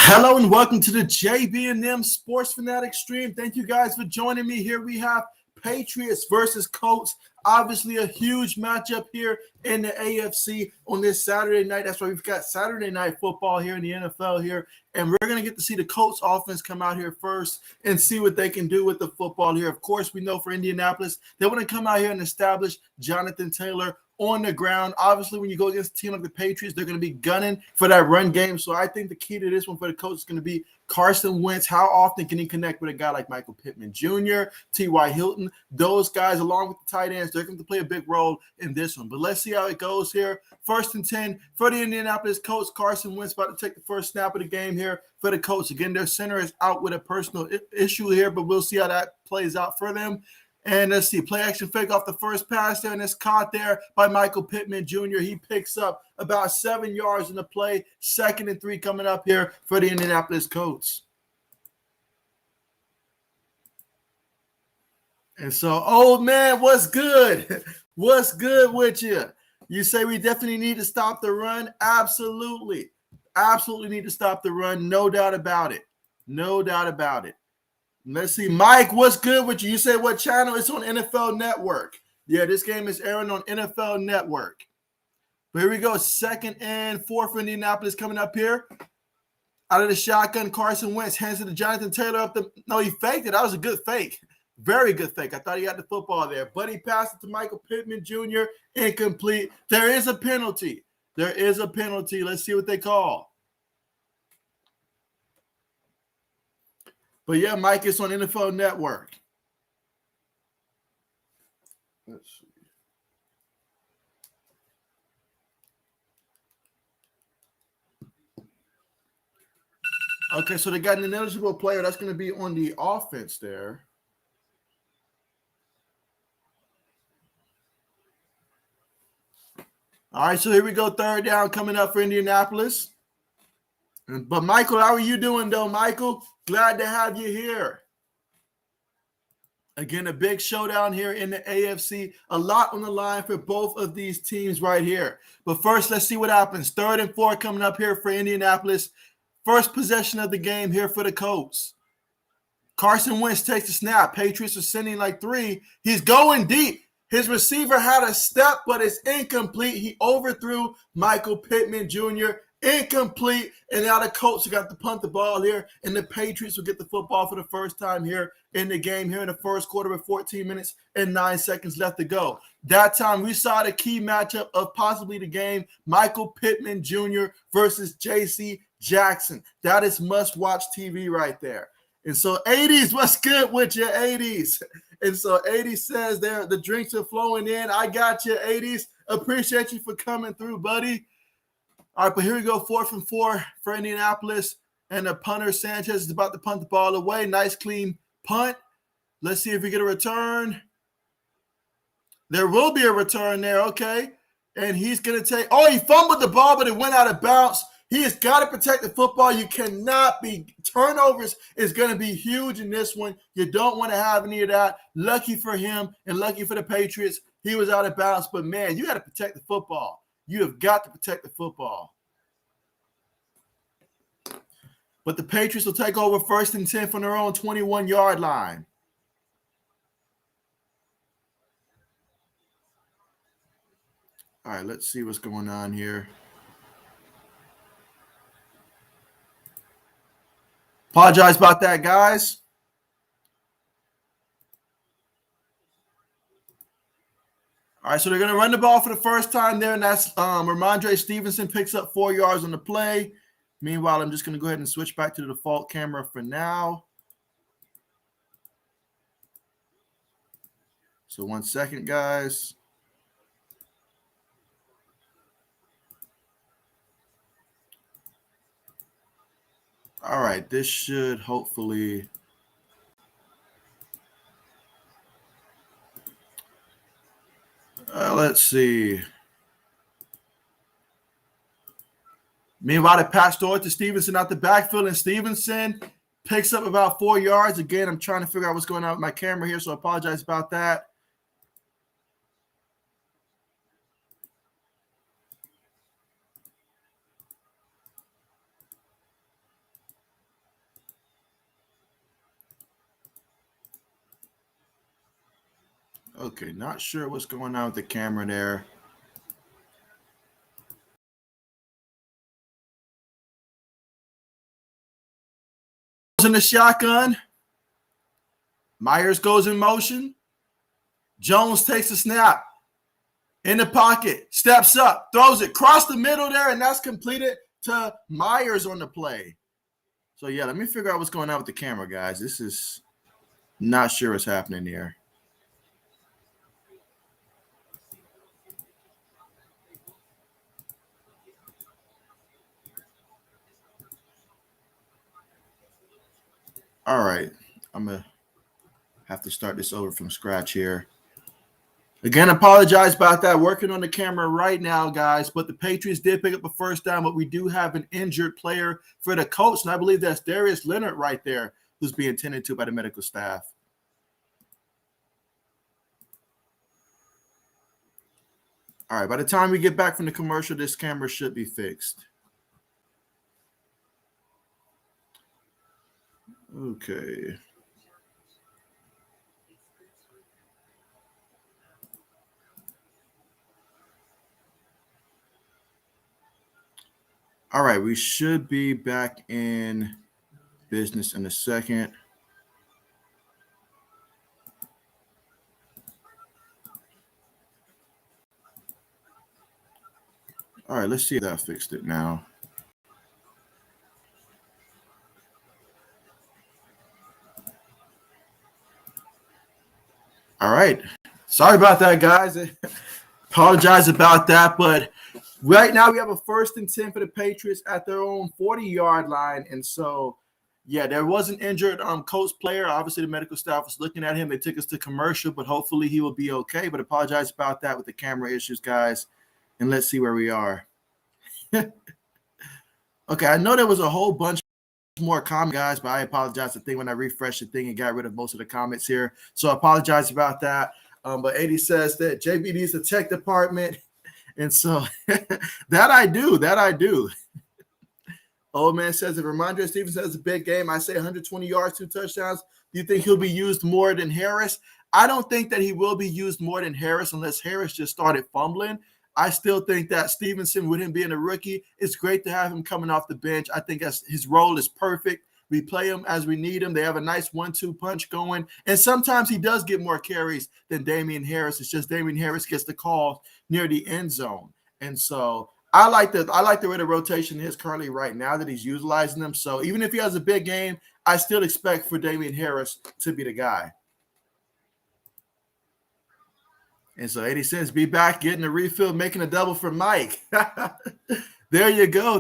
Hello and welcome to the JB&M Sports Fanatic stream. Thank you guys for joining me. Here we have Patriots versus Colts. Obviously a huge matchup here in the AFC on this Saturday night. That's why we've got Saturday night football here in the NFL here. And we're going to get to see the Colts offense come out here first and see what they can do with the football here. Of course, we know for Indianapolis, they want to come out here and establish Jonathan Taylor on the ground. Obviously, when you go against a team like the Patriots, they're going to be gunning for that run game. So I think the key to this one for the Colts is going to be Carson Wentz. How often can he connect with a guy like Michael Pittman Jr., T.Y. Hilton? Those guys, along with the tight ends, they're going to play a big role in this one. But let's see how it goes here. 1st and 10 for the Indianapolis Colts. Carson Wentz about to take the first snap of the game here for the Colts. Again, their center is out with a personal issue here, but we'll see how that plays out for them. And let's see, play action fake off the first pass there, and it's caught there by Michael Pittman Jr. He picks up about 7 yards in the play. 2nd and 3 coming up here for the Indianapolis Colts. And so, old man, what's good? What's good with you? You say we definitely need to stop the run? Absolutely. Absolutely need to stop the run. No doubt about it. No doubt about it. Let's see. Mike, what's good with you? You say what channel? It's on NFL Network. Yeah, this game is airing on NFL Network. But here we go. 2nd and 4 for Indianapolis coming up here. Out of the shotgun, Carson Wentz hands it to Jonathan Taylor up the – no, he faked it. That was a good fake. Very good fake. I thought he had the football there. But he passed it to Michael Pittman Jr. Incomplete. There is a penalty. There is a penalty. Let's see what they call. But yeah, Mike, it's on NFL Network. Let's see. Okay, so they got an ineligible player. That's going to be on the offense there. All right, so here we go. 3rd down coming up for Indianapolis. But, Michael, how are you doing, though, Michael? Glad to have you here. Again, a big showdown here in the AFC. A lot on the line for both of these teams right here. But first, let's see what happens. 3rd and 4 coming up here for Indianapolis. First possession of the game here for the Colts. Carson Wentz takes the snap. Patriots are sending like 3. He's going deep. His receiver had a step, but it's incomplete. He overthrew Michael Pittman Jr. Incomplete, and now the Colts got to punt the ball here, and the Patriots will get the football for the first time here in the game here in the first quarter with 14 minutes and 9 seconds left to go. That time we saw the key matchup of possibly the game, Michael Pittman Jr. versus J.C. Jackson. That is must-watch TV right there. And so 80s, what's good with your 80s? And so 80s says there the drinks are flowing in. I got you, 80s. Appreciate you for coming through, buddy. All right, but here we go, 4th and 4 for Indianapolis. And the punter, Sanchez, is about to punt the ball away. Nice, clean punt. Let's see if we get a return. There will be a return there, okay. And he's going to take – oh, he fumbled the ball, but it went out of bounds. He has got to protect the football. You cannot be – turnovers is going to be huge in this one. You don't want to have any of that. Lucky for him and lucky for the Patriots, he was out of bounds. But, man, you got to protect the football. You have got to protect the football. But the Patriots will take over 1st and 10 from their own 21-yard line. All right, let's see what's going on here. Apologize about that, guys. All right, so they're going to run the ball for the first time there, and that's Ramondre Stevenson picks up 4 yards on the play. Meanwhile, I'm just going to go ahead and switch back to the default camera for now. So 1 second, guys. All right, this should hopefully – let's see. Meanwhile, they pass to Stevenson out the backfield, and Stevenson picks up about 4 yards. Again, I'm trying to figure out what's going on with my camera here, so I apologize about that. Okay, not sure what's going on with the camera there. In the shotgun. Myers goes in motion. Jones takes a snap. In the pocket, steps up, throws it, cross the middle there, and that's completed to Myers on the play. So, yeah, let me figure out what's going on with the camera, guys. This is not sure what's happening here. All right, I'm going to have to start this over from scratch here. Again, apologize about that. Working on the camera right now, guys. But the Patriots did pick up a first down, but we do have an injured player for the Colts, and I believe that's Darius Leonard right there, who's being tended to by the medical staff. All right, by the time we get back from the commercial, this camera should be fixed. Okay. All right, we should be back in business in a second. All right, let's see if that fixed it now. All right. Sorry about that, guys. Apologize about that, but right now we have a 1st and 10 for the Patriots at their own 40-yard line. And so, yeah, there was an injured Colts player. Obviously, the medical staff was looking at him. They took us to commercial, but hopefully he will be okay. But apologize about that with the camera issues, guys. And let's see where we are. Okay, I know there was a whole bunch more comments, guys, but I apologize. I think when I refreshed the thing, it got rid of most of the comments here. So I apologize about that. But 80 says that JB needs the tech department. And so that I do. Old man says, if Ramondre Stevenson has a big game, I say 120 yards, 2 touchdowns. Do you think he'll be used more than Harris? I don't think that he will be used more than Harris unless Harris just started fumbling. I still think that Stevenson, with him being a rookie, it's great to have him coming off the bench. I think his role is perfect. We play him as we need him. They have a nice 1-2 punch going. And sometimes he does get more carries than Damian Harris. It's just Damian Harris gets the call near the end zone. And so I like the way the rotation is currently right now that he's utilizing them. So even if he has a big game, I still expect for Damian Harris to be the guy. And so 80 cents, be back, getting a refill, making a double for Mike. There you go.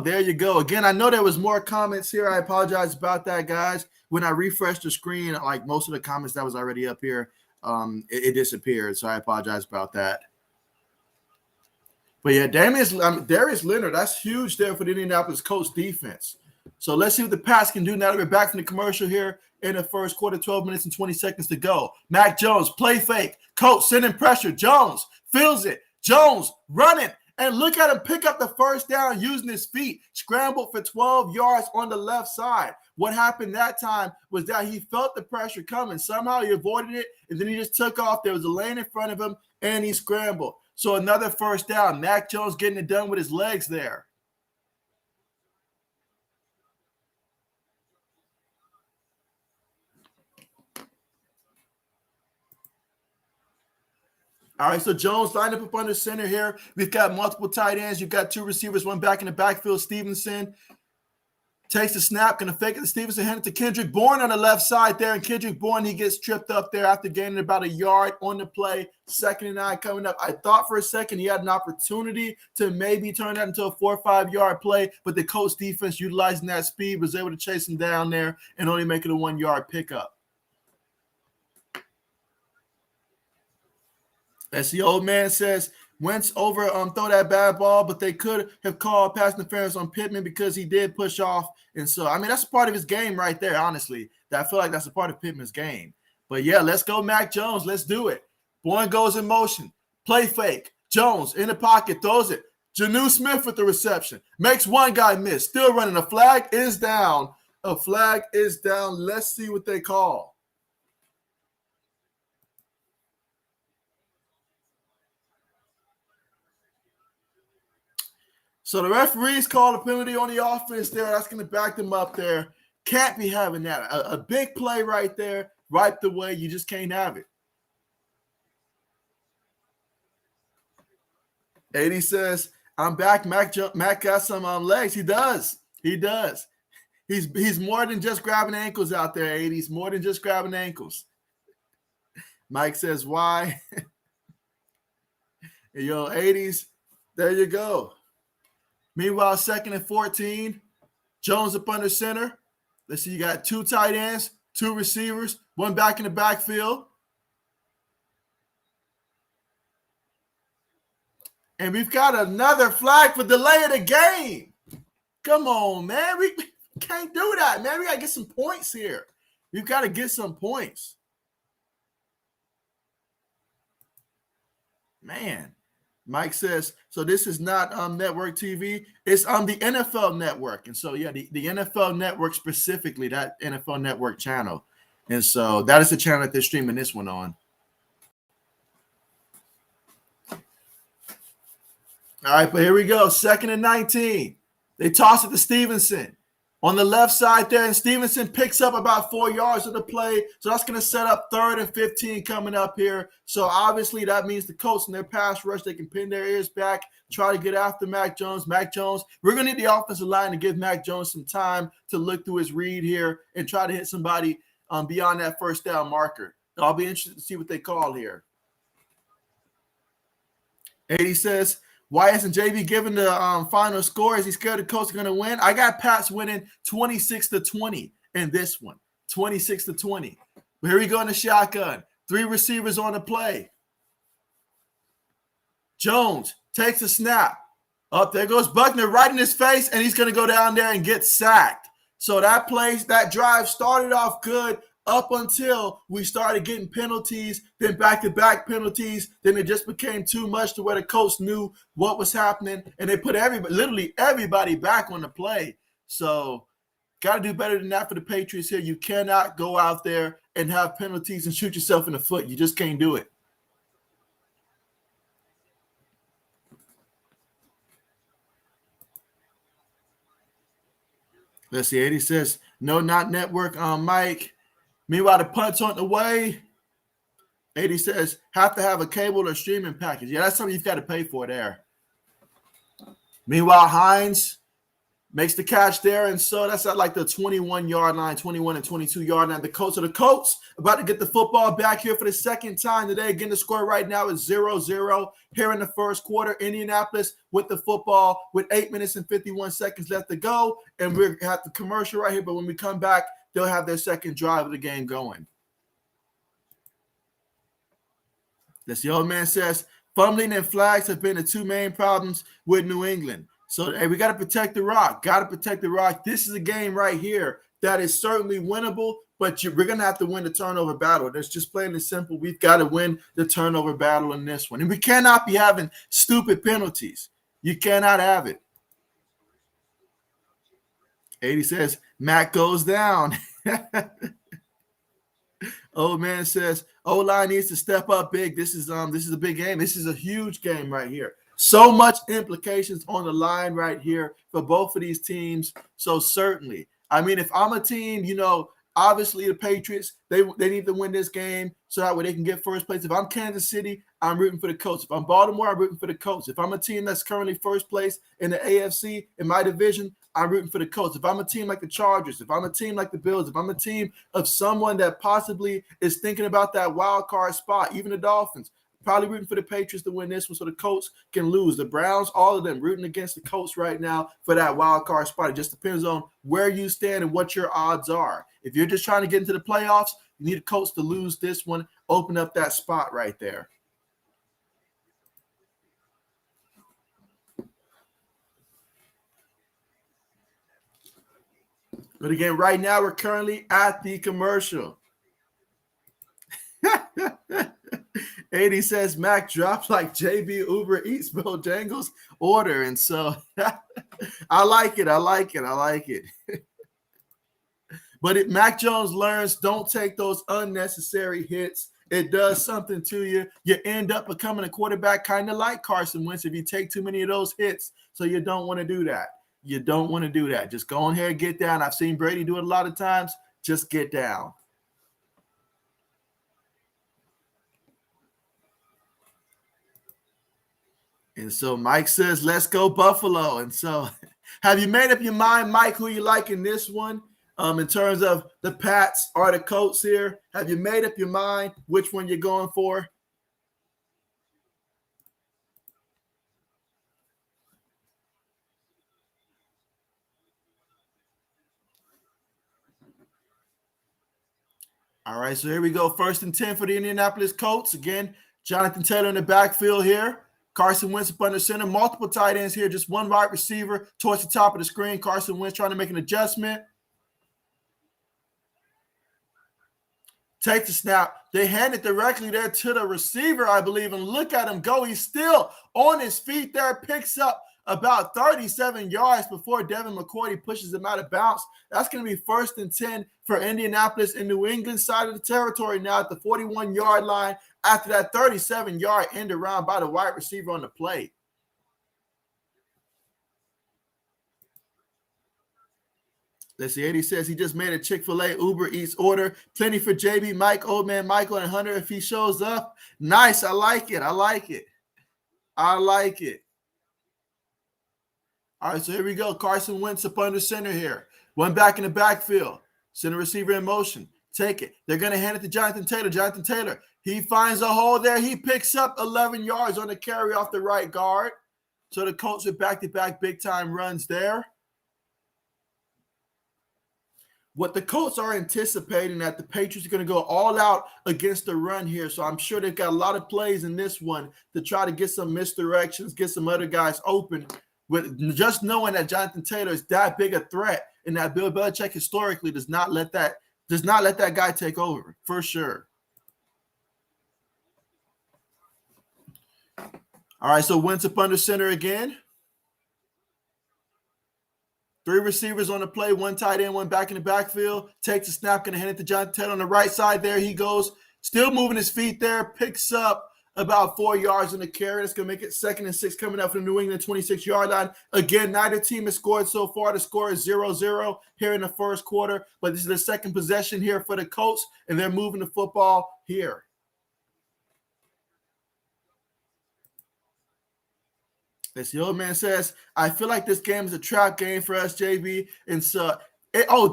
Again, I know there was more comments here. I apologize about that, guys. When I refreshed the screen, like most of the comments that was already up here, it disappeared. So I apologize about that. But yeah, Darius Leonard, that's huge there for the Indianapolis Colts defense. So let's see what the Pats can do now that we're back from the commercial here in the first quarter, 12 minutes and 20 seconds to go. Mac Jones, play fake. Colts sending pressure. Jones feels it. Jones running. And look at him pick up the first down using his feet. Scrambled for 12 yards on the left side. What happened that time was that he felt the pressure coming. Somehow he avoided it, and then he just took off. There was a lane in front of him, and he scrambled. So another first down. Mac Jones getting it done with his legs there. All right, so Jones lined up under center here. We've got multiple tight ends. You've got 2 receivers, 1 back in the backfield. Stevenson takes the snap, going to fake it to Stevenson, hand it to Kendrick Bourne on the left side there. And Kendrick Bourne, he gets tripped up there after gaining about a yard on the play. 2nd and 9 coming up. I thought for a second he had an opportunity to maybe turn that into a 4 or 5 yard play, but the Colts defense, utilizing that speed, was able to chase him down there and only make it a 1 yard pickup. As the old man says, Wentz throw that bad ball, but they could have called pass interference on Pittman because he did push off. And so, I mean, that's a part of his game right there, honestly. I feel like that's a part of Pittman's game. But, yeah, let's go Mac Jones. Let's do it. Bourne goes in motion. Play fake. Jones in the pocket, throws it. Jonnu Smith with the reception. Makes one guy miss. Still running. A flag is down. Let's see what they call. So the referees called a penalty on the offense there. That's going to back them up there. Can't be having that. A big play right there, wiped away. You just can't have it. 80 says, I'm back. Mac got some legs. He does. He does. He's more than just grabbing ankles out there, 80. He's more than just grabbing ankles. Mike says, why? Yo, 80s, there you go. Meanwhile, 2nd and 14. Jones up under center. Let's see, you got 2 tight ends, 2 receivers, 1 back in the backfield. And we've got another flag for delay of the game. Come on, man. We can't do that, man. We got to get some points here. We've got to get some points. Man. Mike says, so this is not network TV. It's on the NFL network. And so, yeah, the NFL network specifically, that NFL network channel. And so that is the channel that they're streaming this one on. All right, but here we go. 2nd and 19. They toss it to Stevenson. On the left side there, and Stevenson picks up about 4 yards of the play. So that's going to set up 3rd and 15 coming up here. So obviously that means the Colts in their pass rush, they can pin their ears back, try to get after Mac Jones. We're going to need the offensive line to give Mac Jones some time to look through his read here and try to hit somebody beyond that first down marker. I'll be interested to see what they call here. 80 says, why isn't JB given the final score? Is he scared the Colts are going to win? I got Pats winning 26-20 in this one. 26-20. But here we go in the shotgun. 3 receivers on the play. Jones takes a snap. Up there goes Buckner right in his face, and he's going to go down there and get sacked. So that drive started off good up until we started getting penalties, then back-to-back penalties. Then it just became too much to where the Colts knew what was happening, and they put literally everybody back on the play. So got to do better than that for the Patriots here. You cannot go out there and have penalties and shoot yourself in the foot. You just can't do it. Let's see. 80 says, no, not network on Mike. Meanwhile, the punt's on the way. 80 says, have to have a cable or streaming package. Yeah, that's something you've got to pay for there. Meanwhile, Hines makes the catch there, and so that's at like the 21-yard line, 21 and 22-yard line. The Colts about to get the football back here for the second time today. Again, the score right now is 0-0 here in the first quarter. Indianapolis with the football with 8 minutes and 51 seconds left to go, and we're at the commercial right here, but when we come back, they'll have their second drive of the game going. The old man says, fumbling and flags have been the 2 main problems with New England. So, hey, we got to protect the rock. Got to protect the rock. This is a game right here that is certainly winnable, but we're going to have to win the turnover battle. That's just plain and simple. We've got to win the turnover battle in this one. And we cannot be having stupid penalties. You cannot have it. 80 says, Mac goes down. Old man says, O-line needs to step up big. This is a big game. This is a huge game right here. So much implications on the line right here for both of these teams. So certainly, I mean, if I'm a team, obviously the Patriots, they need to win this game so that way they can get first place. If I'm Kansas City, I'm rooting for the Colts. If I'm Baltimore, I'm rooting for the Colts. If I'm a team that's currently first place in the AFC in my division, I'm rooting for the Colts. If I'm a team like the Chargers, if I'm a team like the Bills, if I'm a team of someone that possibly is thinking about that wild card spot, even the Dolphins, probably rooting for the Patriots to win this one so the Colts can lose. The Browns, all of them rooting against the Colts right now for that wild card spot. It just depends on where you stand and what your odds are. If you're just trying to get into the playoffs, you need the Colts to lose this one, open up that spot right there. But again, right now we're currently at the commercial. 80 says Mac drops like JB Uber Eats Bojangles order. And so I like it. But Mac Jones learns don't take those unnecessary hits It does something to you. You end up becoming a quarterback kind of like Carson Wentz if you take too many of those hits. So you don't want to do that. You don't want to do that. Just go on here and get down. I've seen Brady do it a lot of times. Just get down. And so Mike says, let's go Buffalo. And so have you made up your mind, Mike, who you like in this one in terms of the Pats or the Colts here? Have you made up your mind which one you're going for? All right, so here we go. 1st and 10 for the Indianapolis Colts. Again, Jonathan Taylor in the backfield here. Carson Wentz up under center. Multiple tight ends here. Just one wide receiver towards the top of the screen. Carson Wentz trying to make an adjustment. Takes the snap. They hand it directly there to the receiver, I believe, and look at him go. He's still on his feet there. Picks up about 37 yards before Devin McCourty pushes him out of bounds. That's going to be 1st and 10 for Indianapolis in New England side of the territory now at the 41-yard line after that 37-yard end around by the wide receiver on the play. Let's see, Eddie says he just made a Chick-fil-A Uber Eats order. Plenty for JB, Mike, Old Man Michael, and Hunter if he shows up. Nice. I like it. I like it. I like it. All right, so here we go. Carson Wentz up under center here. One back in the backfield. Center receiver in motion. Take it. They're going to hand it to Jonathan Taylor. Jonathan Taylor, he finds a hole there. He picks up 11 yards on the carry off the right guard. So the Colts with back-to-back big-time runs there. What the Colts are anticipating that the Patriots are going to go all out against the run here. So I'm sure they've got a lot of plays in this one to try to get some misdirections, get some other guys open. With just knowing that Jonathan Taylor is that big a threat and that Bill Belichick historically does not let that guy take over, for sure. All right, so Wentz up under center again. 3 receivers on the play, 1 tight end, 1 back in the backfield. Takes the snap, going to hand it to Jonathan Taylor on the right side. There he goes. Still moving his feet there. Picks up about 4 yards on the carry. That's going to make it 2nd and 6 coming up from the New England 26-yard line. Again, neither team has scored so far. The score is 0-0 here in the first quarter. But this is the second possession here for the Colts, and they're moving the football here. As the old man says, I feel like this game is a trap game for us, JB. And so,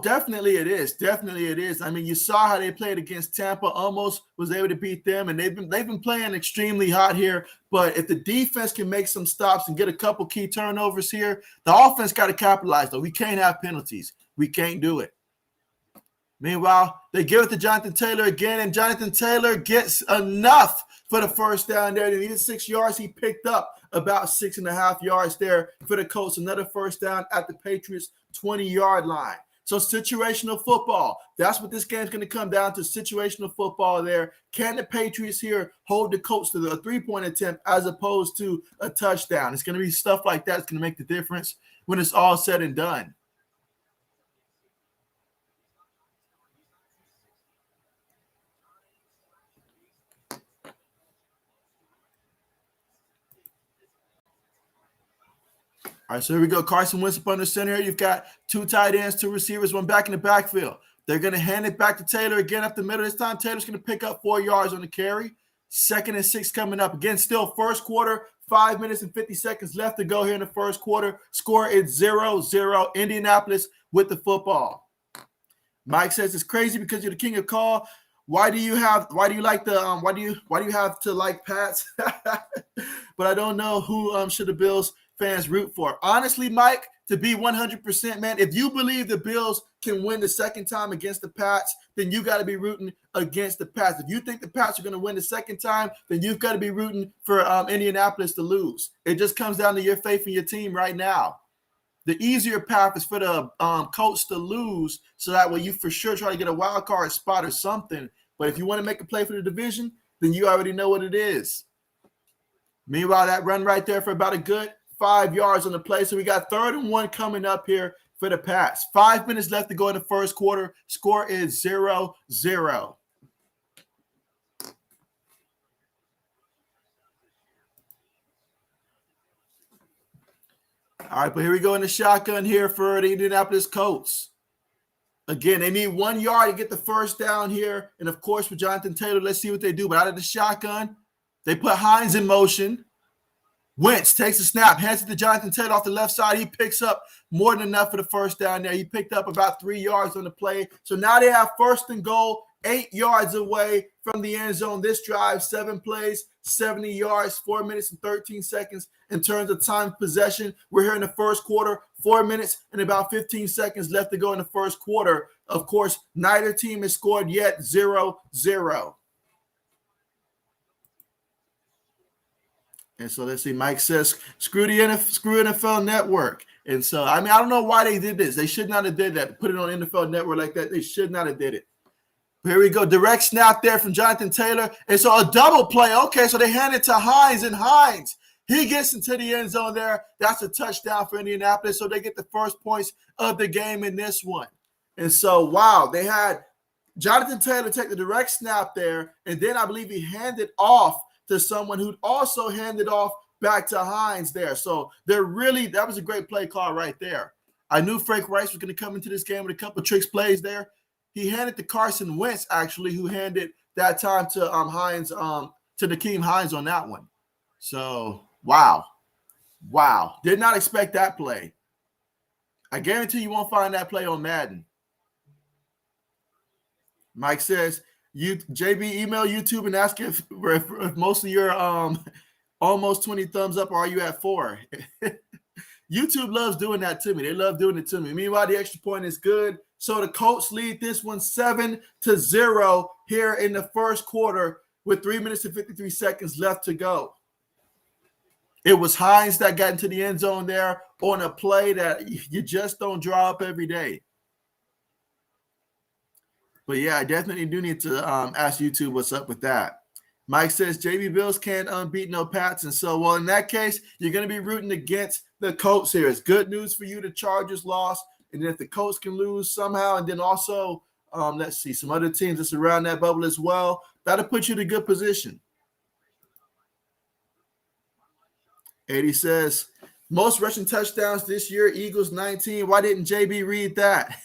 definitely it is. Definitely it is. I mean, you saw how they played against Tampa, almost was able to beat them, and they've been playing extremely hot here. But if the defense can make some stops and get a couple key turnovers here, the offense got to capitalize, though. We can't have penalties. We can't do it. Meanwhile, they give it to Jonathan Taylor again, and Jonathan Taylor gets enough for the first down there. They needed 6 yards. He picked up about 6.5 yards there for the Colts. Another first down at the Patriots' 20-yard line. So situational football. That's what this game's going to come down to, situational football there. Can the Patriots here hold the Colts to the 3-point attempt as opposed to a touchdown? It's going to be stuff like that that's going to make the difference when it's all said and done. All right, so here we go. Carson Wentz up under center here. You've got 2 tight ends, 2 receivers, 1 back in the backfield. They're going to hand it back to Taylor again up the middle. This time, Taylor's going to pick up 4 yards on the carry. 2nd and 6 coming up. Again, still first quarter, 5 minutes and 50 seconds left to go here in the first quarter. Score is 0-0. Indianapolis with the football. Mike says it's crazy because you're the king of call. Why do you have to like Pats? But I don't know who should the Bills fans root for. Honestly, Mike, to be 100%, man, if you believe the Bills can win the second time against the Pats, then you got to be rooting against the Pats. If you think the Pats are going to win the second time, then you've got to be rooting for Indianapolis to lose. It just comes down to your faith in your team right now. The easier path is for the Colts to lose, so that way you for sure try to get a wild card spot or something. But if you want to make a play for the division, then you already know what it is. Meanwhile, that run right there for about a good 5 yards on the play. So we got 3rd and 1 coming up here for the Pats. 5 minutes left to go in the first quarter. Score is 0-0. All right, but here we go in the shotgun here for the Indianapolis Colts. Again, they need 1 yard to get the first down here. And, of course, with Jonathan Taylor, let's see what they do. But out of the shotgun, they put Hines in motion. Wentz takes a snap, hands it to Jonathan Taylor off the left side. He picks up more than enough for the first down there. He picked up about 3 yards on the play. So now they have first and goal, 8 yards away from the end zone. This drive, 7 plays, 70 yards, 4 minutes and 13 seconds in terms of time of possession. We're here in the first quarter, 4 minutes and about 15 seconds left to go in the first quarter. Of course, neither team has scored yet, 0-0. And so let's see, Mike says, screw NFL Network. And so, I mean, I don't know why they did this. They should not have did that. Put it on NFL Network like that. They should not have did it. Here we go. Direct snap there from Jonathan Taylor. And so a double play. Okay, so they hand it to Hines, and Hines, he gets into the end zone there. That's a touchdown for Indianapolis. So they get the first points of the game in this one. And so, wow, they had Jonathan Taylor take the direct snap there. And then I believe he handed off to someone who also handed off back to Hines there. So that was a great play call right there. I knew Frank Rice was going to come into this game with a couple of tricks plays there. He handed to Carson Wentz, actually, who handed that time to Hines, to Nakeem Hines on that one. So, wow. Did not expect that play. I guarantee you won't find that play on Madden. Mike says, JB, email YouTube and ask if most of your almost 20 thumbs up, or are you at 4? YouTube loves doing that to me. They love doing it to me. Meanwhile, the extra point is good. So the Colts lead this one 7-0 here in the first quarter with 3 minutes and 53 seconds left to go. It was Hines that got into the end zone there on a play that you just don't draw up every day. But, yeah, I definitely do need to ask YouTube what's up with that. Mike says, JB Bills can't unbeat no Pats. And so, well, in that case, you're going to be rooting against the Colts here. It's good news for you. The Chargers lost. And then if the Colts can lose somehow, and then also, let's see, some other teams that's around that bubble as well, that'll put you in a good position. 80 says, most rushing touchdowns this year, Eagles 19. Why didn't JB read that?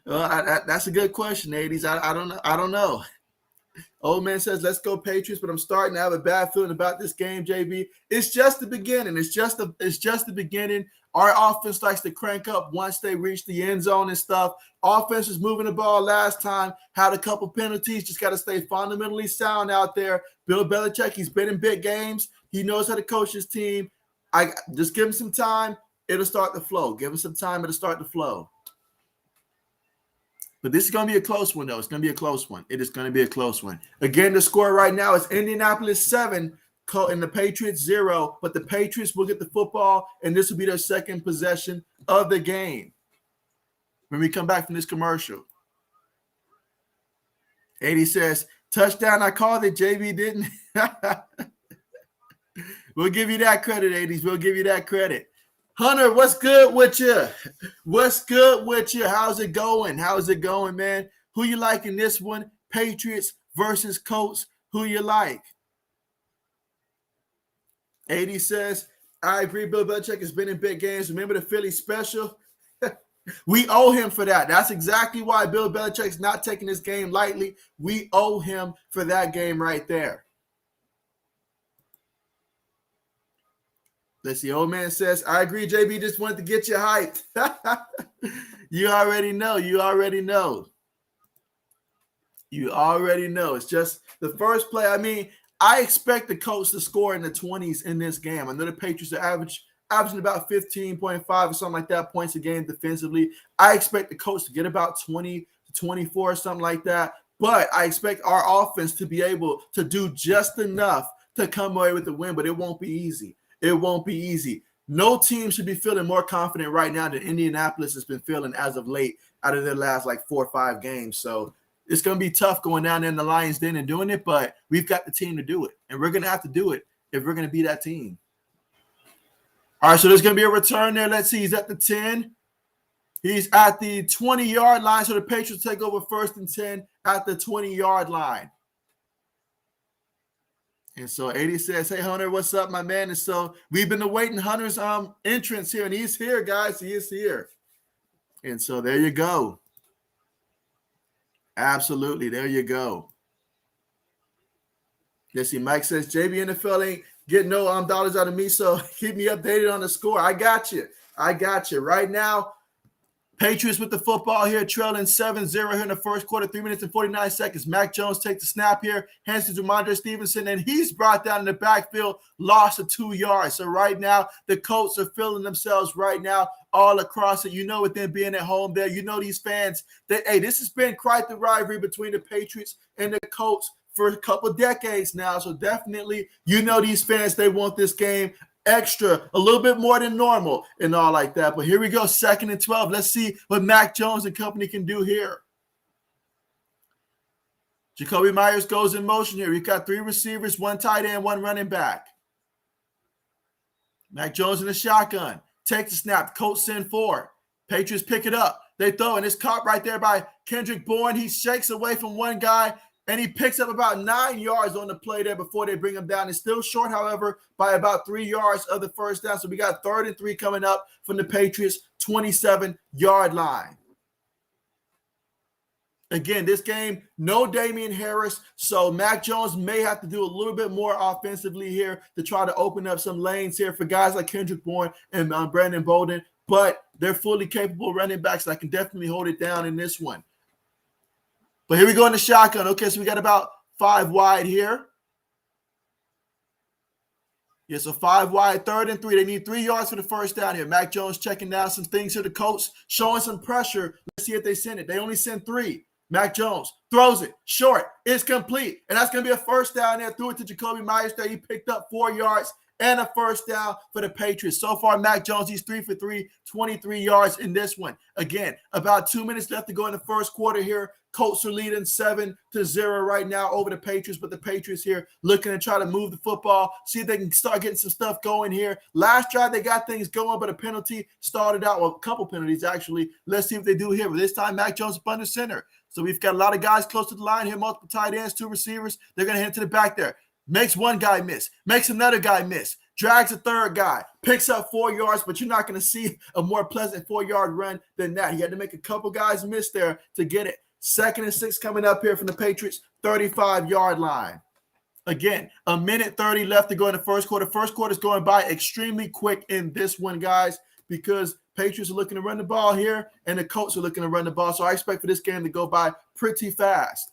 Well, that's a good question, 80s. I don't know. Old man says, let's go Patriots, but I'm starting to have a bad feeling about this game, JB. It's just the beginning. It's just the beginning. Our offense likes to crank up once they reach the end zone and stuff. Offense was moving the ball last time, had a couple penalties, just got to stay fundamentally sound out there. Bill Belichick, he's been in big games. He knows how to coach his team. I just give him some time, it'll start to flow. Give him some time, it'll start to flow. But this is going to be a close one, though. It's going to be a close one. It is going to be a close one. Again, the score right now is Indianapolis 7 and the Patriots 0. But the Patriots will get the football, and this will be their second possession of the game when we come back from this commercial. 80 says, touchdown, I called it. JB didn't. We'll give you that credit, 80s. We'll give you that credit. Hunter, what's good with you? What's good with you? How's it going? How's it going, man? Who you like in this one? Patriots versus Colts. Who you like? 80 says, I agree. Bill Belichick has been in big games. Remember the Philly special? We owe him for that. That's exactly why Bill Belichick's not taking this game lightly. We owe him for that game right there. Let's see. Old man says, I agree, JB. Just wanted to get you hyped. You already know. You already know. You already know. It's just the first play. I mean, I expect the Colts to score in the 20s in this game. I know the Patriots are averaging about 15.5 or something like that points a game defensively. I expect the Colts to get about 20 to 24 or something like that. But I expect our offense to be able to do just enough to come away with the win, but it won't be easy. It won't be easy. No team should be feeling more confident right now than Indianapolis has been feeling as of late out of their last 4 or 5 games. So it's going to be tough going down there in the Lions Den and doing it, but we've got the team to do it. And we're going to have to do it if we're going to be that team. All right, so there's going to be a return there. Let's see. He's at the 10. He's at the 20-yard line, so the Patriots take over 1st and 10 at the 20-yard line. And so 80 says, hey, Hunter, what's up, my man? And so we've been awaiting Hunter's entrance here, and he's here, guys. He is here. And so there you go. Absolutely. There you go. Let's see. Mike says, JB NFL ain't getting no dollars out of me, so keep me updated on the score. I got you. Right now, Patriots with the football here, trailing 7-0 here in the first quarter, 3 minutes and 49 seconds. Mac Jones takes the snap here, hands to Jamondre Stevenson, and he's brought down in the backfield, lost of 2 yards. So right now, the Colts are feeling themselves right now all across it. You know, with them being at home there, you know these fans, hey, this has been quite the rivalry between the Patriots and the Colts for a couple decades now. So definitely, you know these fans, they want this game extra, a little bit more than normal and all like that. But here we go, 2nd and 12. Let's see what Mac Jones and company can do here. Jacoby Myers goes in motion here. We've got 3 receivers, 1 tight end, 1 running back. Mac Jones in the shotgun. Takes the snap. Colts send 4. Patriots pick it up. They throw, and it's caught right there by Kendrick Bourne. He shakes away from one guy, and he picks up about 9 yards on the play there before they bring him down. It's still short, however, by about 3 yards of the first down. So we got 3rd and 3 coming up from the Patriots' 27-yard line. Again, this game, no Damian Harris, so Mac Jones may have to do a little bit more offensively here to try to open up some lanes here for guys like Kendrick Bourne and Brandon Bolden, but they're fully capable running backs that can definitely hold it down in this one. But here we go in the shotgun. Okay, so we got about 5 wide here. Yeah, so 5 wide, 3rd and 3. They need 3 yards for the first down here. Mac Jones checking down some things here. The Colts showing some pressure. Let's see if they send it. They only send 3. Mac Jones throws it short. It's complete. And that's going to be a first down there. Threw it to Jacoby Myers there. He picked up 4 yards and a first down for the Patriots. So far, Mac Jones, he's 3 for 3, 23 yards in this one. Again, about 2 minutes left to go in the first quarter here. Colts are leading 7-0 right now over the Patriots, but the Patriots here looking to try to move the football, see if they can start getting some stuff going here. Last drive, they got things going, but a penalty started out, well, a couple penalties actually. Let's see what they do here. But this time, Mac Jones up under center. So we've got a lot of guys close to the line here, multiple tight ends, 2 receivers. They're going to head to the back there. Makes one guy miss, makes another guy miss, drags a third guy, picks up 4 yards, but you're not going to see a more pleasant 4-yard run than that. He had to make a couple guys miss there to get it. 2nd and 6 coming up here from the Patriots, 35-yard line. Again, 1:30 left to go in the first quarter. First quarter is going by extremely quick in this one, guys, because Patriots are looking to run the ball here, and the Colts are looking to run the ball. So I expect for this game to go by pretty fast.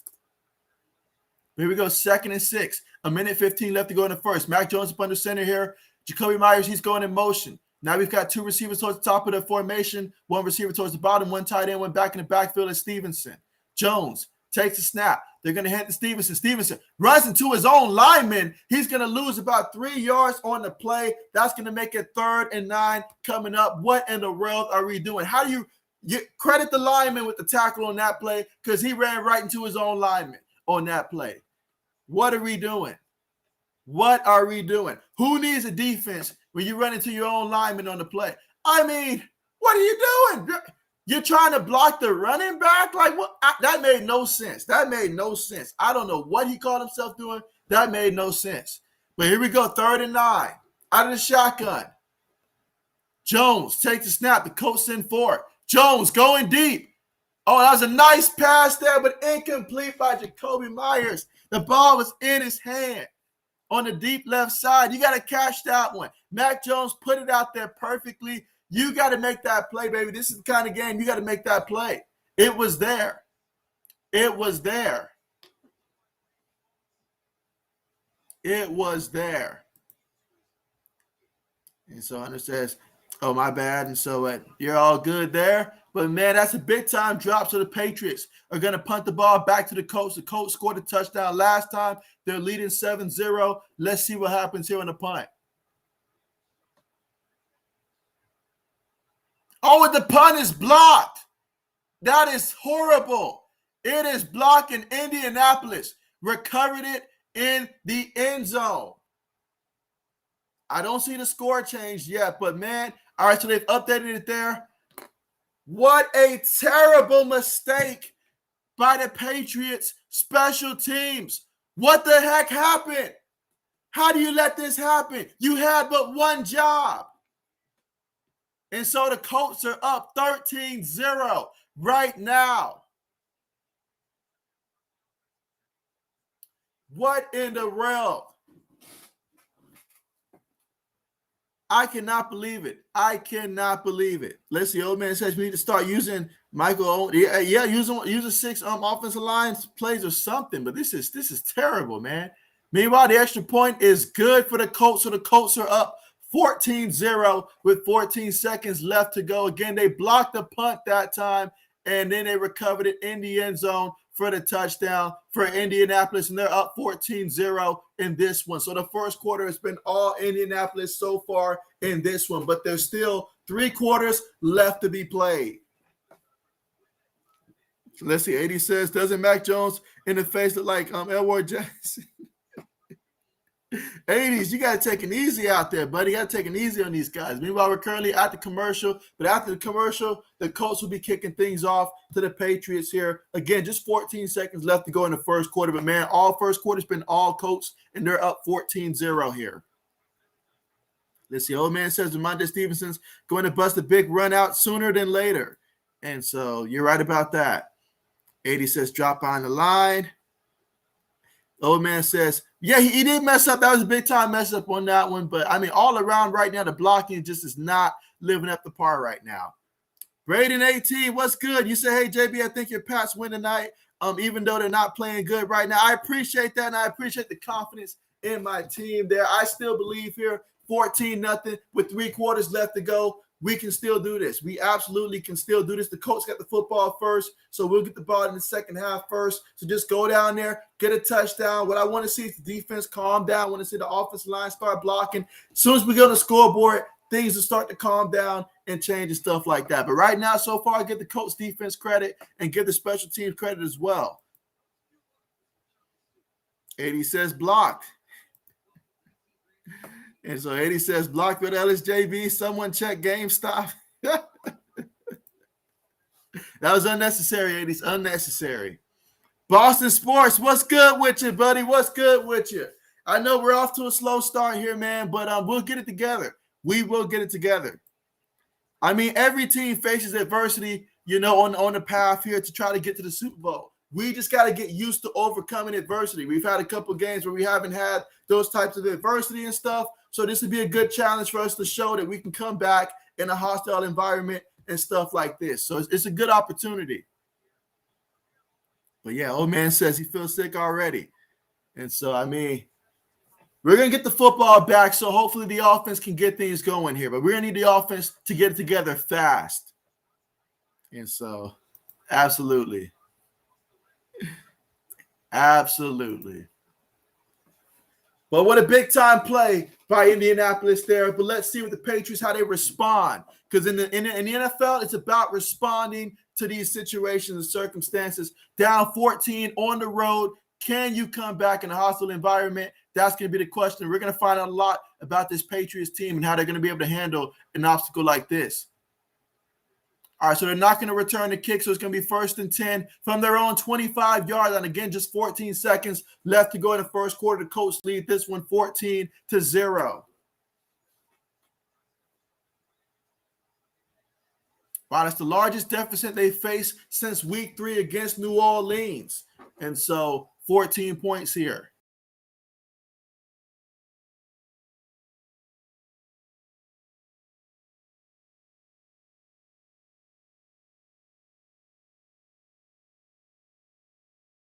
Here we go, 2nd and 6. 1:15 left to go in the first. Mac Jones up under center here. Jacoby Myers, he's going in motion. Now we've got 2 receivers towards the top of the formation, 1 receiver towards the bottom, 1 tight end, 1 back in the backfield is Stevenson. Jones takes a snap. They're going to hand to Stevenson. Stevenson runs into his own lineman. He's going to lose about 3 yards on the play. That's going to make it 3rd and 9 coming up. What in the world are we doing? How do you credit the lineman with the tackle on that play? Because he ran right into his own lineman on that play. What are we doing? What are we doing? Who needs a defense when you run into your own lineman on the play? I mean, what are you doing? You're trying to block the running back? Like, what? That made no sense. That made no sense. I don't know what he called himself doing. That made no sense. But here we go, 3rd and 9. Out of the shotgun. Jones takes the snap. The Colts send 4. Jones going deep. Oh, that was a nice pass there, but incomplete by Jacoby Myers. The ball was in his hand on the deep left side. You got to catch that one. Mac Jones put it out there perfectly. You got to make that play, baby. This is the kind of game you got to make that play. It was there. It was there. It was there. And so Hunter says, oh, my bad. And so you're all good there. But, man, that's a big-time drop. So the Patriots are going to punt the ball back to the Colts. The Colts scored a touchdown last time. They're leading 7-0. Let's see what happens here on the punt. Oh, and the punt is blocked. That is horrible. It is blocked in Indianapolis. Recovered it in the end zone. I don't see the score change yet, but, man, all right, so they've updated it there. What a terrible mistake by the Patriots special teams. What the heck happened? How do you let this happen? You had but one job. And so the Colts are up 13-0 right now. What in the world? I cannot believe it. I cannot believe it. Let's see. Old man says we need to start using Michael. Yeah, using 6 offensive line plays or something. But this is terrible, man. Meanwhile, the extra point is good for the Colts. So the Colts are up 14-0 with 14 seconds left to go. Again, they blocked the punt that time, and then they recovered it in the end zone for the touchdown for Indianapolis, and they're up 14-0 in this one. So the first quarter has been all Indianapolis so far in this one, but there's still 3 quarters left to be played. Let's see. 80 says, doesn't Mac Jones in the face look like Elward Jackson? 80s, you got to take it easy out there, buddy. You got to take it easy on these guys. Meanwhile, we're currently at the commercial, but after the commercial, the Colts will be kicking things off to the Patriots here. Again, just 14 seconds left to go in the first quarter, but man, all first quarter's been all Colts, and they're up 14-0 here. Let's see. Old man says Ramondre Stevenson's going to bust a big run out sooner than later. And so you're right about that. 80 says drop on the line. Old man says, yeah, he did mess up. That was a big time mess up on that one. But, I mean, all around right now, the blocking just is not living up to par right now. Braden AT, what's good? You say, hey, JB, I think your Pats win tonight, even though they're not playing good right now. I appreciate that, and I appreciate the confidence in my team there. I still believe here 14-0 with 3 quarters left to go. We can still do this. We absolutely can still do this. The Colts got the football first, so we'll get the ball in the second half first. So just go down there, get a touchdown. What I want to see is the defense calm down. I want to see the offensive line start blocking. As soon as we go to the scoreboard, things will start to calm down and change and stuff like that. But right now, so far, I give the Colts defense credit and give the special teams credit as well. 80 says blocked. And so 80 says, block with Ellis JB. Someone check GameStop. That was unnecessary, 80s. Unnecessary. Boston Sports, what's good with you, buddy? What's good with you? I know we're off to a slow start here, man, but we'll get it together. We will get it together. I mean, every team faces adversity, on the path here to try to get to the Super Bowl. We just got to get used to overcoming adversity. We've had a couple games where we haven't had those types of adversity and stuff. So this would be a good challenge for us to show that we can come back in a hostile environment and stuff like this. So it's a good opportunity. But yeah, old man says he feels sick already. And so, I mean, we're going to get the football back. So hopefully the offense can get things going here. But we're going to need the offense to get it together fast. And so, absolutely. Absolutely. But what a big-time play by Indianapolis there. But let's see with the Patriots how they respond. Because in the NFL, it's about responding to these situations and circumstances. Down 14 on the road. Can you come back in a hostile environment? That's going to be the question. We're going to find out a lot about this Patriots team and how they're going to be able to handle an obstacle like this. All right, so they're not going to return the kick, so it's going to be 1st and 10 from their own 25-yard line. Again, just 14 seconds left to go in the first quarter. The Colts lead this one 14-0. Wow, that's the largest deficit they faced since week 3 against New Orleans. And so 14 points here.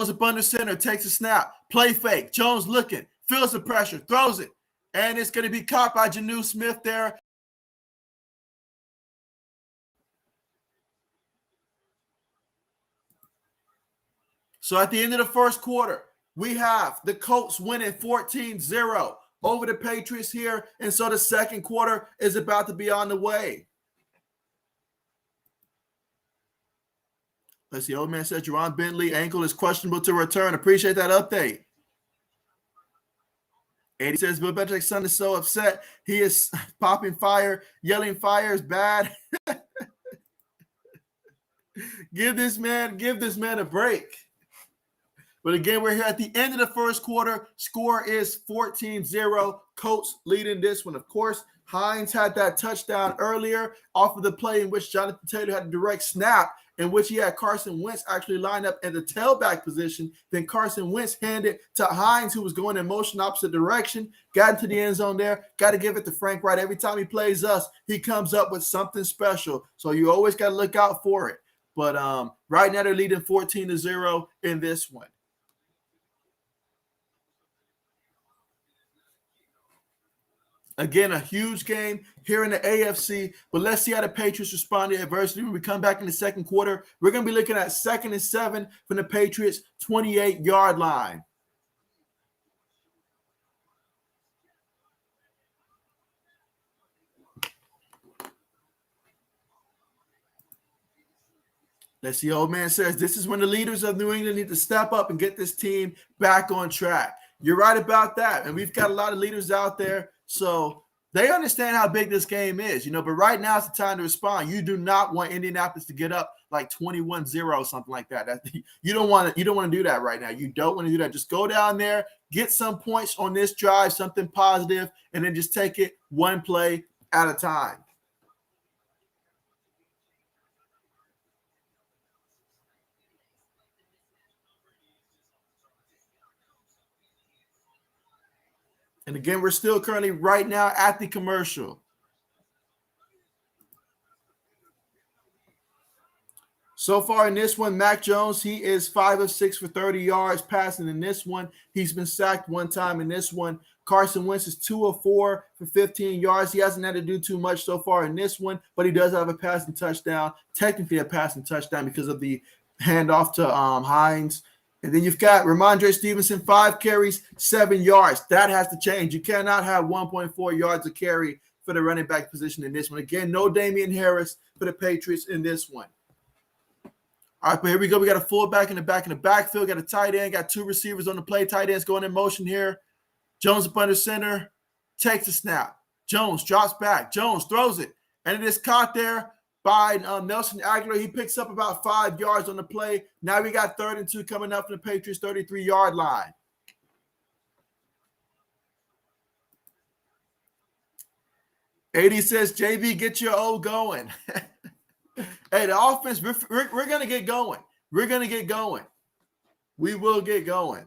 Up under center, takes a snap, play fake. Jones looking, feels the pressure, throws it, and it's going to be caught by Jonnu Smith there. So at the end of the first quarter, we have the Colts winning 14-0 over the Patriots here, and so the second quarter is about to be on the way. Let's see. Old man says Jerron Bentley ankle is questionable to return. Appreciate that update. 80 says Bill Belichick's son is so upset. He is popping fire, yelling fire is bad. Give this man a break. But again, we're here at the end of the first quarter. Score is 14-0. Colts leading this one. Of course, Hines had that touchdown earlier off of the play in which Jonathan Taylor had a direct snap, in which he had Carson Wentz actually lined up in the tailback position. Then Carson Wentz handed to Hines, who was going in motion opposite direction, got into the end zone there. Got to give it to Frank Wright. Every time he plays us, he comes up with something special. So you always got to look out for it. But right now they're leading 14-0 in this one. Again, a huge game here in the AFC, but let's see how the Patriots respond to adversity. When we come back in the second quarter, we're going to be looking at 2nd and 7 from the Patriots' 28-yard line. Let's see, old man says, this is when the leaders of New England need to step up and get this team back on track. You're right about that, and we've got a lot of leaders out there, so they understand how big this game is, but right now it's the time to respond. You do not want Indianapolis to get up like 21-0 something like that. You don't want to do that right now. You don't want to do that. Just go down there, get some points on this drive, something positive, and then just take it one play at a time. And again, we're still currently right now at the commercial. So far in this one, Mac Jones, he is 5 of 6 for 30 yards passing in this one. He's been sacked one time in this one. Carson Wentz is 2 of 4 for 15 yards. He hasn't had to do too much so far in this one, but he does have a passing touchdown, technically a passing touchdown because of the handoff to Hines. And then you've got Ramondre Stevenson, 5 carries, 7 yards. That has to change. You cannot have 1.4 yards a carry for the running back position in this one. Again, no Damian Harris for the Patriots in this one. All right, but here we go. We got a fullback in the backfield. Got a tight end. Got 2 receivers on the play. Tight end's going in motion here. Jones up under center. Takes a snap. Jones drops back. Jones throws it. And it is caught there by Nelson Aguilar. He picks up about 5 yards on the play. Now we got 3rd and 2 coming up from the Patriots' 33-yard line. AD says, JB, get your O going. Hey, the offense, we're going to get going. We're going to get going. We will get going.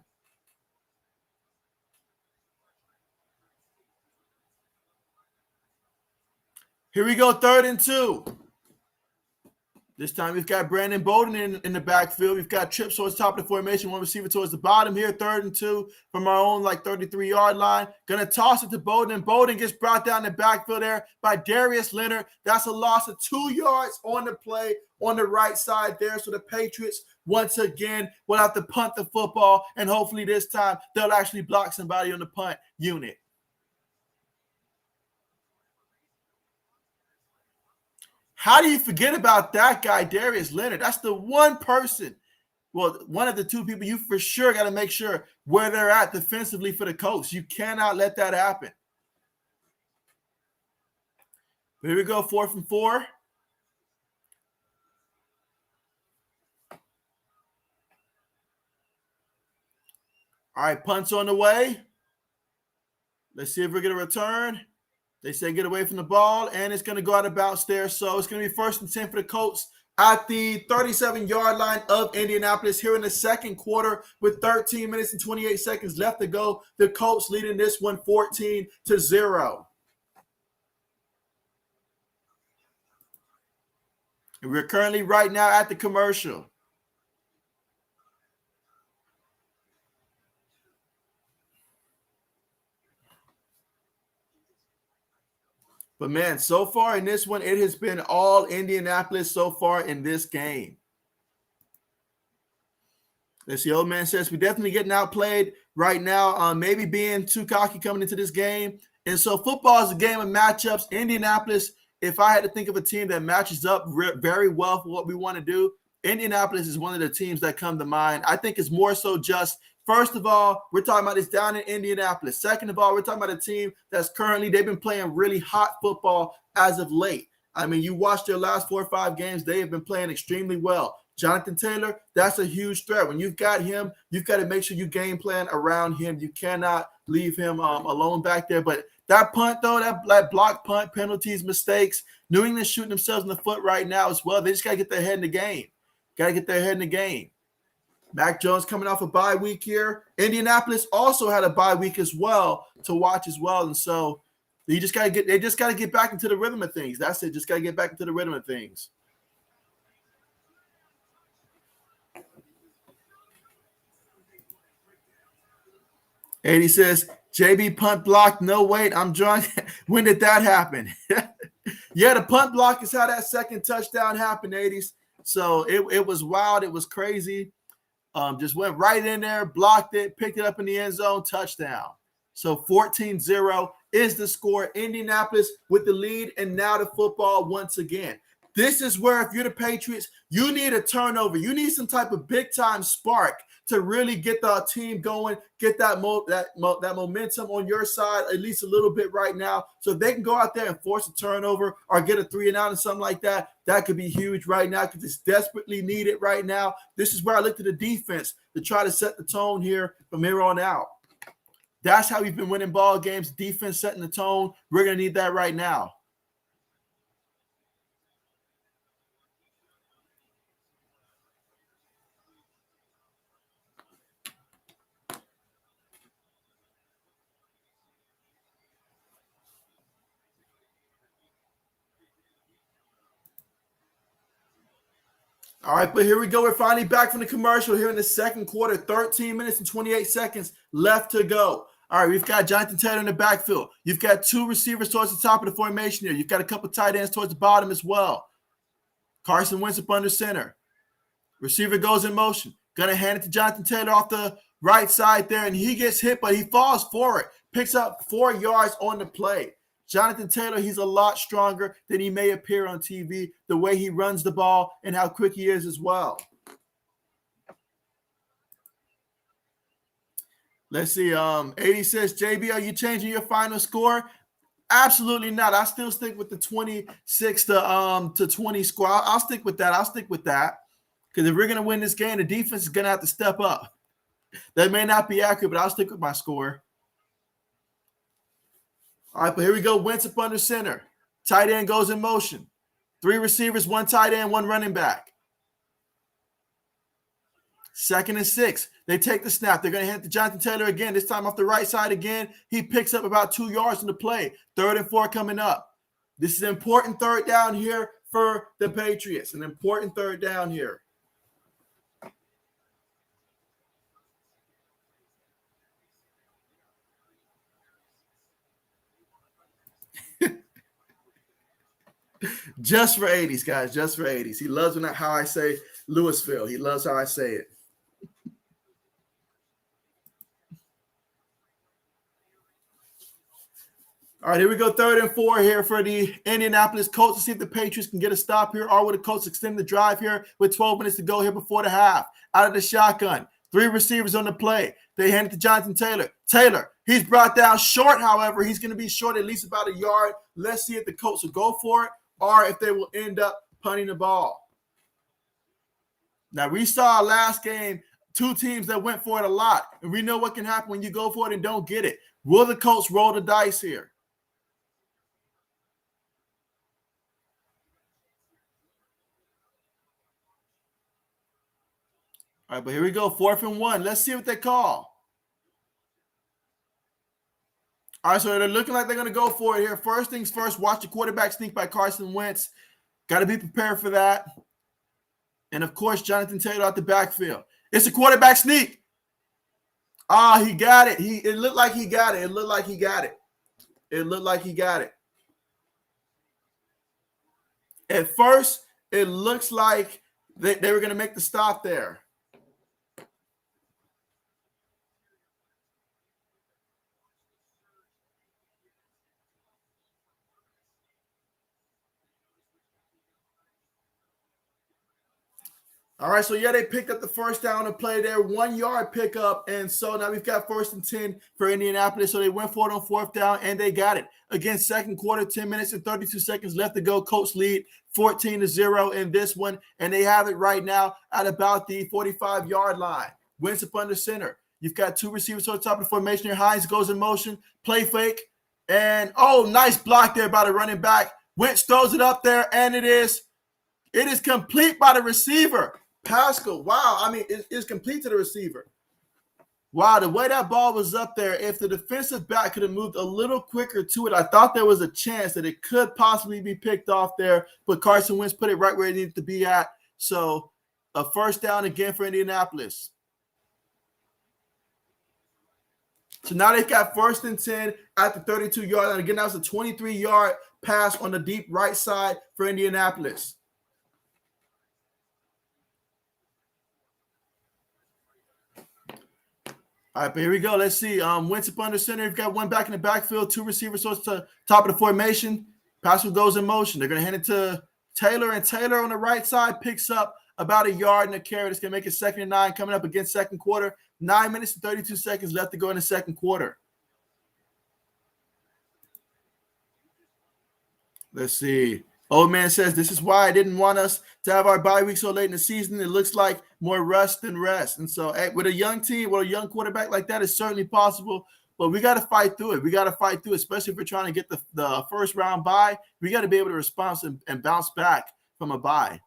Here we go, 3rd and 2. This time we've got Brandon Bolden in the backfield. We've got trips towards the top of the formation, 1 receiver towards the bottom here, 3rd and 2 from our own 33-yard line. Going to toss it to Bolden, and Bolden gets brought down the backfield there by Darius Leonard. That's a loss of 2 yards on the play on the right side there. So the Patriots, once again, will have to punt the football, and hopefully this time they'll actually block somebody on the punt unit. How do you forget about that guy, Darius Leonard? That's the one person, well, one of the 2 people you for sure got to make sure where they're at defensively for the Colts. You cannot let that happen. Here we go, 4th and 4. All right, punts on the way. Let's see if we're going to return. They say get away from the ball, and it's going to go out of bounds there. So it's going to be 1st and 10 for the Colts at the 37-yard line of Indianapolis here in the second quarter with 13 minutes and 28 seconds left to go. The Colts leading this one 14-0. And we're currently right now at the commercial. But, man, so far in this one, it has been all Indianapolis so far in this game. As the old man says, we're definitely getting outplayed right now, maybe being too cocky coming into this game. And so football is a game of matchups. Indianapolis, if I had to think of a team that matches up very well for what we want to do, Indianapolis is one of the teams that come to mind. I think it's more so just, first of all, we're talking about this down in Indianapolis. Second of all, we're talking about a team that's currently, they've been playing really hot football as of late. I mean, you watch their last 4 or 5 games, they have been playing extremely well. Jonathan Taylor, that's a huge threat. When you've got him, you've got to make sure you game plan around him. You cannot leave him alone back there. But that punt, though, that block punt, penalties, mistakes, New England shooting themselves in the foot right now as well. They just got to get their head in the game. Got to get their head in the game. Mac Jones coming off a bye week here. Indianapolis also had a bye week as well to watch as well. And so they just got to get back into the rhythm of things. That's it. Just got to get back into the rhythm of things. And he says, JB punt block, no wait, I'm drunk. When did that happen? Yeah, the punt block is how that second touchdown happened, 80s. So it was wild. It was crazy. Just went right in there, blocked it, picked it up in the end zone, touchdown. So 14-0 is the score. Indianapolis with the lead, and now the football once again. This is where, if you're the Patriots, you need a turnover. You need some type of big-time spark to really get the team going, get that momentum on your side at least a little bit right now. So if they can go out there and force a turnover or get a 3-and-out or something like that, that could be huge right now because it's desperately needed right now. This is where I look to the defense to try to set the tone here from here on out. That's how we've been winning ball games, defense setting the tone. We're going to need that right now. All right, but here we go. We're finally back from the commercial here in the second quarter. 13 minutes and 28 seconds left to go. All right, we've got Jonathan Taylor in the backfield. You've got two receivers towards the top of the formation here. You've got a couple tight ends towards the bottom as well. Carson Wentz up under center. Receiver goes in motion. Going to hand it to Jonathan Taylor off the right side there, and he gets hit, but he falls for it. Picks up 4 yards on the play. Jonathan Taylor, he's a lot stronger than he may appear on TV, the way he runs the ball and how quick he is as well. Let's see. 80 says, JB, are you changing your final score? Absolutely not. I still stick with the 26 to 20 score. I'll stick with that. Because if we're going to win this game, the defense is going to have to step up. That may not be accurate, but I'll stick with my score. All right, but here we go. Wentz up under center. Tight end goes in motion. 3 receivers, 1 tight end, 1 running back. 2nd and 6. They take the snap. They're going to hand it to Jonathan Taylor again, this time off the right side again. He picks up about 2 yards in the play. 3rd and 4 coming up. This is an important 3rd down here for the Patriots. An important 3rd down here. Just for 80s, guys. Just for 80s. He loves how I say Louisville. He loves how I say it. All right, here we go. 3rd and 4 here for the Indianapolis Colts to see if the Patriots can get a stop here, or will the Colts extend the drive here with 12 minutes to go here before the half. Out of the shotgun. 3 receivers on the play. They hand it to Jonathan Taylor. Taylor, he's brought down short, however. He's going to be short at least about 1 yard. Let's see if the Colts will go for it or if they will end up punting the ball. Now, we saw last game 2 teams that went for it a lot, and we know what can happen when you go for it and don't get it. Will the Colts roll the dice here? All right, but here we go. 4th and 1. Let's see what they call. All right, so they're looking like they're going to go for it here. First things first, watch the quarterback sneak by Carson Wentz. Got to be prepared for that. And, of course, Jonathan Taylor out the backfield. It's a quarterback sneak. Ah, he got it. It looked like he got it. It looked like he got it. At first, it looks like they were going to make the stop there. All right, so yeah, they picked up the first down to play there, 1 yard pickup. And so now we've got 1st and 10 for Indianapolis. So they went for it on 4th down and they got it. Again, second quarter, 10 minutes and 32 seconds left to go. Colts lead 14-0 in this one. And they have it right now at about the 45-yard line. Wentz up under center. You've got 2 receivers on the top of the formation here. Hines goes in motion, play fake. And, oh, nice block there by the running back. Wentz throws it up there, and it is complete by the receiver. Pascal, wow. I mean, it's complete to the receiver. Wow, the way that ball was up there, if the defensive back could have moved a little quicker to it, I thought there was a chance that it could possibly be picked off there, but Carson Wentz put it right where it needed to be at. So a first down again for Indianapolis. So now they've got 1st and 10 at the 32-yard line. Again, that was a 23-yard pass on the deep right side for Indianapolis. All right, but here we go. Let's see. Wentz up under center. You've got 1 back in the backfield, 2 receivers towards the top of the formation. Passer goes in motion. They're going to hand it to Taylor, and Taylor on the right side picks up about 1 yard and a carry. It's going to make it 2nd and 9 coming up against second quarter. 9 minutes and 32 seconds left to go in the second quarter. Let's see. Old man says, this is why I didn't want us to have our bye week so late in the season. It looks like more rust than rest. And so with a young team, with a young quarterback like that, it's certainly possible. But we got to fight through it. We got to fight through it, especially if we're trying to get the first round bye. We got to be able to respond and bounce back from a bye.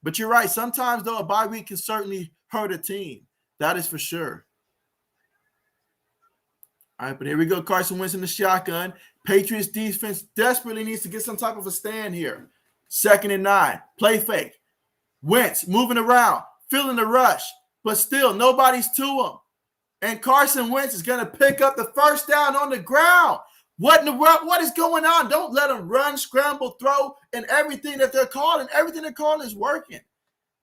But you're right. Sometimes, though, a bye week can certainly hurt a team. That is for sure. All right, but here we go. Carson Wentz in the shotgun. Patriots defense desperately needs to get some type of a stand here. 2nd and 9. Play fake. Wentz moving around, feeling the rush, but still nobody's to him. And Carson Wentz is going to pick up the first down on the ground. What in the world? What is going on? Don't let them run, scramble, throw, and everything that they're calling. Everything they're calling is working.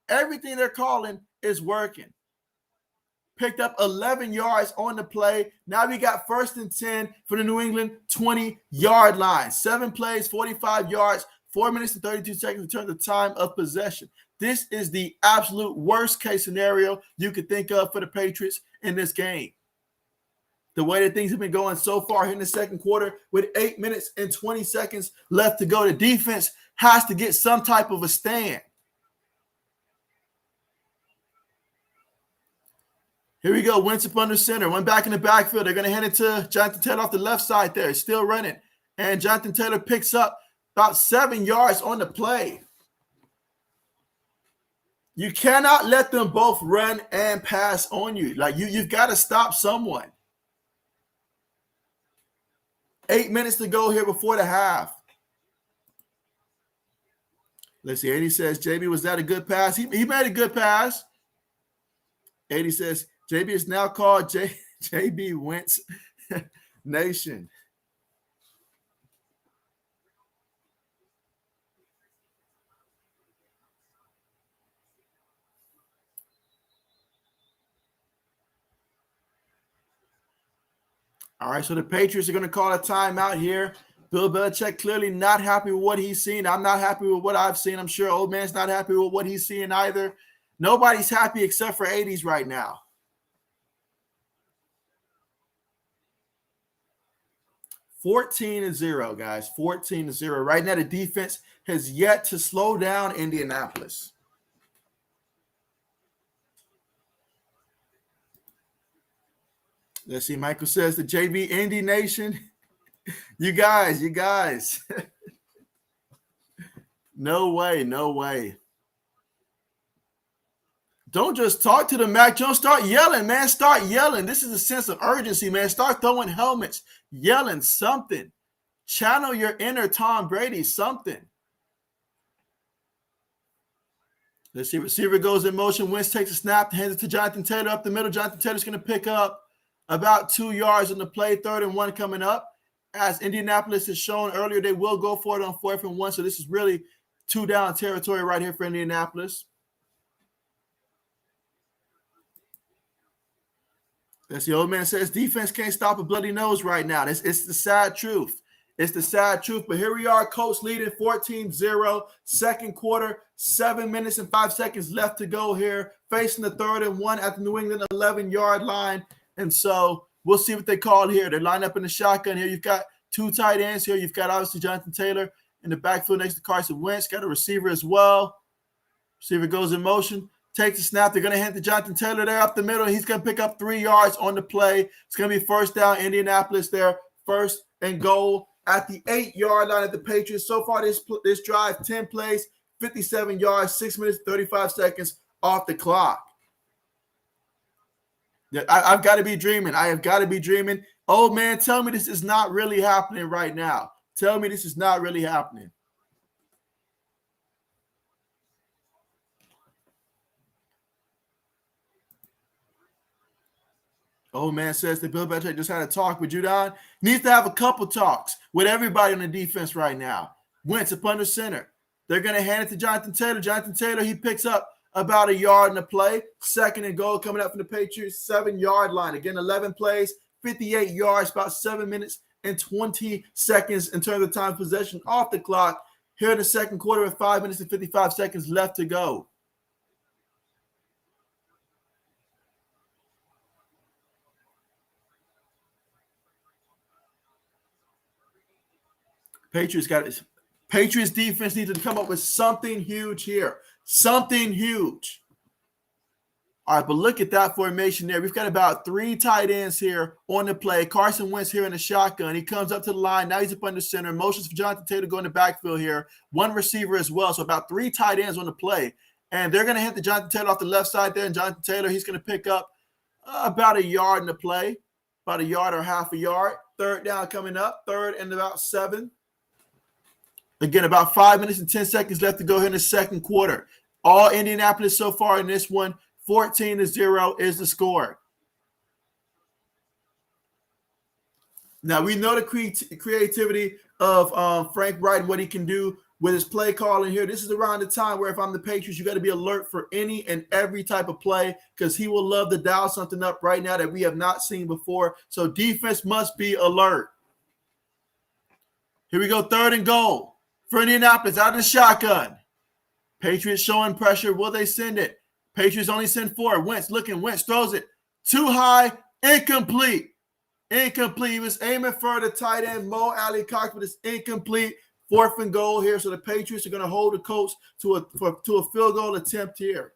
Everything they're calling is working. Picked up 11 yards on the play. Now we got 1st and 10 for the New England 20-yard line. 7 plays, 45 yards, 4 minutes and 32 seconds to turn the time of possession. This is the absolute worst case scenario you could think of for the Patriots in this game. The way that things have been going so far here in the second quarter with 8 minutes and 20 seconds left to go, the defense has to get some type of a stand. Here we go. Wentz up under center. 1 back in the backfield. They're going to hand it to Jonathan Taylor off the left side there. It's still running. And Jonathan Taylor picks up about 7 yards on the play. You cannot let them both run and pass on you. Like you've got to stop someone. 8 minutes to go here before the half. Let's see. 80 says, JB, was that a good pass? He made a good pass. 80 says, JB is now called JB Wentz Nation. All right, so the Patriots are going to call a timeout here. Bill Belichick clearly not happy with what he's seen. I'm not happy with what I've seen. I'm sure old man's not happy with what he's seeing either. Nobody's happy except for 80s right now. 14-0, guys. 14-0. Right now, the defense has yet to slow down Indianapolis. Let's see. Michael says the JB Indy Nation. You guys. No way. Don't just talk to the Mac Jones. Start yelling, man. Start yelling. This is a sense of urgency, man. Start throwing helmets, yelling something. Channel your inner Tom Brady, something. Let's see. Receiver goes in motion. Wentz takes a snap, hands it to Jonathan Taylor up the middle. Jonathan Taylor's going to pick up about 2 yards on the play. 3rd and 1 coming up. As Indianapolis has shown earlier, they will go for it on 4th and 1. So this is really 2-down territory right here for Indianapolis. As the old man says, defense can't stop a bloody nose right now. It's the sad truth. It's the sad truth. But here we are, Colts leading 14-0. Second quarter, 7 minutes and 5 seconds left to go here. Facing the 3rd and 1 at the New England 11-yard line. And so we'll see what they call here. They line up in the shotgun here. You've got 2 tight ends here. You've got obviously Jonathan Taylor in the backfield next to Carson Wentz. Got a receiver as well. Receiver goes in motion. Takes the snap. They're going to hand to Jonathan Taylor there up the middle. He's going to pick up 3 yards on the play. It's going to be first down, Indianapolis there. First and goal at the 8-yard line of the Patriots. So far this drive, 10 plays, 57 yards, 6 minutes, 35 seconds off the clock. I've got to be dreaming. I have got to be dreaming. Oh, man, tell me this is not really happening right now. Tell me this is not really happening. Oh, man says that Bill Belichick just had a talk with Judon. Needs to have a couple talks with everybody on the defense right now. Wentz up under center. They're going to hand it to Jonathan Taylor. Jonathan Taylor, he picks up about a yard in the play. Second and goal coming up from the Patriots 7-yard line. Again, 11 plays, 58 yards, about 7 minutes and 20 seconds in terms of time of possession off the clock. Here in the second quarter with 5 minutes and 55 seconds left to go. Patriots defense needs to come up with something huge here. Something huge. All right, but look at that formation there. We've got about 3 tight ends here on the play. Carson Wentz here in the shotgun. He comes up to the line. Now he's up under center. Motions for Jonathan Taylor to go in the backfield here. 1 receiver as well. So about 3 tight ends on the play. And they're going to hit the Jonathan Taylor off the left side there. And Jonathan Taylor, he's going to pick up about a yard in the play. About a yard or half a yard. Third down coming up. 3rd and about 7. Again, about 5 minutes and 10 seconds left to go here in the second quarter. All Indianapolis so far in this one, 14-0 is the score. Now, we know the creativity of Frank Wright and what he can do with his play calling here. This is around the time where if I'm the Patriots, you got to be alert for any and every type of play because he will love to dial something up right now that we have not seen before. So defense must be alert. Here we go, 3rd and goal. For Indianapolis, out of the shotgun. Patriots showing pressure. Will they send it? Patriots only send 4. Wentz looking. Wentz throws it. Too high. Incomplete. Incomplete. He was aiming for the tight end, Mo Alley Cox, but it's incomplete. 4th and goal here. So the Patriots are going to hold the Colts to a field goal attempt here.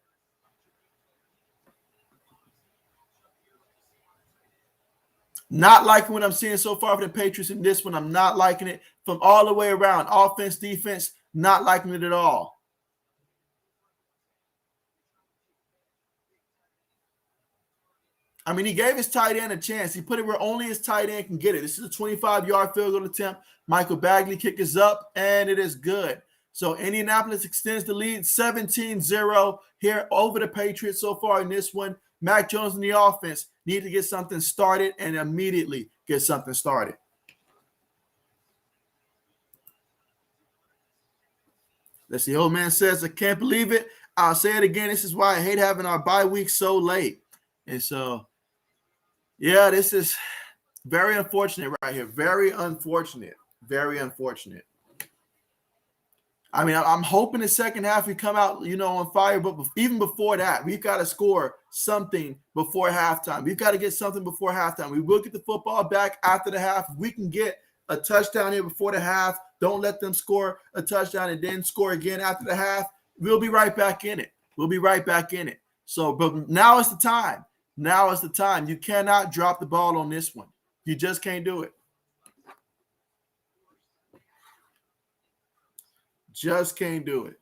Not liking what I'm seeing so far for the Patriots in this one. I'm not liking it from all the way around. Offense, defense, not liking it at all. I mean, he gave his tight end a chance. He put it where only his tight end can get it. This is a 25-yard field goal attempt. Michael Bagley kick is up, and it is good. So Indianapolis extends the lead 17-0 here over the Patriots so far in this one. Mac Jones and the offense need to get something started and immediately get something started. Let's see. Old man says, I can't believe it. I'll say it again. This is why I hate having our bye week so late. And so, yeah, this is very unfortunate right here. Very unfortunate. Very unfortunate. I mean, I'm hoping the second half we come out, on fire. But even before that, we've got to score something before halftime. We've got to get something before halftime. We will get the football back after the half. If we can get a touchdown here before the half, don't let them score a touchdown and then score again after the half. We'll be right back in it. We'll be right back in it. So, but now is the time. Now is the time. You cannot drop the ball on this one. You just can't do it. Just can't do it.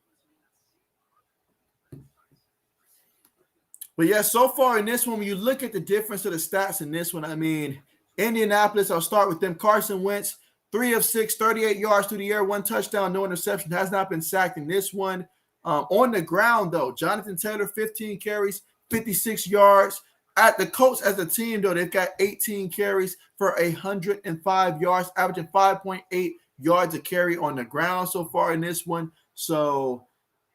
But yeah, so far in this one, when you look at the difference of the stats in this one, I mean, Indianapolis, I'll start with them. Carson Wentz, 3 of 6, 38 yards through the air, 1 touchdown, no interception, has not been sacked in this one. On the ground, though, Jonathan Taylor, 15 carries, 56 yards. At the Colts as a team, though, they've got 18 carries for 105 yards, averaging 5.8 yards a carry on the ground so far in this one. So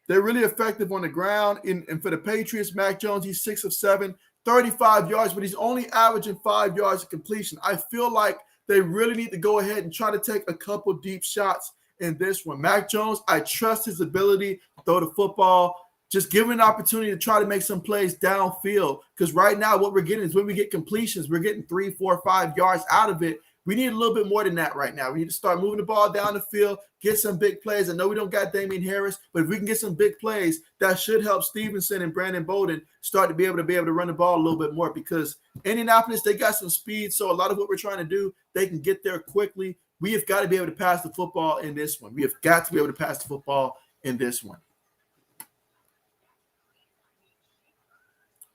they're really effective on the ground. And for the Patriots, Mac Jones, he's 6 of 7, 35 yards, but he's only averaging 5 yards of completion. I feel like They really need to go ahead and try to take a couple deep shots in this one. Mac Jones, I trust his ability to throw the football. Just give him an opportunity to try to make some plays downfield, because right now what we're getting is when we get completions, we're getting 3, 4, 5 yards out of it. We need a little bit more than that right now. We need to start moving the ball down the field, get some big plays. I know we don't got Damian Harris, but if we can get some big plays, that should help Stevenson and Brandon Bolden start to be able to run the ball a little bit more, because Indianapolis, they got some speed. So a lot of what we're trying to do, they can get there quickly. We have got to be able to pass the football in this one. We have got to be able to pass the football in this one.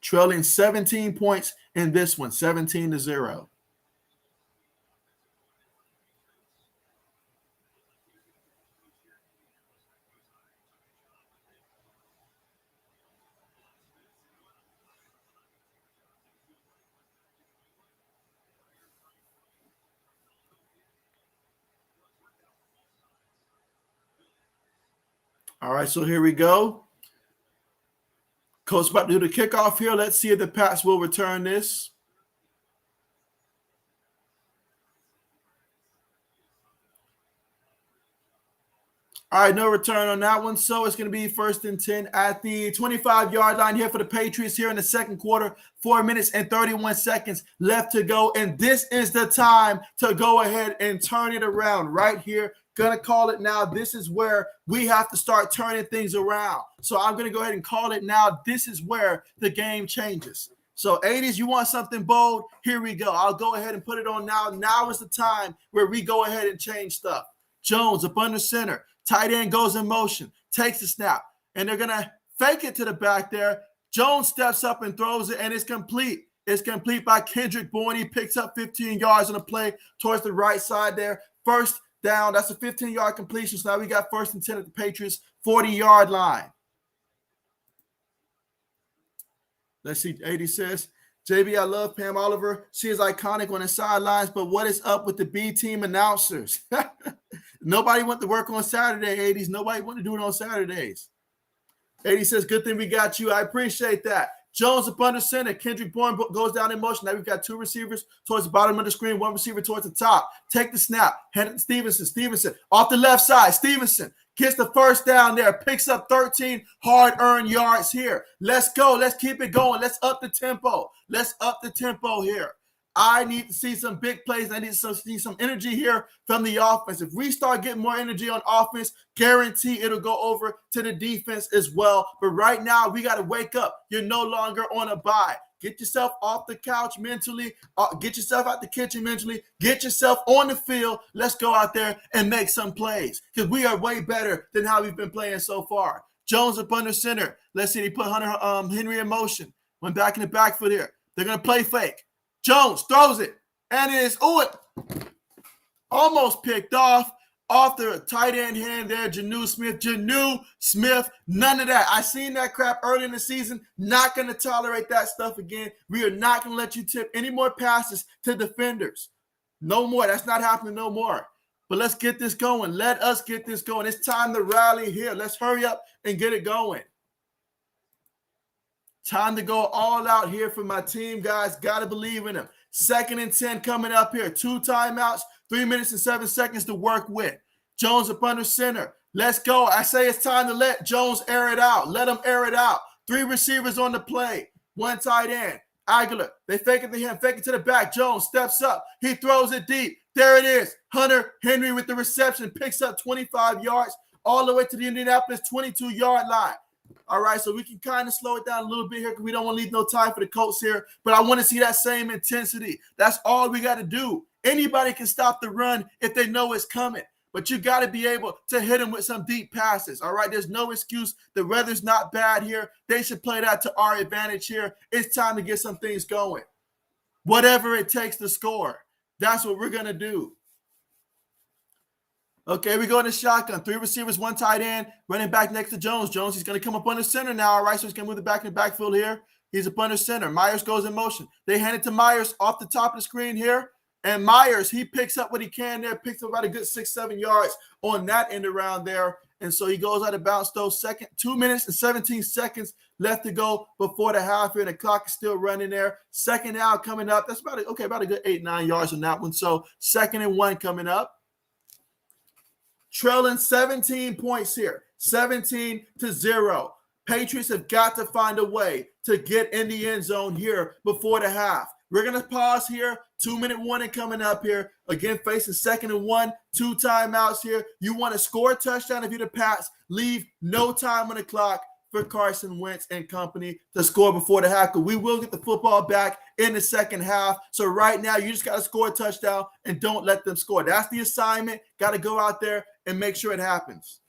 Trailing 17 points in this one, 17-0. All right, so here we go. Coach about to do the kickoff here. Let's see if the Pats will return this. All right, no return on that one. So it's going to be 1st and 10 at the 25-yard line here for the Patriots here in the second quarter. 4 minutes and 31 seconds left to go. And this is the time to go ahead and turn it around right here. Going to call it now. This is where we have to start turning things around. So I'm going to go ahead and call it now. This is where the game changes. So 80s, you want something bold? Here we go. I'll go ahead and put it on now. Now is the time where we go ahead and change stuff. Jones up under center. Tight end goes in motion, takes the snap, and they're going to fake it to the back there. Jones steps up and throws it, and it's complete. It's complete by Kendrick Bourne. He picks up 15 yards on the play towards the right side there. First down, that's a 15-yard completion. So now we got 1st and 10 at the Patriots 40-yard line. Let's see, 80 says, JB, I love Pam Oliver. She is iconic on the sidelines, but what is up with the B-team announcers? Nobody went to work on Saturday, 80s. Nobody went to do it on Saturdays. 80 says, good thing we got you. I appreciate that. Jones up under center. Kendrick Bourne goes down in motion. Now we've got 2 receivers towards the bottom of the screen, 1 receiver towards the top. Take the snap. Hand it to Stevenson. Stevenson off the left side. Stevenson gets the first down there. Picks up 13 hard-earned yards here. Let's go. Let's keep it going. Let's up the tempo. Let's up the tempo here. I need to see some big plays. I need to see some energy here from the offense. If we start getting more energy on offense, guarantee it'll go over to the defense as well. But right now, we got to wake up. You're no longer on a bye. Get yourself off the couch mentally. Get yourself out the kitchen mentally. Get yourself on the field. Let's go out there and make some plays, because we are way better than how we've been playing so far. Jones up under center. Let's see. He put Henry in motion. Went back in the backfield here. They're going to play fake. Jones throws it, and it is almost picked off the tight end hand there, Janu Smith, none of that. I seen that crap early in the season. Not going to tolerate that stuff again. We are not going to let you tip any more passes to defenders. No more. That's not happening no more. But let's get this going. Let us get this going. It's time to rally here. Let's hurry up and get it going. Time to go all out here for my team, guys. Got to believe in them. 2nd and 10 coming up here. 2 timeouts, 3 minutes and 7 seconds to work with. Jones up under center. Let's go. I say it's time to let Jones air it out. Let him air it out. 3 receivers on the play. 1 tight end. Aguilar. They fake it to him. Fake it to the back. Jones steps up. He throws it deep. There it is. Hunter Henry with the reception. Picks up 25 yards all the way to the Indianapolis 22-yard line. All right, so we can kind of slow it down a little bit here because we don't want to leave no time for the Colts here. But I want to see that same intensity. That's all we got to do. Anybody can stop the run if they know it's coming. But you got to be able to hit them with some deep passes. All right, there's no excuse. The weather's not bad here. They should play that to our advantage here. It's time to get some things going. Whatever it takes to score. That's what we're going to do. Okay, we go in the shotgun. 3 receivers, 1 tight end, running back next to Jones. Jones, he's going to come up under center now, all right? So he's going to move it back in the backfield here. He's up under center. Myers goes in motion. They hand it to Myers off the top of the screen here. And Myers, he picks up what he can there, picks up about a good 6-7 yards on that end around there. And so he goes out of bounds, though. 2 minutes and 17 seconds left to go before the half here. And the clock is still running there. Second down coming up. That's about a good 8-9 yards on that one. So 2nd and 1 coming up. Trailing 17 points here. 17-0. Patriots have got to find a way to get in the end zone here before the half. We're going to pause here. 2-minute warning coming up here. Again, facing 2nd and 1. 2 timeouts here. You want to score a touchdown if you're the Pats. Leave no time on the clock for Carson Wentz and company to score before the half. We will get the football back in the second half. So right now, you just got to score a touchdown and don't let them score. That's the assignment. Got to go out there and make sure it happens.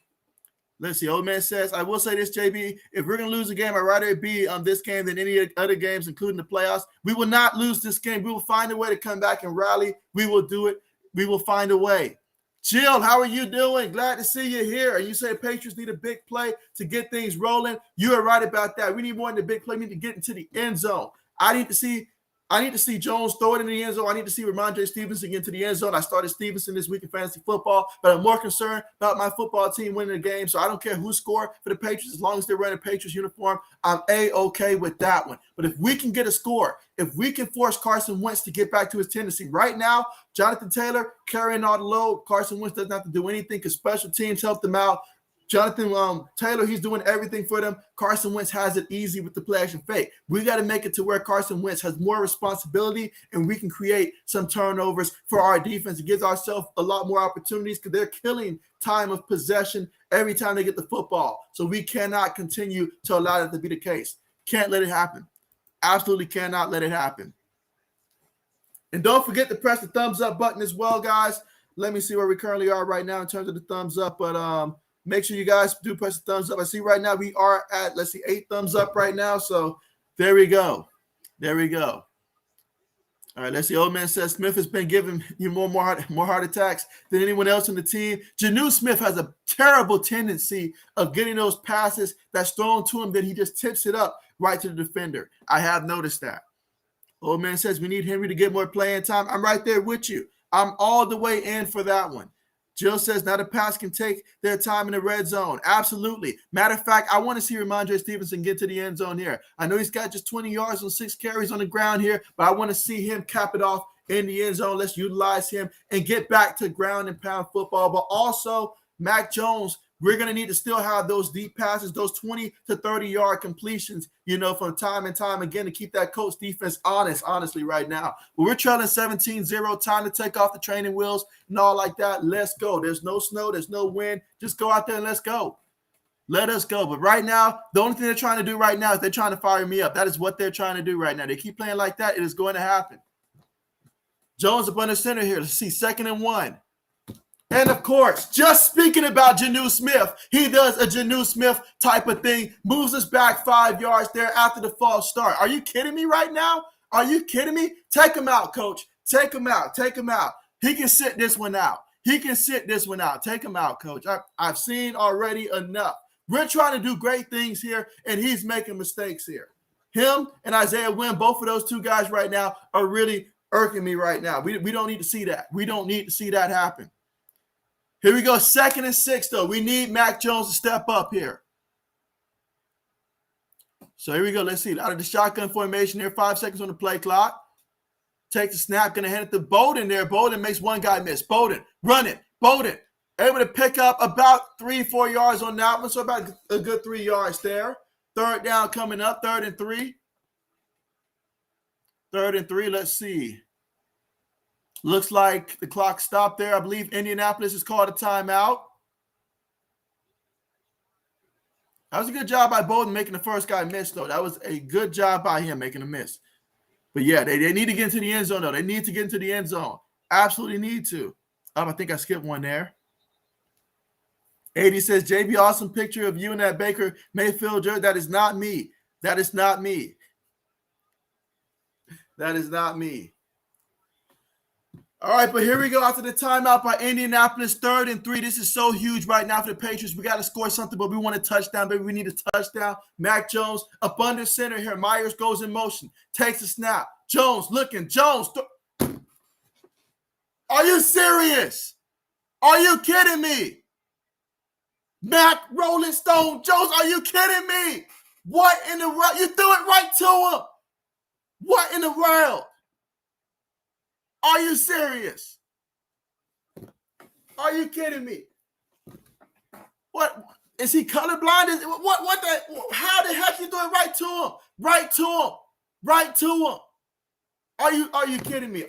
Let's see. Old man says, I will say this, JB. If we're going to lose a game, I'd rather it be on this game than any other games, including the playoffs. We will not lose this game. We will find a way to come back and rally. We will do it. We will find a way. Jill, how are you doing? Glad to see you here. And you say Patriots need a big play to get things rolling. You are right about that. We need more than a big play. We need to get into the end zone. I need to see Jones throw it in the end zone. I need to see Ramondre Stevenson get into the end zone. I started Stevenson this week in fantasy football, but I'm more concerned about my football team winning the game. So I don't care who scored for the Patriots as long as they're wearing a Patriots uniform. I'm A-okay with that one. But if we can get a score, if we can force Carson Wentz to get back to his tendency. Right now, Jonathan Taylor carrying all the load. Carson Wentz doesn't have to do anything because special teams helped them out. Jonathan Taylor, he's doing everything for them. Carson Wentz has it easy with the play action fake. We got to make it to where Carson Wentz has more responsibility and we can create some turnovers for our defense. It gives ourselves a lot more opportunities because they're killing time of possession every time they get the football. So we cannot continue to allow that to be the case. Can't let it happen. Absolutely cannot let it happen. And don't forget to press the thumbs up button as well, guys. Let me see where we currently are right now in terms of the thumbs up, but make sure you guys do press the thumbs up. I see right now we are at, 8 thumbs up right now. So there we go. There we go. All right, let's see. Old man says Smith has been giving you more heart attacks than anyone else in the team. Janu Smith has a terrible tendency of getting those passes that's thrown to him that he just tips it up right to the defender. I have noticed that. Old man says we need Henry to get more playing time. I'm right there with you. I'm all the way in for that one. Jill says now the Pats can take their time in the red zone. Absolutely. Matter of fact, I want to see Ramondre Stevenson get to the end zone here. I know he's got just 20 yards on 6 carries on the ground here, but I want to see him cap it off in the end zone. Let's utilize him and get back to ground and pound football. But also, Mac Jones, we're going to need to still have those deep passes, those 20 to 30-yard completions, from time and time again to keep that Colts defense honestly, right now. But we're trailing 17-0, time to take off the training wheels and all like that. Let's go. There's no snow. There's no wind. Just go out there and let's go. Let us go. But right now, the only thing they're trying to do right now is they're trying to fire me up. That is what they're trying to do right now. They keep playing like that. It is going to happen. Jones up under center here. Let's see, 2nd and 1. And, of course, just speaking about Janu Smith, he does a Janu Smith type of thing, moves us back 5 yards there after the false start. Are you kidding me right now? Are you kidding me? Take him out, coach. Take him out. Take him out. He can sit this one out. He can sit this one out. Take him out, coach. I've seen already enough. We're trying to do great things here, and he's making mistakes here. Him and Isaiah Wynn, both of those two guys right now are really irking me right now. We don't need to see that. We don't need to see that happen. Here we go, 2nd and 6, though. We need Mac Jones to step up here. So here we go. Let's see. Out of the shotgun formation here, 5 seconds on the play clock. Take the snap, going to hand it to Bowden there. Bowden makes one guy miss. Bowden, run it. Bowden, able to pick up about 3-4 yards on that one, so about a good 3 yards there. 3rd down coming up, 3rd and 3. 3rd and 3, let's see. Looks like the clock stopped there. I believe Indianapolis has called a timeout. That was a good job by Bowden making the first guy miss, though. That was a good job by him making a miss. But, yeah, they need to get into the end zone, though. They need to get into the end zone. Absolutely need to. I think I skipped one there. 80 says, JB, awesome picture of you and that Baker Mayfield jersey. That is not me. That is not me. That is not me. All right, but here we go after the timeout by Indianapolis, 3rd and 3. This is so huge right now for the Patriots. We got to score something, but we want a touchdown, baby. We need a touchdown. Mac Jones up under center here. Myers goes in motion, takes a snap. Jones looking. Jones. Are you serious? Are you kidding me? Mac Rolling Stone Jones, are you kidding me? What in the world? You threw it right to him. What in the world? Are you serious? Are you kidding me? What? Is he colorblind? What the? How the heck you threw it right to him? Right to him. Right to him. Are you kidding me?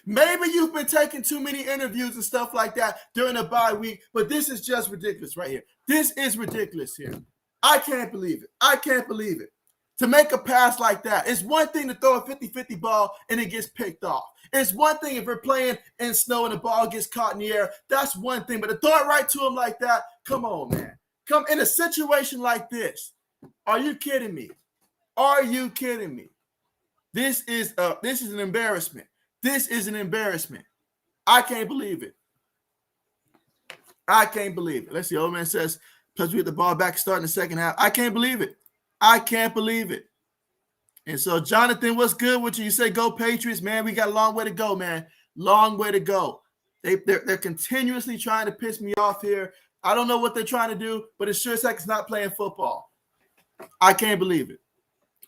Maybe you've been taking too many interviews and stuff like that during a bye week, but this is just ridiculous right here. This is ridiculous here. I can't believe it. I can't believe it. To make a pass like that, it's one thing to throw a 50-50 ball and it gets picked off. It's one thing if we're playing in snow and the ball gets caught in the air. That's one thing. But to throw it right to him like that, come on, man. Come in a situation like this. Are you kidding me? Are you kidding me? This is an embarrassment. This is an embarrassment. I can't believe it. I can't believe it. Let's see. Old man says, plus we get the ball back starting the second half. I can't believe it. I can't believe it. And so, Jonathan, what's good with you? You say go Patriots, man. We got a long way to go, man. Long way to go. They're continuously trying to piss me off here. I don't know what they're trying to do, but it sure as heck is not playing football. I can't believe it.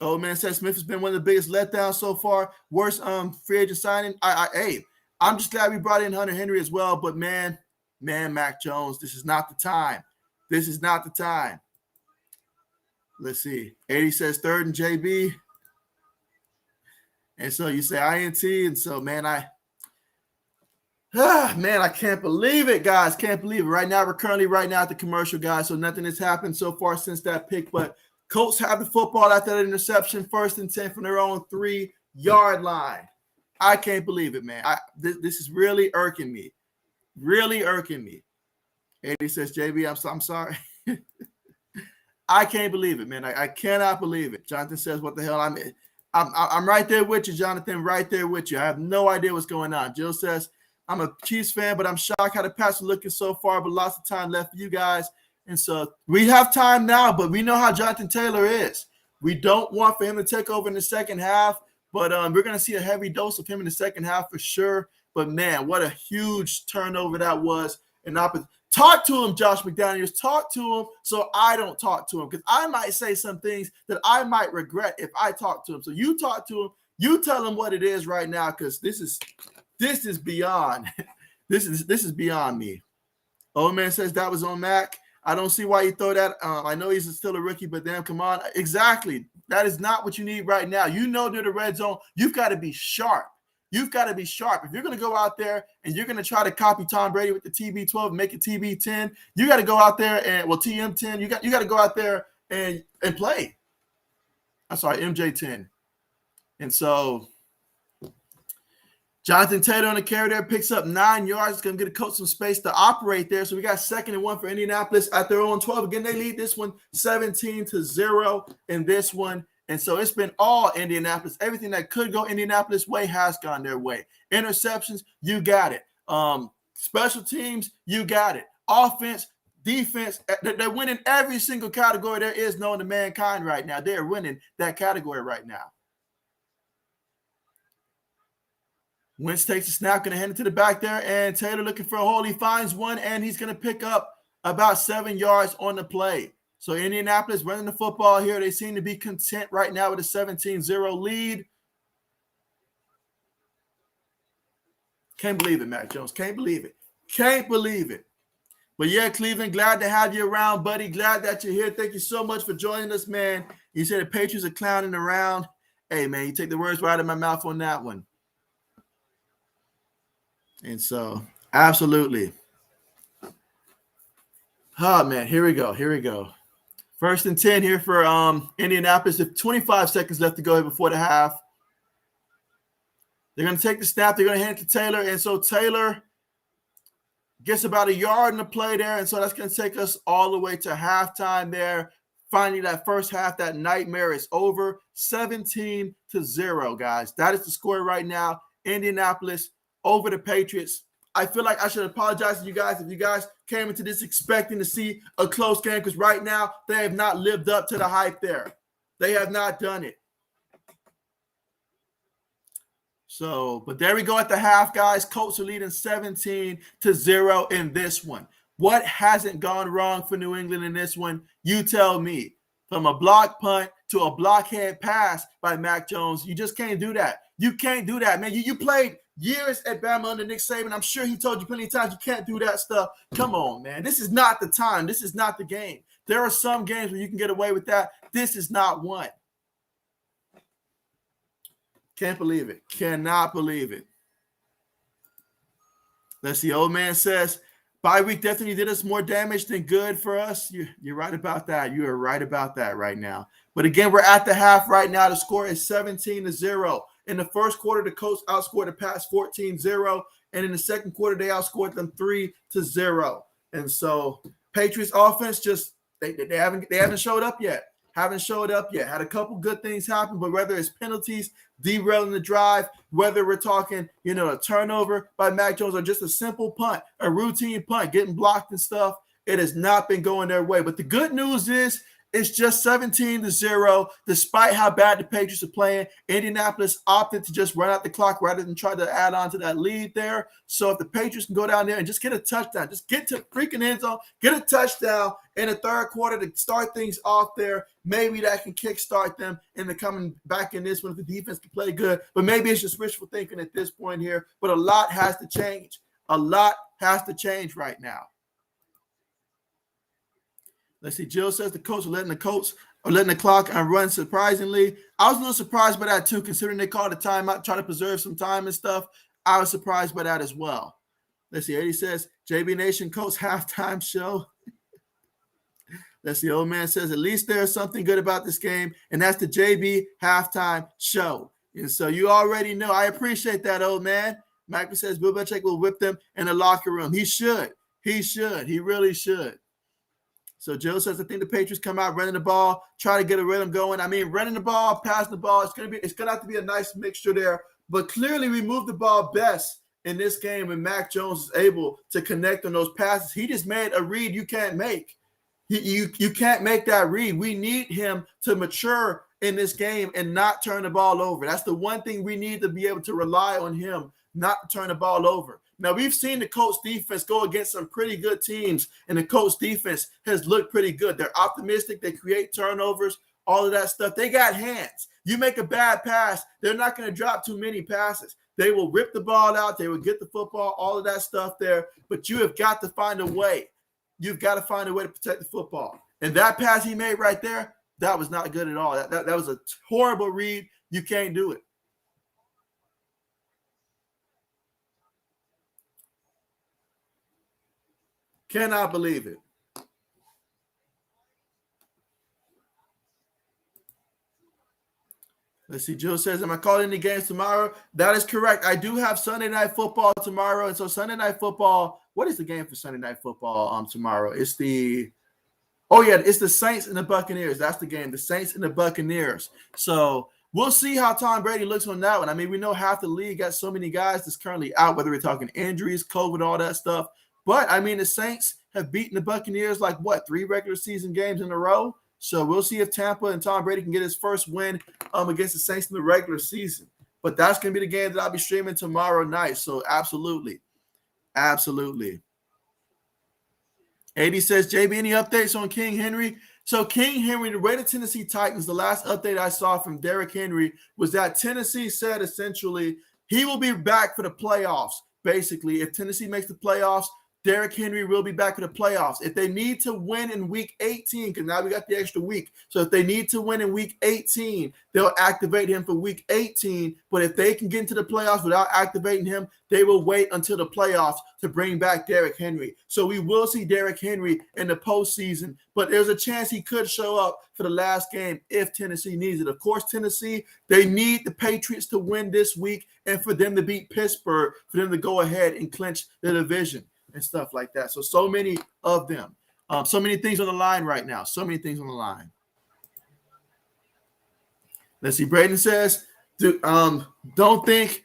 Old man says Smith has been one of the biggest letdowns so far. Worst free agent signing. I'm just glad we brought in Hunter Henry as well. But man, Mac Jones, this is not the time. This is not the time. Let's see. 80 says third and JB. And so you say INT. And so, man, I can't believe it, guys. Can't believe it. Right now, we're currently at the commercial, guys. So nothing has happened so far since that pick. But Colts have the football after that interception, 1st and 10 from their own 3-yard line. I can't believe it, man. This is really irking me. Really irking me. 80 says, JB, I'm sorry. I can't believe it, man. I cannot believe it. Jonathan says, what the hell? I'm right there with you, Jonathan, right there with you. I have no idea what's going on. Jill says, I'm a Chiefs fan, but I'm shocked how the Pats are looking so far, but lots of time left for you guys. And so we have time now, but we know how Jonathan Taylor is. We don't want for him to take over in the second half, but we're going to see a heavy dose of him in the second half for sure. But, man, what a huge turnover that was. And talk to him, Josh McDaniels. Talk to him so I don't talk to him, because I might say some things that I might regret if I talk to him. So you talk to him. You tell him what it is right now, because this is beyond this is beyond me. Old man says that was on Mac. I don't see why you throw that. I know he's still a rookie, but damn, come on. Exactly. That is not what you need right now. You know, near the red zone, you've got to be sharp. You've got to be sharp. If you're going to go out there and you're going to try to copy Tom Brady with the TB12 and make it TB10, you got to go out there and, TM10, you got to go out there and play. I'm sorry, MJ10. And so Jonathan Taylor on the carry there picks up 9 yards. It's going to get a coach some space to operate there. So we got 2nd and 1 for Indianapolis at their own 12. Again, they lead this one 17-0 in this one. And so it's been all Indianapolis. Everything that could go Indianapolis' way has gone their way. Interceptions, you got it. Special teams, you got it. Offense, defense, they're winning every single category there is known to mankind right now. They're winning that category right now. Wentz takes a snap, going to hand it to the back there, and Taylor looking for a hole. He finds one, and he's going to pick up about 7 yards on the play. So Indianapolis running the football here. They seem to be content right now with a 17-0 lead. Can't believe it, Mac Jones. Can't believe it. Can't believe it. But yeah, Cleveland, glad to have you around, buddy. Glad that you're here. Thank you so much for joining us, man. You said the Patriots are clowning around. Hey, man, you take the words right out of my mouth on that one. And so, absolutely. Oh, man, here we go. 1st and 10 here for Indianapolis. 25 seconds left to go here before the half. They're going to take the snap. They're going to hand it to Taylor. And so Taylor gets about a yard in the play there. And so that's going to take us all the way to halftime there. Finally, that first half, that nightmare is over. 17-0, guys. That is the score right now. Indianapolis over the Patriots. I feel like I should apologize to you guys if you guys came into this expecting to see a close game, because right now they have not lived up to the hype there. They have not done it. So, but there we go at the half, guys. Colts are leading 17-0 in this one. What hasn't gone wrong for New England in this one? You tell me. From a block punt to a blockhead pass by Mac Jones, you just can't do that. You can't do that, man. You played years at Bama under Nick Saban. I'm sure he told you plenty of times you can't do that stuff. Come on, man. This is not the time. This is not the game. There are some games where you can get away with that. This is not one. Can't believe it. Cannot believe it. Let's see. Old man says, bye week definitely did us more damage than good for us. You're right about that. You are right about that right now. But again, we're at the half right now. The score is 17-0. In the first quarter, the Colts outscored the Pats 14-0. And in the second quarter, they outscored them 3-0. And so Patriots offense just they haven't showed up yet. Haven't showed up yet. Had a couple good things happen, but whether it's penalties, derailing the drive, whether we're talking, a turnover by Mac Jones or just a simple punt, a routine punt, getting blocked and stuff, it has not been going their way. But the good news is it's just 17-0, despite how bad the Patriots are playing. Indianapolis opted to just run out the clock rather than try to add on to that lead there. So if the Patriots can go down there and just get a touchdown, just get to freaking end zone, get a touchdown in the third quarter to start things off there, maybe that can kickstart them into coming back in this one if the defense can play good. But maybe it's just wishful thinking at this point here. But a lot has to change. A lot has to change right now. Let's see. Jill says the Colts are letting the clock run surprisingly. I was a little surprised by that too, considering they called a timeout, trying to preserve some time and stuff. I was surprised by that as well. Let's see. Eddie says JB Nation Colts halftime show. Let's see. Old man says at least there's something good about this game, and that's the JB halftime show. And so you already know. I appreciate that, old man. Michael says Bill Belichick will whip them in the locker room. He should. He should. He really should. So Joe says, I think the Patriots come out running the ball, try to get a rhythm going. I mean, running the ball, passing the ball, it's gonna have to be a nice mixture there. But clearly we moved the ball best in this game when Mac Jones is able to connect on those passes. He just made a read you can't make. You can't make that read. We need him to mature in this game and not turn the ball over. That's the one thing we need to be able to rely on him, not to turn the ball over. Now, we've seen the Colts defense go against some pretty good teams, and the Colts defense has looked pretty good. They're optimistic. They create turnovers, all of that stuff. They got hands. You make a bad pass, they're not going to drop too many passes. They will rip the ball out. They will get the football, all of that stuff there. But you have got to find a way. You've got to find a way to protect the football. And that pass he made right there, that was not good at all. That was a horrible read. You can't do it. Cannot believe it. Let's see. Jill says, am I calling any games tomorrow? That is correct. I do have Sunday Night Football tomorrow. And so Sunday Night Football, what is the game for Sunday Night Football tomorrow? It's the Saints and the Buccaneers. That's the game, the Saints and the Buccaneers. So we'll see how Tom Brady looks on that one. I mean, we know half the league got so many guys that's currently out, whether we're talking injuries, COVID, all that stuff. But, I mean, the Saints have beaten the Buccaneers 3 regular season games in a row. So we'll see if Tampa and Tom Brady can get his first win against the Saints in the regular season. But that's going to be the game that I'll be streaming tomorrow night. So absolutely. Absolutely. AD says, JB, any updates on King Henry? So King Henry, the way the Tennessee Titans, the last update I saw from Derrick Henry was that Tennessee said essentially he will be back for the playoffs. Basically, if Tennessee makes the playoffs, Derrick Henry will be back for the playoffs. If they need to win in week 18, because now we got the extra week. So if they need to win in week 18, they'll activate him for week 18. But if they can get into the playoffs without activating him, they will wait until the playoffs to bring back Derrick Henry. So we will see Derrick Henry in the postseason, but there's a chance he could show up for the last game if Tennessee needs it. Of course, Tennessee, they need the Patriots to win this week and for them to beat Pittsburgh, for them to go ahead and clinch the division and stuff like that. So many of them. So many things on the line right now. So many things on the line. Let's see. Braden says, do think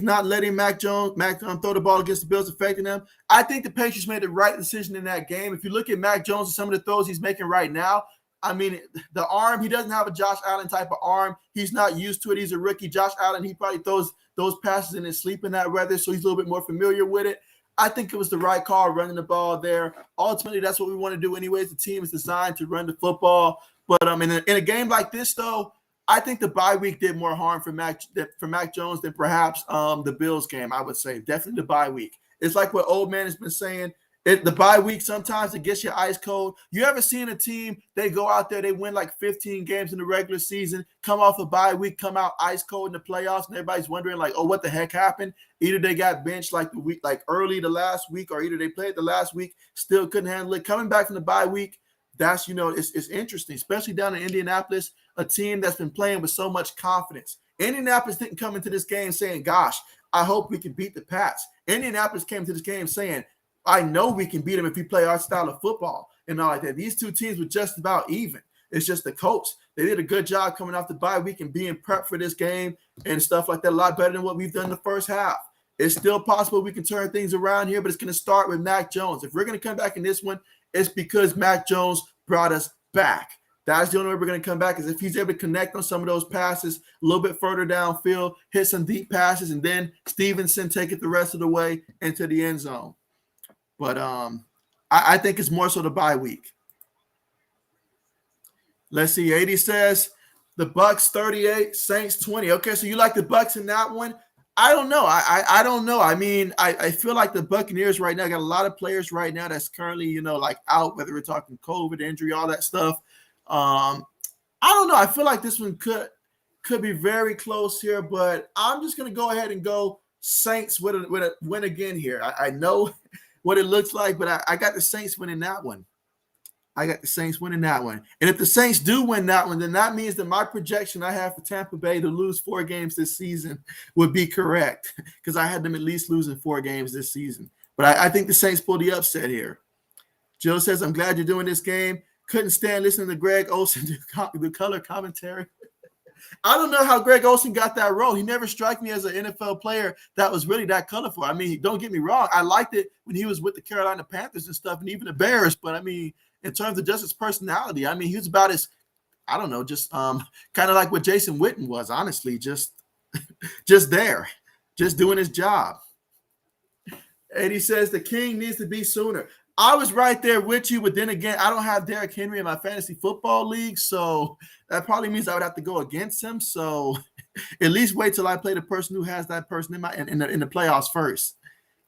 not letting Mac Jones throw the ball against the Bills affecting them. I think the Patriots made the right decision in that game. If you look at Mac Jones and some of the throws he's making right now, I mean, the arm, he doesn't have a Josh Allen type of arm. He's not used to it. He's a rookie. Josh Allen, he probably throws those passes in his sleep in that weather, so he's a little bit more familiar with it. I think it was the right call running the ball there. Ultimately, that's what we want to do anyways. The team is designed to run the football. But in a game like this, though, I think the bye week did more harm for Mac Jones than perhaps the Bills game, I would say. Definitely the bye week. It's like what Old Man has been saying. The bye week, sometimes it gets you ice cold. You ever seen a team, they go out there, they win like 15 games in the regular season, come off a bye week, come out ice cold in the playoffs, and everybody's wondering like, oh, what the heck happened? Either they got benched like the week, like early the last week, or either they played the last week, still couldn't handle it. Coming back from the bye week, that's, it's interesting, especially down in Indianapolis, a team that's been playing with so much confidence. Indianapolis didn't come into this game saying, gosh, I hope we can beat the Pats. Indianapolis came to this game saying, I know we can beat them if we play our style of football and all like that. These two teams were just about even. It's just the Colts. They did a good job coming off the bye week and being prepped for this game and stuff like that. A lot better than what we've done in the first half. It's still possible we can turn things around here, but it's going to start with Mac Jones. If we're going to come back in this one, it's because Mac Jones brought us back. That's the only way we're going to come back, is if he's able to connect on some of those passes a little bit further downfield, hit some deep passes, and then Stevenson take it the rest of the way into the end zone. But I think it's more so the bye week. Let's see. 80 says the Bucks 38, Saints 20. Okay, so you like the Bucks in that one? I don't know. I don't know. I mean, I feel like the Buccaneers right now got a lot of players right now that's currently, like out, whether we're talking COVID, injury, all that stuff. I don't know. I feel like this one could be very close here, but I'm just going to go ahead and go Saints with a win again here. I know what it looks like, but I got the Saints winning that one. And if the Saints do win that one, then that means that my projection I have for Tampa Bay to lose 4 games this season would be correct, because I had them at least losing 4 games this season. But I think the Saints pull the upset here. Jill says, I'm glad you're doing this game. Couldn't stand listening to Greg Olsen do color commentary. I don't know how Greg Olsen got that role. He never struck me as an NFL player that was really that colorful. I mean, don't get me wrong. I liked it when he was with the Carolina Panthers and stuff, and even the Bears. But, I mean, in terms of just his personality, I mean, he was about as, I don't know, just kind of like what Jason Witten was, honestly, just there, just doing his job. And he says the king needs to be sooner. I was right there with you, but then again, I don't have Derrick Henry in my fantasy football league, so that probably means I would have to go against him. So at least wait till I play the person who has that person in the playoffs first.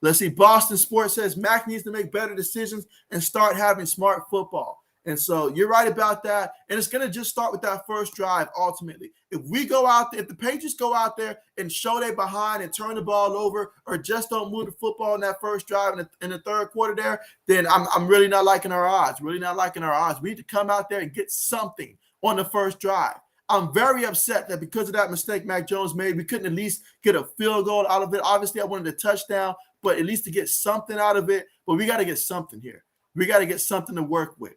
Let's see. Boston Sports says Mac needs to make better decisions and start having smart football. And so you're right about that. And it's going to just start with that first drive ultimately. If we go out there, if the Patriots go out there and show they behind and turn the ball over, or just don't move the football in that first drive in the third quarter there, then I'm really not liking our odds. We need to come out there and get something on the first drive. I'm very upset that because of that mistake Mac Jones made, we couldn't at least get a field goal out of it. Obviously, I wanted a touchdown, but at least to get something out of it. But we got to get something here. We got to get something to work with.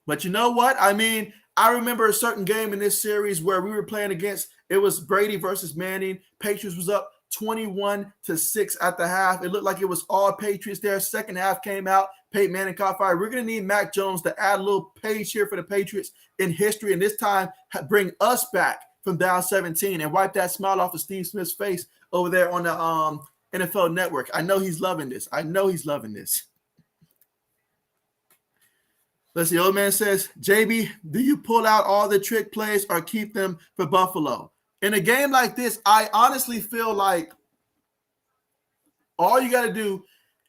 But you know what? I mean, I remember a certain game in this series where we were playing against, it was Brady versus Manning. Patriots was up 21-6 at the half. It looked like it was all Patriots there. Second half came out. Peyton Manning caught fire. We're going to need Mac Jones to add a little page here for the Patriots in history, and this time bring us back from down 17 and wipe that smile off of Steve Smith's face over there on the NFL Network. I know he's loving this. Let's see. Old man says, JB, do you pull out all the trick plays or keep them for Buffalo? In a game like this, I honestly feel like all you got to do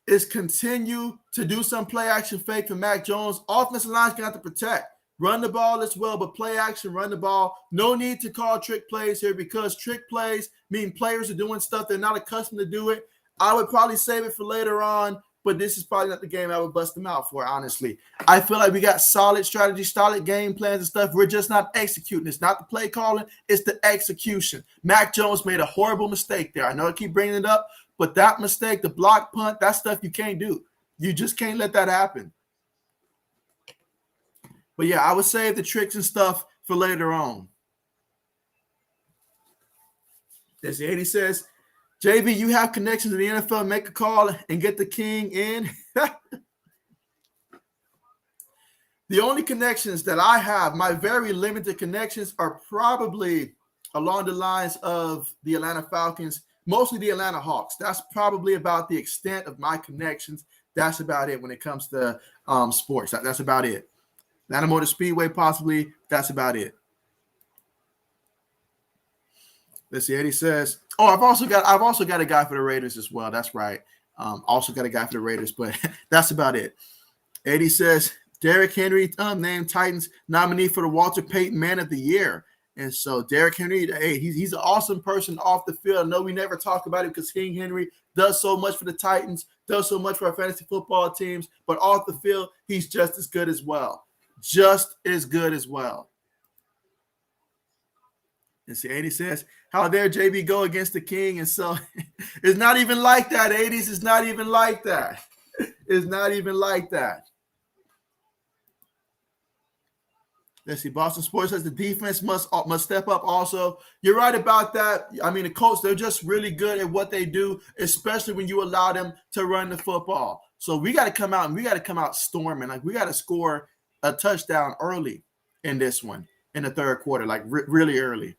is continue to do some play action fake for Mac Jones. Offensive line's going to have to protect. Run the ball as well, but play action, run the ball. No need to call trick plays here, because trick plays mean players are doing stuff they're not accustomed to do it. I would probably save it for later on, but this is probably not the game I would bust them out for, honestly. I feel like we got solid strategy, solid game plans and stuff. We're just not executing. It's not the play calling. It's the execution. Mac Jones made a horrible mistake there. I know I keep bringing it up, but that mistake, the block punt, that stuff you can't do. You just can't let that happen. But, yeah, I would save the tricks and stuff for later on. There's the 80 says, JB, you have connections to the NFL. Make a call and get the king in. The only connections that I have, my very limited connections, are probably along the lines of the Atlanta Falcons, mostly the Atlanta Hawks. That's probably about the extent of my connections. That's about it when it comes to sports. That's about it. Atlanta Motor Speedway, possibly. That's about it. Let's see. Eddie says, "Oh, I've also got a guy for the Raiders as well." That's right. Also got a guy for the Raiders, but that's about it. Eddie says, Derrick Henry named Titans nominee for the Walter Payton Man of the Year. And so Derrick Henry, hey, he's an awesome person off the field. I know we never talk about it because King Henry does so much for the Titans, does so much for our fantasy football teams, but off the field, he's just as good as well. Just as good as well. And see, 80 says, how dare JB go against the King? And so it's not even like that, 80s. It's not even like that. It's not even like that. Let's see. Boston Sports says the defense must step up also. You're right about that. I mean, the Colts, they're just really good at what they do, especially when you allow them to run the football. So we got to come out and we got to come out storming. Like, we got to score a touchdown early in this one, in the third quarter, like really early.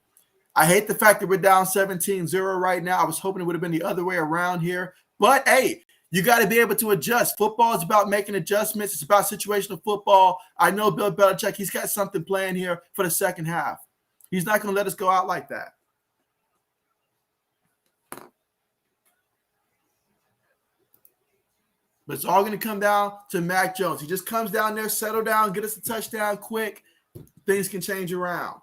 I hate the fact that we're down 17-0 right now. I was hoping it would have been the other way around here. But, hey, you got to be able to adjust. Football is about making adjustments. It's about situational football. I know Bill Belichick, he's got something planned here for the second half. He's not going to let us go out like that. But it's all going to come down to Mac Jones. He just comes down there, settle down, get us a touchdown quick. Things can change around.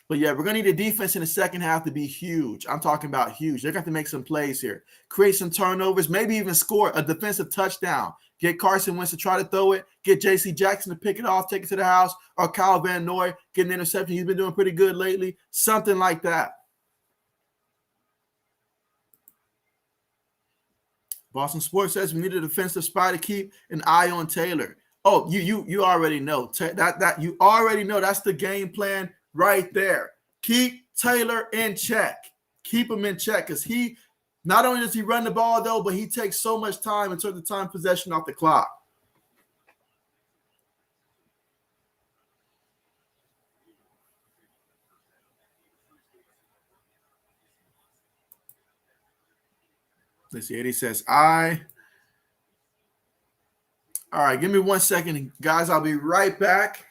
But, yeah, we're going to need a defense in the second half to be huge. I'm talking about huge. They're going to have to make some plays here. Create some turnovers, maybe even score a defensive touchdown. Get Carson Wentz to try to throw it. Get J.C. Jackson to pick it off, take it to the house. Or Kyle Van Noy get an interception. He's been doing pretty good lately. Something like that. Boston Sports says we need a defensive spy to keep an eye on Taylor. Oh, you already know. That you already know that's the game plan right there. Keep Taylor in check. Keep him in check because he not only does he run the ball, though, but he takes so much time in terms of time possession off the clock. Let's see. Eddie says, all right, give me 1 second, guys. I'll be right back.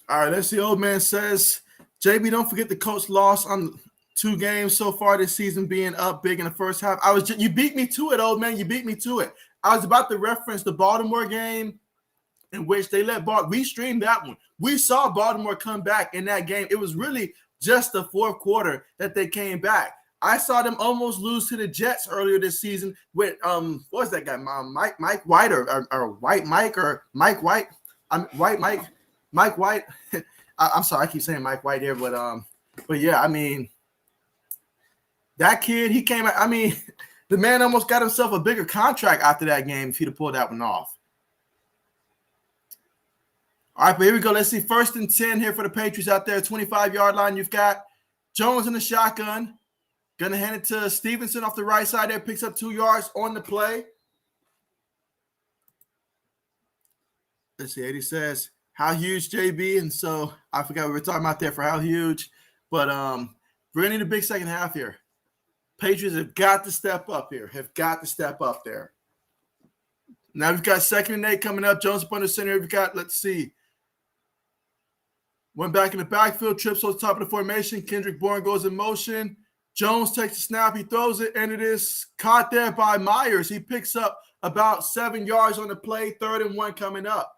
All right, let's see. Old man says, JB, don't forget the Colts lost on 2 games so far this season, being up big in the first half. You beat me to it, old man. You beat me to it. I was about to reference the Baltimore game in which they we streamed that one. We saw Baltimore come back in that game. It was really just the fourth quarter that they came back. I saw them almost lose to the Jets earlier this season with what was that guy? Mike White or White Mike or Mike White? White Mike. Mike White, I'm sorry, I keep saying Mike White here, but yeah, I mean, that kid, he came out, I mean, the man almost got himself a bigger contract after that game if he'd have pulled that one off. All right, but here we go. Let's see, 1st and 10 here for the Patriots out there, 25-yard line. You've got Jones in the shotgun. Going to hand it to Stevenson off the right side there, picks up 2 yards on the play. Let's see, Eddie says, how huge, JB? And so I forgot we were talking about there for how huge. But we're going to need a big second half here. Patriots have got to step up here. Have got to step up there. Now we've got 2nd and 8 coming up. Jones up under center. We've got, let's see. One back in the backfield. Trips on the top of the formation. Kendrick Bourne goes in motion. Jones takes the snap. He throws it. And it is caught there by Myers. He picks up about 7 yards on the play. 3rd and 1 coming up.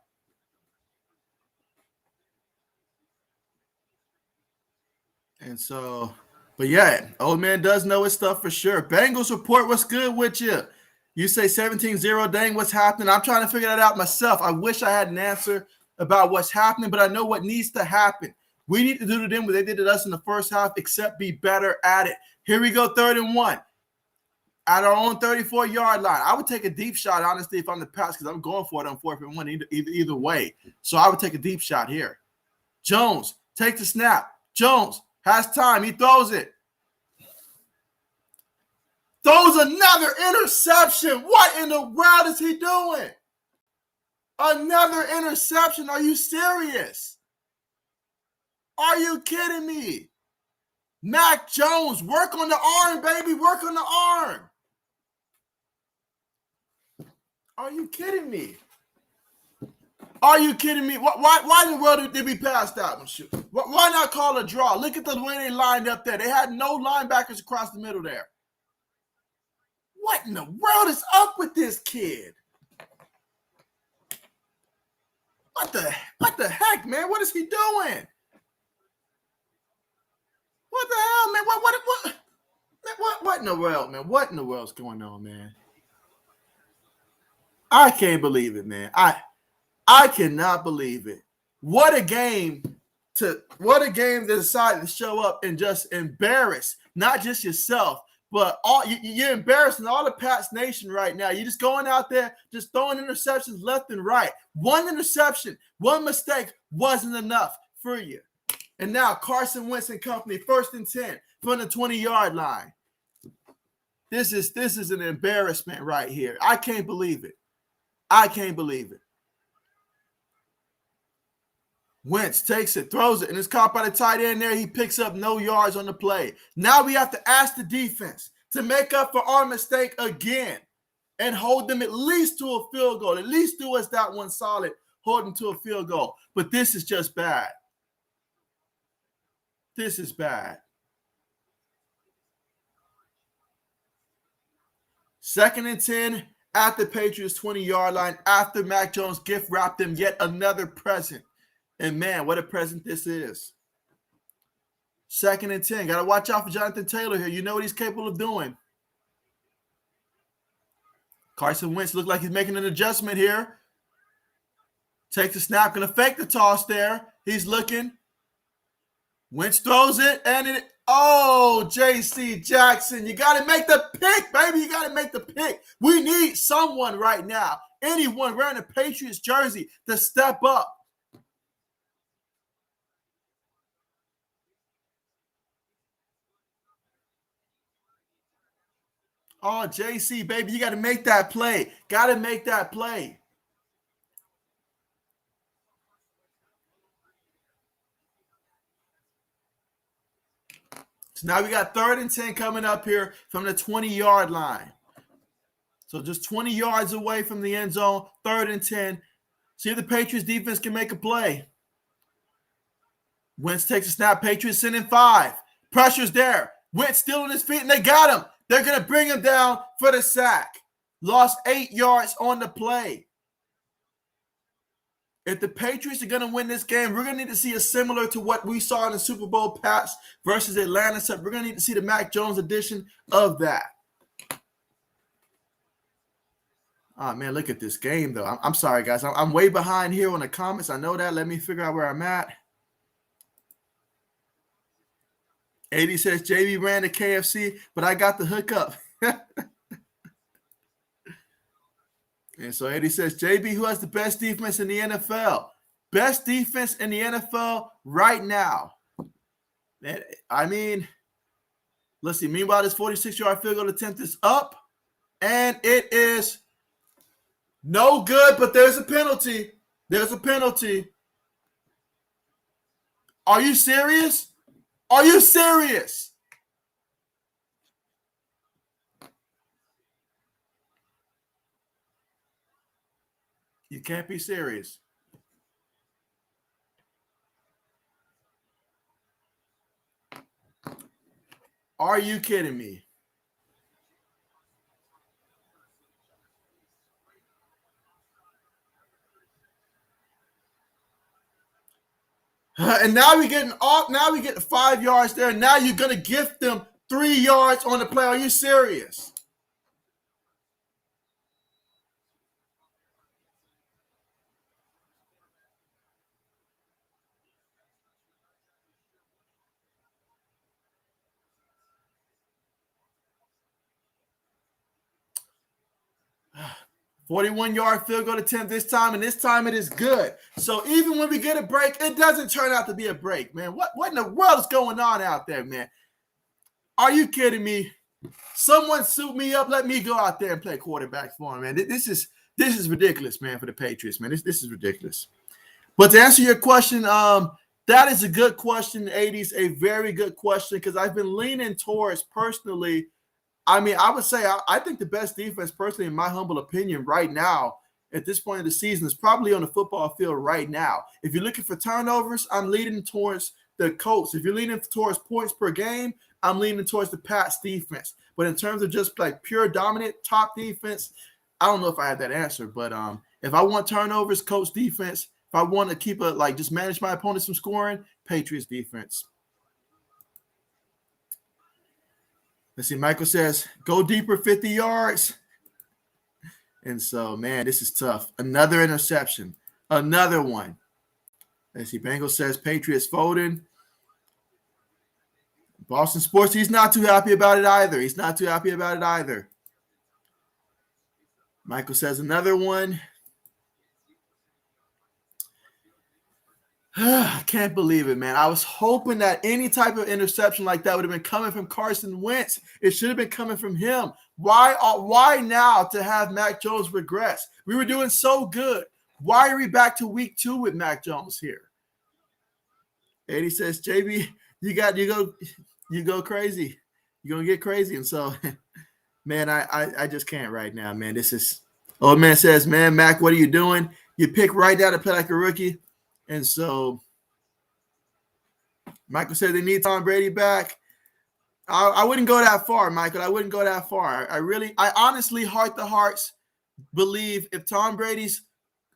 And so But yeah, old man does know his stuff for sure. Bengals report, what's good with you? You say 17-0, dang, what's happening? I'm trying to figure that out myself. I wish I had an answer about what's happening, but I know what needs to happen. We need to do to them what they did to us in the first half, except be better at it. Here we go, 3rd and 1. At our own 34-yard line. I would take a deep shot, honestly, if I'm the Pats, because I'm going for it on 4th and 1 either way. So I would take a deep shot here. Jones takes the snap. Jones has time. He throws it. Throws another interception. What in the world is he doing? Another interception. Are you serious? Are you kidding me? Mac Jones, work on the arm, baby. Work on the arm. Are you kidding me? Are you kidding me? Why in the world did we pass that one? Why not call a draw? Look at the way they lined up there. They had no linebackers across the middle there. What in the world is up with this kid? What the heck, man? What is he doing? What the hell, man? What in the world, man? What in the world's going on, man? I can't believe it, man. I cannot believe it. What a game to decide to show up and just embarrass not just yourself, but you're embarrassing all the Pats Nation right now. You're just going out there, just throwing interceptions left and right. One interception, one mistake wasn't enough for you. And now Carson Wentz and company, 1st and 10 from the 20-yard line. This is an embarrassment right here. I can't believe it. I can't believe it. Wentz takes it, throws it, and it's caught by the tight end there. He picks up no yards on the play. Now we have to ask the defense to make up for our mistake again and hold them at least to a field goal. At least do us that one solid, hold them to a field goal. But this is just bad. This is bad. 2nd and 10 at the Patriots 20-yard line after Mac Jones gift wrapped them yet another present. And man, what a present this is. 2nd and 10. Got to watch out for Jonathan Taylor here. You know what he's capable of doing. Carson Wentz looked like he's making an adjustment here. Takes the snap. Going to fake the toss there. He's looking. Wentz throws it. And J.C. Jackson. You got to make the pick, baby. You got to make the pick. We need someone right now. Anyone wearing a Patriots jersey to step up. Oh, JC, baby, you got to make that play. Got to make that play. So now we got 3rd and 10 coming up here from the 20-yard line. So just 20 yards away from the end zone, 3rd and 10. See if the Patriots defense can make a play. Wentz takes a snap. Patriots sending 5. Pressure's there. Wentz still on his feet, and they got him. They're going to bring him down for the sack. Lost 8 yards on the play. If the Patriots are going to win this game, we're going to need to see a similar to what we saw in the Super Bowl Pats versus Atlanta. So we're going to need to see the Mac Jones edition of that. Oh, man, look at this game, though. I'm sorry, guys. I'm way behind here on the comments. I know that. Let me figure out where I'm at. 80 says, JB ran to KFC, but I got the hookup. And so 80 says, JB, who has the best defense in the NFL? Best defense in the NFL right now. I mean, let's see. Meanwhile, this 46-yard field goal attempt is up, and it is no good, but there's a penalty. There's a penalty. Are you serious? Are you serious? You can't be serious. Are you kidding me? And now we're getting off. Now we get 5 yards there. Now you're going to gift them 3 yards on the play. Are you serious? 41-yard field goal attempt this time, and this time it is good. So even when we get a break, it doesn't turn out to be a break, man. What in the world is going on out there, man? Are you kidding me? Someone suit me up. Let me go out there and play quarterback for him, man. This is ridiculous, man, for the Patriots, man. This is ridiculous. But to answer your question, that is a good question, 80s, a very good question, because I've been leaning towards personally. I mean, I would say I think the best defense, personally, in my humble opinion, right now, at this point of the season, is probably on the football field right now. If you're looking for turnovers, I'm leaning towards the Colts. If you're leaning towards points per game, I'm leaning towards the Pats defense. But in terms of just like pure dominant top defense, I don't know if I have that answer. But if I want turnovers, Colts defense. If I want to keep just manage my opponents from scoring, Patriots defense. Let's see. Michael says, go deeper 50 yards. And so, man, this is tough. Another interception. Another one. Let's see. Bengals says, Patriots folding. Boston Sports, he's not too happy about it either. Michael says, another one. I can't believe it, man. I was hoping that any type of interception like that would have been coming from Carson Wentz. It should have been coming from him. Why now to have Mac Jones regress? We were doing so good. Why are we back to week 2 with Mac Jones here? Eddie says, JB, you go crazy. You're gonna get crazy. And so, man, I just can't right now, man. This is old man says, man, Mac, what are you doing? You pick right down to play like a rookie. And so Michael said they need Tom Brady back. I wouldn't go that far, Michael. I wouldn't go that far. I honestly, heart to hearts, believe if Tom Brady's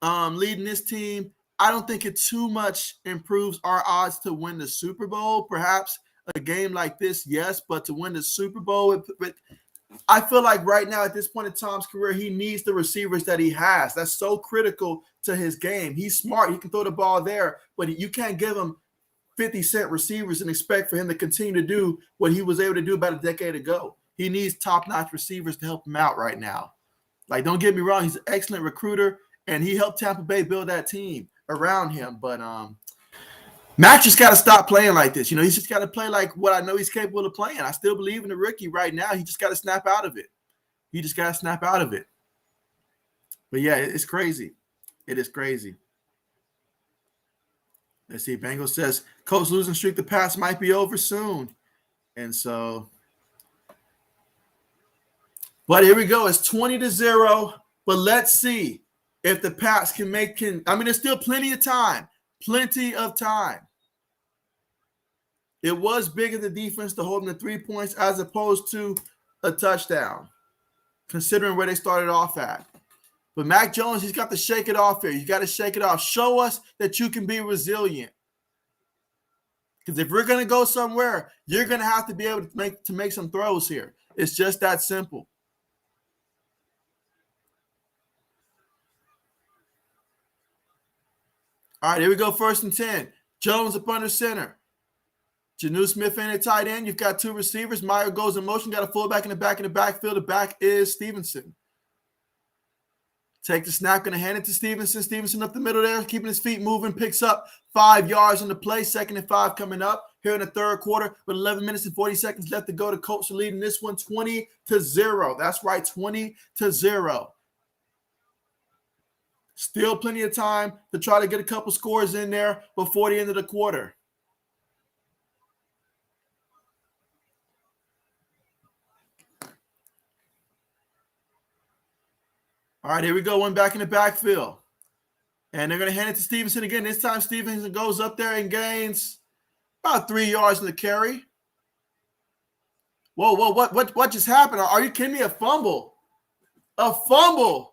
leading this team, I don't think it too much improves our odds to win the Super Bowl. Perhaps a game like this, yes, but to win the Super Bowl, I feel like right now at this point in Tom's career, he needs the receivers that he has. That's so critical to his game. He's smart. He can throw the ball there, but you can't give him 50-cent receivers and expect for him to continue to do what he was able to do about a decade ago. He needs top-notch receivers to help him out right now. Like, don't get me wrong. He's an excellent recruiter, and he helped Tampa Bay build that team around him. But Mac just got to stop playing like this. He's just got to play like what I know he's capable of playing. I still believe in the rookie right now. He just got to snap out of it. But, yeah, it's crazy. It is crazy. Let's see. Bengals says, Colts losing streak the Pats might be over soon. And so, but here we go. It's 20-0. But let's see if the Pats there's still plenty of time. It was big of the defense to hold them to 3 points as opposed to a touchdown, considering where they started off at. But Mac Jones, he's got to shake it off here. You got to shake it off. Show us that you can be resilient. Because if we're going to go somewhere, you're going to have to be able to make some throws here. It's just that simple. All right, here we go. 1st and 10. Jones up under center. Janu Smith in at tight end. You've got 2 receivers. Meyer goes in motion. Got a fullback in the backfield. The back is Stevenson. Take the snap. Going to hand it to Stevenson. Stevenson up the middle there. Keeping his feet moving. Picks up 5 yards on the play. 2nd and 5 coming up here in the third quarter with 11 minutes and 40 seconds left to go. The Colts are leading this one 20-0. That's right, 20-0. Still plenty of time to try to get a couple scores in there before the end of the quarter. All right, here we go. One back in the backfield. And they're going to hand it to Stevenson again. This time Stevenson goes up there and gains about 3 yards in the carry. Whoa, what just happened? Are you kidding me? A fumble. A fumble.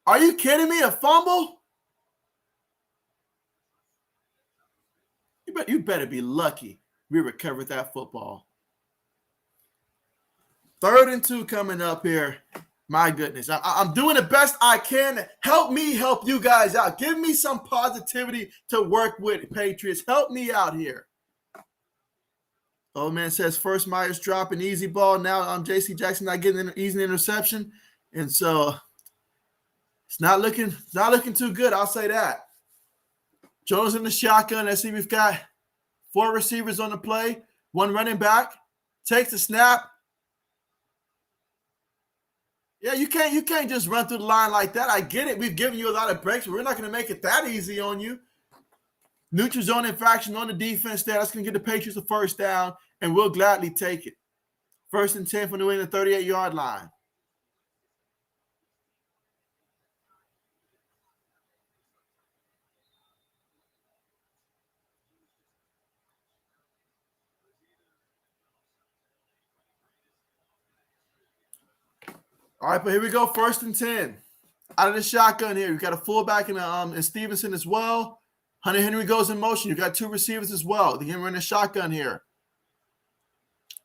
Are you kidding me? A fumble? You better be lucky we recovered that football. 3rd and 2 coming up here. My goodness. I'm doing the best I can. Help me help you guys out. Give me some positivity to work with, Patriots. Help me out here. Old man says first Myers drop an easy ball. Now J.C. Jackson not getting an easy interception. And so it's not looking too good. I'll say that. Jones in the shotgun. Let's see, we've got 4 receivers on the play. 1 running back. Takes the snap. Yeah, you can't just run through the line like that. I get it. We've given you a lot of breaks, but we're not going to make it that easy on you. Neutral zone infraction on the defense there. That's going to get the Patriots a first down, and we'll gladly take it. 1st and 10 from New England 38-yard line. All right, but here we go. 1st and 10. Out of the shotgun here. We've got a fullback and Stevenson as well. Hunter Henry goes in motion. You've got 2 receivers as well. Again, we're in a shotgun here.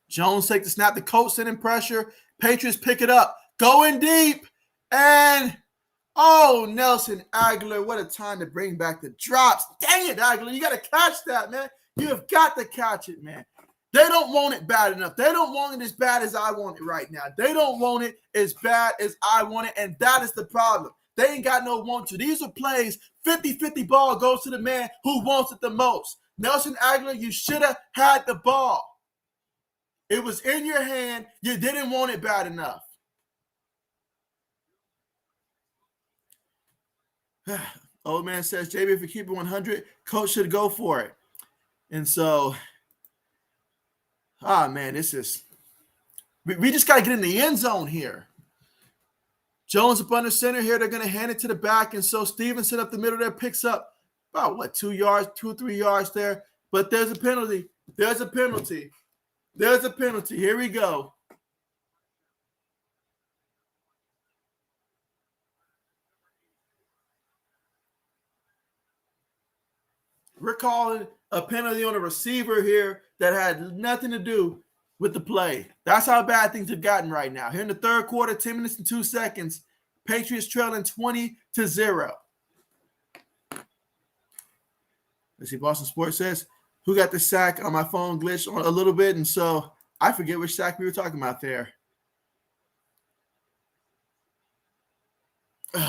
Jones takes the snap. The Colts sending pressure. Patriots pick it up. Going deep. And, Nelson Agholor. What a time to bring back the drops. Dang it, Agholor. You got to catch that, man. You have got to catch it, man. They don't want it bad enough. They don't want it as bad as I want it right now. They don't want it as bad as I want it, and that is the problem. They ain't got no want to. These are plays, 50-50 ball goes to the man who wants it the most. Nelson Agholor, you should have had the ball. It was in your hand. You didn't want it bad enough. Old man says, JB, if you keep it 100, coach should go for it. And so, man, this is – we just got to get in the end zone here. Jones up under center here. They're going to hand it to the back. And so Stevenson up the middle there picks up about, 2 yards, 2 or 3 yards there. But there's a penalty. There's a penalty. There's a penalty. Here we go. We're calling a penalty on a receiver here that had nothing to do with the play. That's how bad things have gotten right now. Here in the 3rd quarter, 10 minutes and 2 seconds, Patriots trailing 20-0. Let's see, Boston Sports says, who got the sack? On my phone glitched a little bit, and so I forget which sack we were talking about there.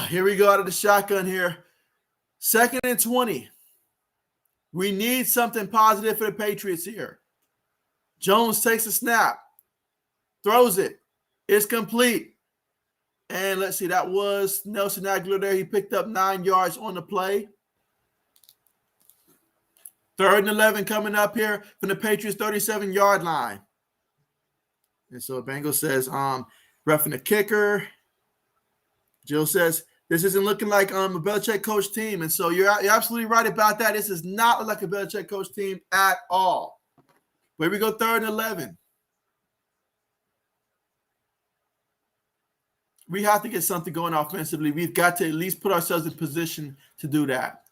Here we go out of the shotgun here. 2nd and 20. We need something positive for the Patriots here. Jones takes a snap, throws it. It's complete. And let's see, that was Nelson Agholor there. He picked up 9 yards on the play. 3rd and 11 coming up here from the Patriots 37-yard line. And so Bengal says, roughing the kicker. Jill says, this isn't looking like a Belichick coach team. And so you're absolutely right about that. This is not like a Belichick coach team at all. Here we go, 3rd and 11. We have to get something going offensively. We've got to at least put ourselves in position to do that.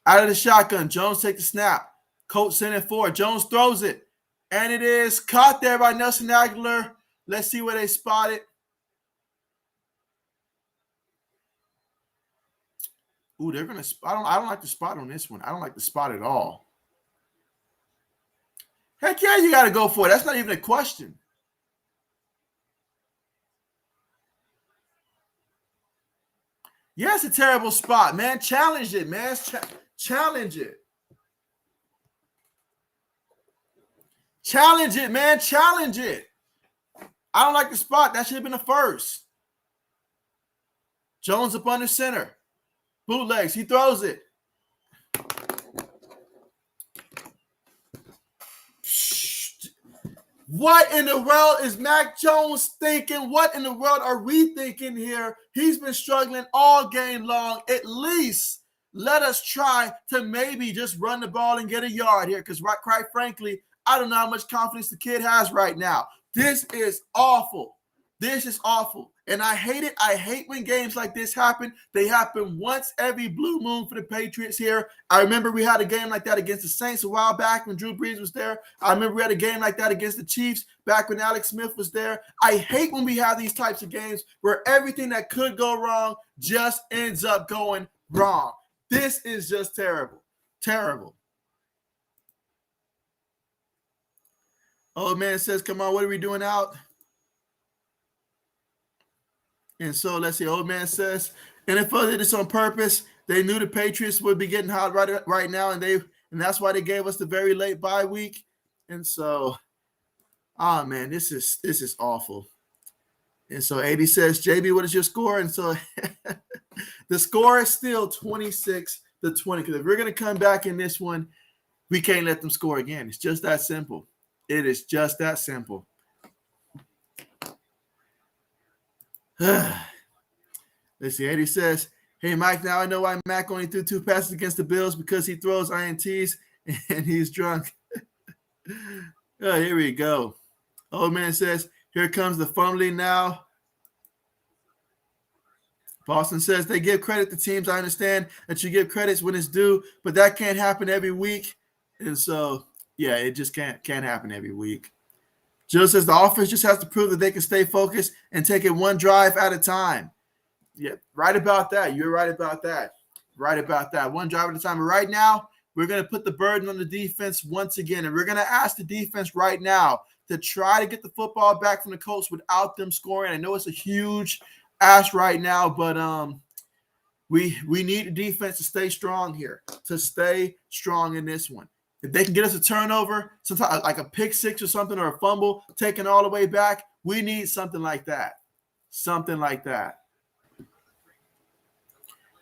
Out of the shotgun, Jones takes the snap. Colts send it forward. Jones throws it. And it is caught there by Nelson Agholor. Let's see where they spot it. Ooh, they're going to spot. I don't like the spot on this one. I don't like the spot at all. Heck yeah, you got to go for it. That's not even a question. Yeah, it's a terrible spot, man. Challenge it, man. Challenge it. Challenge it, man. Challenge it. I don't like the spot. That should have been the first. Jones up under center. Bootlegs. He throws it. What in the world is Mac Jones thinking? What in the world are we thinking here? He's been struggling all game long. At least let us try to maybe just run the ball and get a yard here because, quite frankly, I don't know how much confidence the kid has right now. This is awful. This is awful. And I hate it. I hate when games like this happen. They happen once every blue moon for the Patriots here. I remember we had a game like that against the Saints a while back when Drew Brees was there. I remember we had a game like that against the Chiefs back when Alex Smith was there. I hate when we have these types of games where everything that could go wrong just ends up going wrong. This is just terrible. Terrible. Old man says, come on, what are we doing out? And so let's see. Old man says, NFL did this on purpose. They knew the Patriots would be getting hot right now, and that's why they gave us the very late bye week. And so, oh man, this is awful. And so 80 says, JB, what is your score? And so the score is still 26-20. Because if we're gonna come back in this one, we can't let them score again. It's just that simple. It is just that simple. Let's see. 80 says, hey, Mike, now I know why Mac only threw 2 passes against the Bills, because he throws INTs and he's drunk. Oh, here we go. Old man says, here comes the fumbling now. Boston says, they give credit to teams. I understand that you give credits when it's due, but that can't happen every week. And so, yeah, it just can't happen every week. Jill says the offense just has to prove that they can stay focused and take it one drive at a time. Yeah, right about that. You're right about that. Right about that. One drive at a time. And right now, we're going to put the burden on the defense once again. And we're going to ask the defense right now to try to get the football back from the Colts without them scoring. I know it's a huge ask right now, but we need the defense to stay strong here, to stay strong in this one. If they can get us a turnover, sometimes like a pick six or something, or a fumble taken all the way back, we need something like that. Something like that.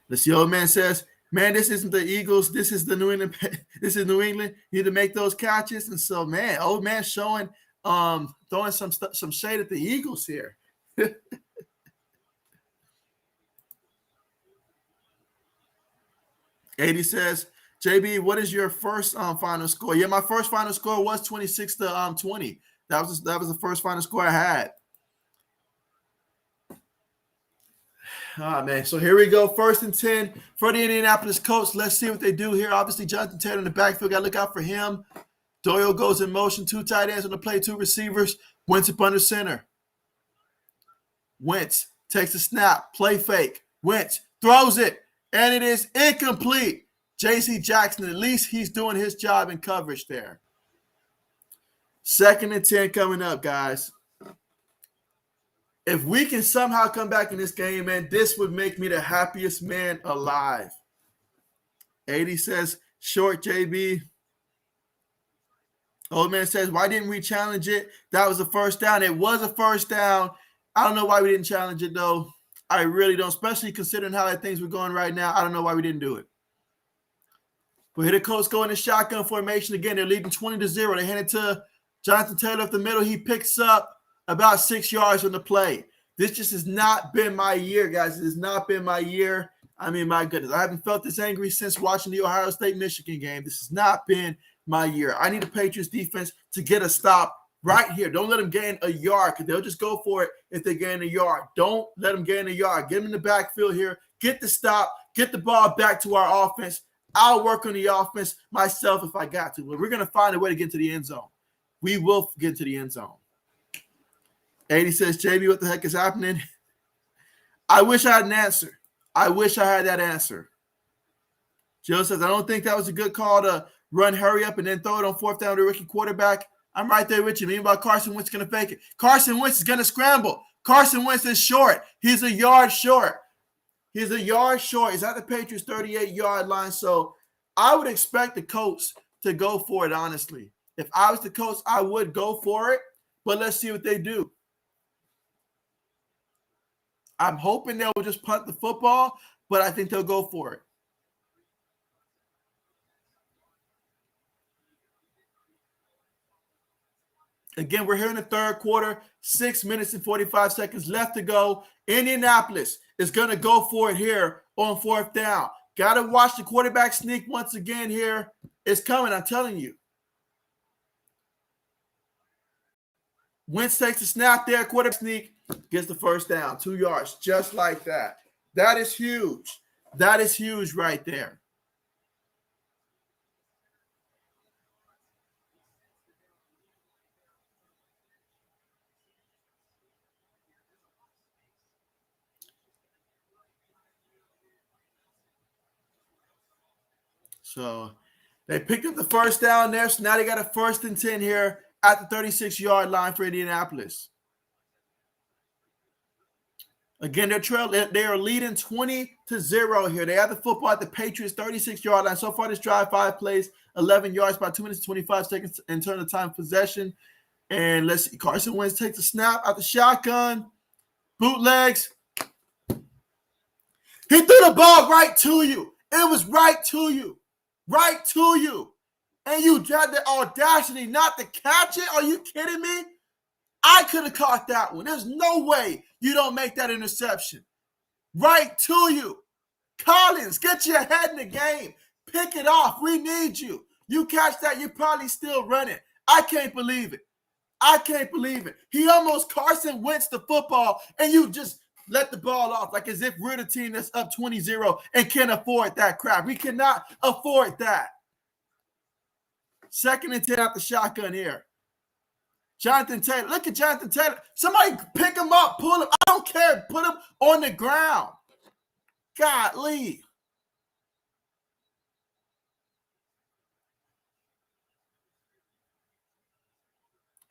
The old man says, man, this isn't the Eagles. This is the New England. This is New England. You need to make those catches. And so, man, old man showing, throwing some shade at the Eagles here. 80 says, JB, what is your first final score? Yeah, my first final score was 26-20. That was the first final score I had. Oh, man. So here we go. 1st and 10 for the Indianapolis Colts. Let's see what they do here. Obviously, Jonathan Taylor in the backfield. Got to look out for him. Doyle goes in motion. 2 tight ends on the play, 2 receivers. Wentz up under center. Wentz takes a snap. Play fake. Wentz throws it. And it is incomplete. J.C. Jackson, at least he's doing his job in coverage there. 2nd and 10 coming up, guys. If we can somehow come back in this game, man, this would make me the happiest man alive. 80 says, short JB. Old man says, why didn't we challenge it? That was a first down. It was a first down. I don't know why we didn't challenge it, though. I really don't, especially considering how things were going right now. I don't know why we didn't do it. But here the Colts go in the shotgun formation again. They're leading 20-0. They hand it to Jonathan Taylor up the middle. He picks up about 6 yards on the play. This just has not been my year, guys. It has not been my year. I mean, my goodness. I haven't felt this angry since watching the Ohio State-Michigan game. This has not been my year. I need the Patriots defense to get a stop right here. Don't let them gain a yard, because they'll just go for it if they gain a yard. Don't let them gain a yard. Get them in the backfield here. Get the stop. Get the ball back to our offense. I'll work on the offense myself if I got to. But we're going to find a way to get to the end zone. We will get to the end zone. 80 says, JB, what the heck is happening? I wish I had an answer. I wish I had that answer. Joe says, I don't think that was a good call to run, hurry up, and then throw it on 4th down to a rookie quarterback. I'm right there with you. Meanwhile, Carson Wentz is going to fake it. Carson Wentz is going to scramble. Carson Wentz is short. He's a yard short. He's a yard short. He's at the Patriots' 38-yard line. So I would expect the Colts to go for it, honestly. If I was the Colts, I would go for it. But let's see what they do. I'm hoping they'll just punt the football, but I think they'll go for it. Again, we're here in the 3rd quarter, 6 minutes and 45 seconds left to go. Indianapolis is going to go for it here on 4th down. Got to watch the quarterback sneak once again here. It's coming, I'm telling you. Wentz takes the snap there. Quarterback sneak, gets the first down. 2 yards, just like that. That is huge. That is huge right there. So they picked up the first down there. So now they got a 1st and 10 here at the 36-yard line for Indianapolis. Again, they are leading 20-0 here. They have the football at the Patriots 36-yard line. So far this drive, 5 plays, 11 yards, about 2 minutes and 25 seconds in terms of time of possession. And let's see, Carson Wentz takes the snap out the shotgun. Bootlegs. He threw the ball right to you. It was right to you. Right to you. And you had the audacity not to catch it? Are you kidding me? I could have caught that one. There's no way you don't make that interception. Right to you. Collins, get your head in the game. Pick it off. We need you. You catch that, you're probably still running. I can't believe it. I can't believe it. He almost Carson Wentz the football, and you just let the ball off like as if we're the team that's up 20-0 and can't afford that crap. We cannot afford that. 2nd and 10 out the shotgun here. Jonathan Taylor. Look at Jonathan Taylor. Somebody pick him up, pull him. I don't care. Put him on the ground. Golly.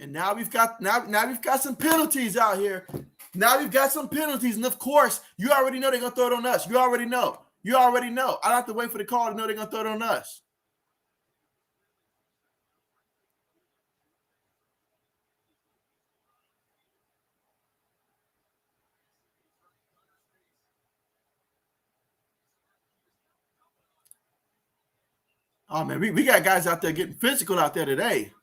And now we've got some penalties out here. Now we've got some penalties. And of course, you already know they're gonna throw it on us. You already know. You already know. I don't have to wait for the call to know they're gonna throw it on us. Oh man, we got guys out there getting physical out there today.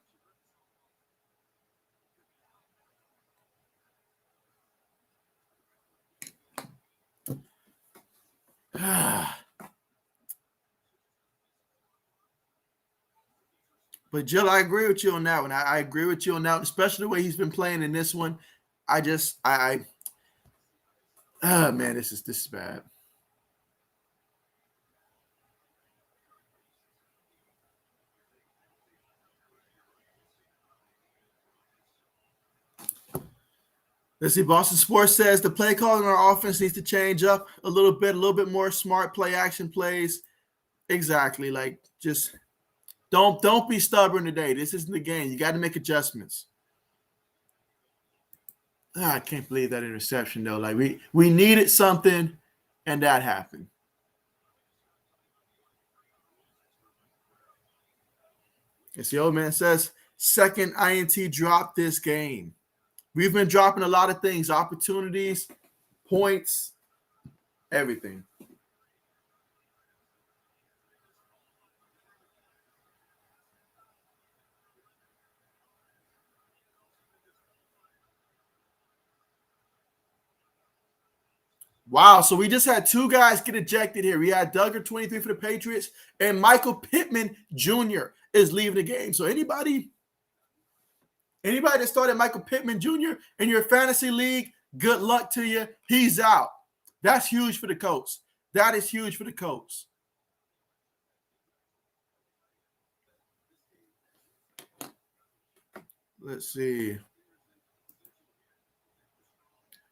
But Jill, I agree with you on that one. I agree with you on that one, especially the way he's been playing in this one. Oh man, this is bad. Let's see. Boston Sports says the play calling on our offense needs to change up a little bit more smart play action plays. Exactly. Like just don't be stubborn today. This isn't the game. You got to make adjustments. I can't believe that interception though. Like we needed something, and that happened. As the old man says, 2nd INT drop this game. We've been dropping a lot of things, opportunities, points, everything. Wow, so we just had 2 guys get ejected here. We had Duggar, 23 for the Patriots, and Michael Pittman Jr. is leaving the game. So anybody that started Michael Pittman Jr. in your fantasy league, good luck to you. He's out. That's huge for the Colts. That is huge for the Colts. Let's see.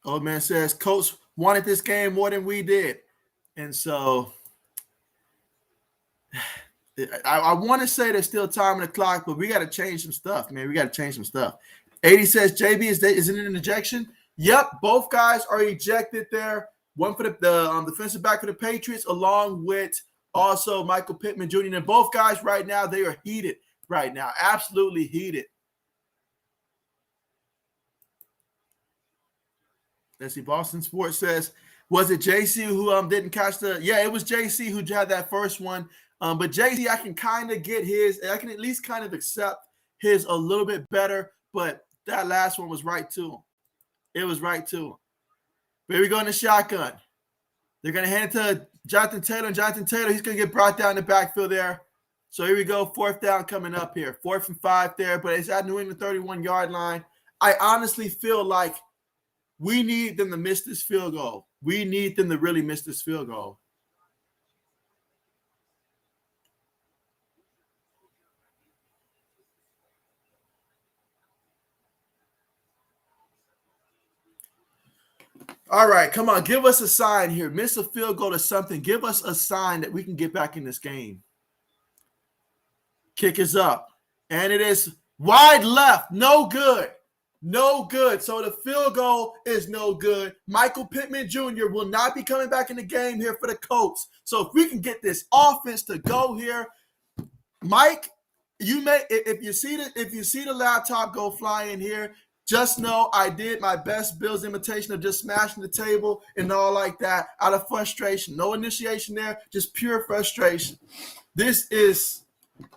Old man says Colts wanted this game more than we did. And so I want to say there's still time on the clock, but we got to change some stuff, man. We got to change some stuff. 80 says, JB, is it an ejection? Yep, both guys are ejected there. One for the defensive back for the Patriots, along with also Michael Pittman Jr. And both guys right now, they are heated right now, absolutely heated. Let's see. Boston Sports says, was it JC who didn't catch the? Yeah, it was JC who had that first one. But JC, I can kind of get his. I can at least kind of accept his a little bit better. But that last one was right to him. It was right to him. Here we go in the shotgun. They're going to hand it to Jonathan Taylor. And Jonathan Taylor, he's going to get brought down in the backfield there. So here we go. 4th down coming up here. 4th and 5 there. But it's at New England 31-yard line. I honestly feel like we need them to miss this field goal. We need them to really miss this field goal. All right, come on. Give us a sign here. Miss a field goal or something. Give us a sign that we can get back in this game. Kick is up. And it is wide left. No good. No good. So the field goal is no good. Michael Pittman Jr. will not be coming back in the game here for the Colts. So if we can get this offense to go here, Mike, you may if you see the laptop go flying here, just know I did my best Bills imitation of just smashing the table and all like that out of frustration. No initiation there, just pure frustration.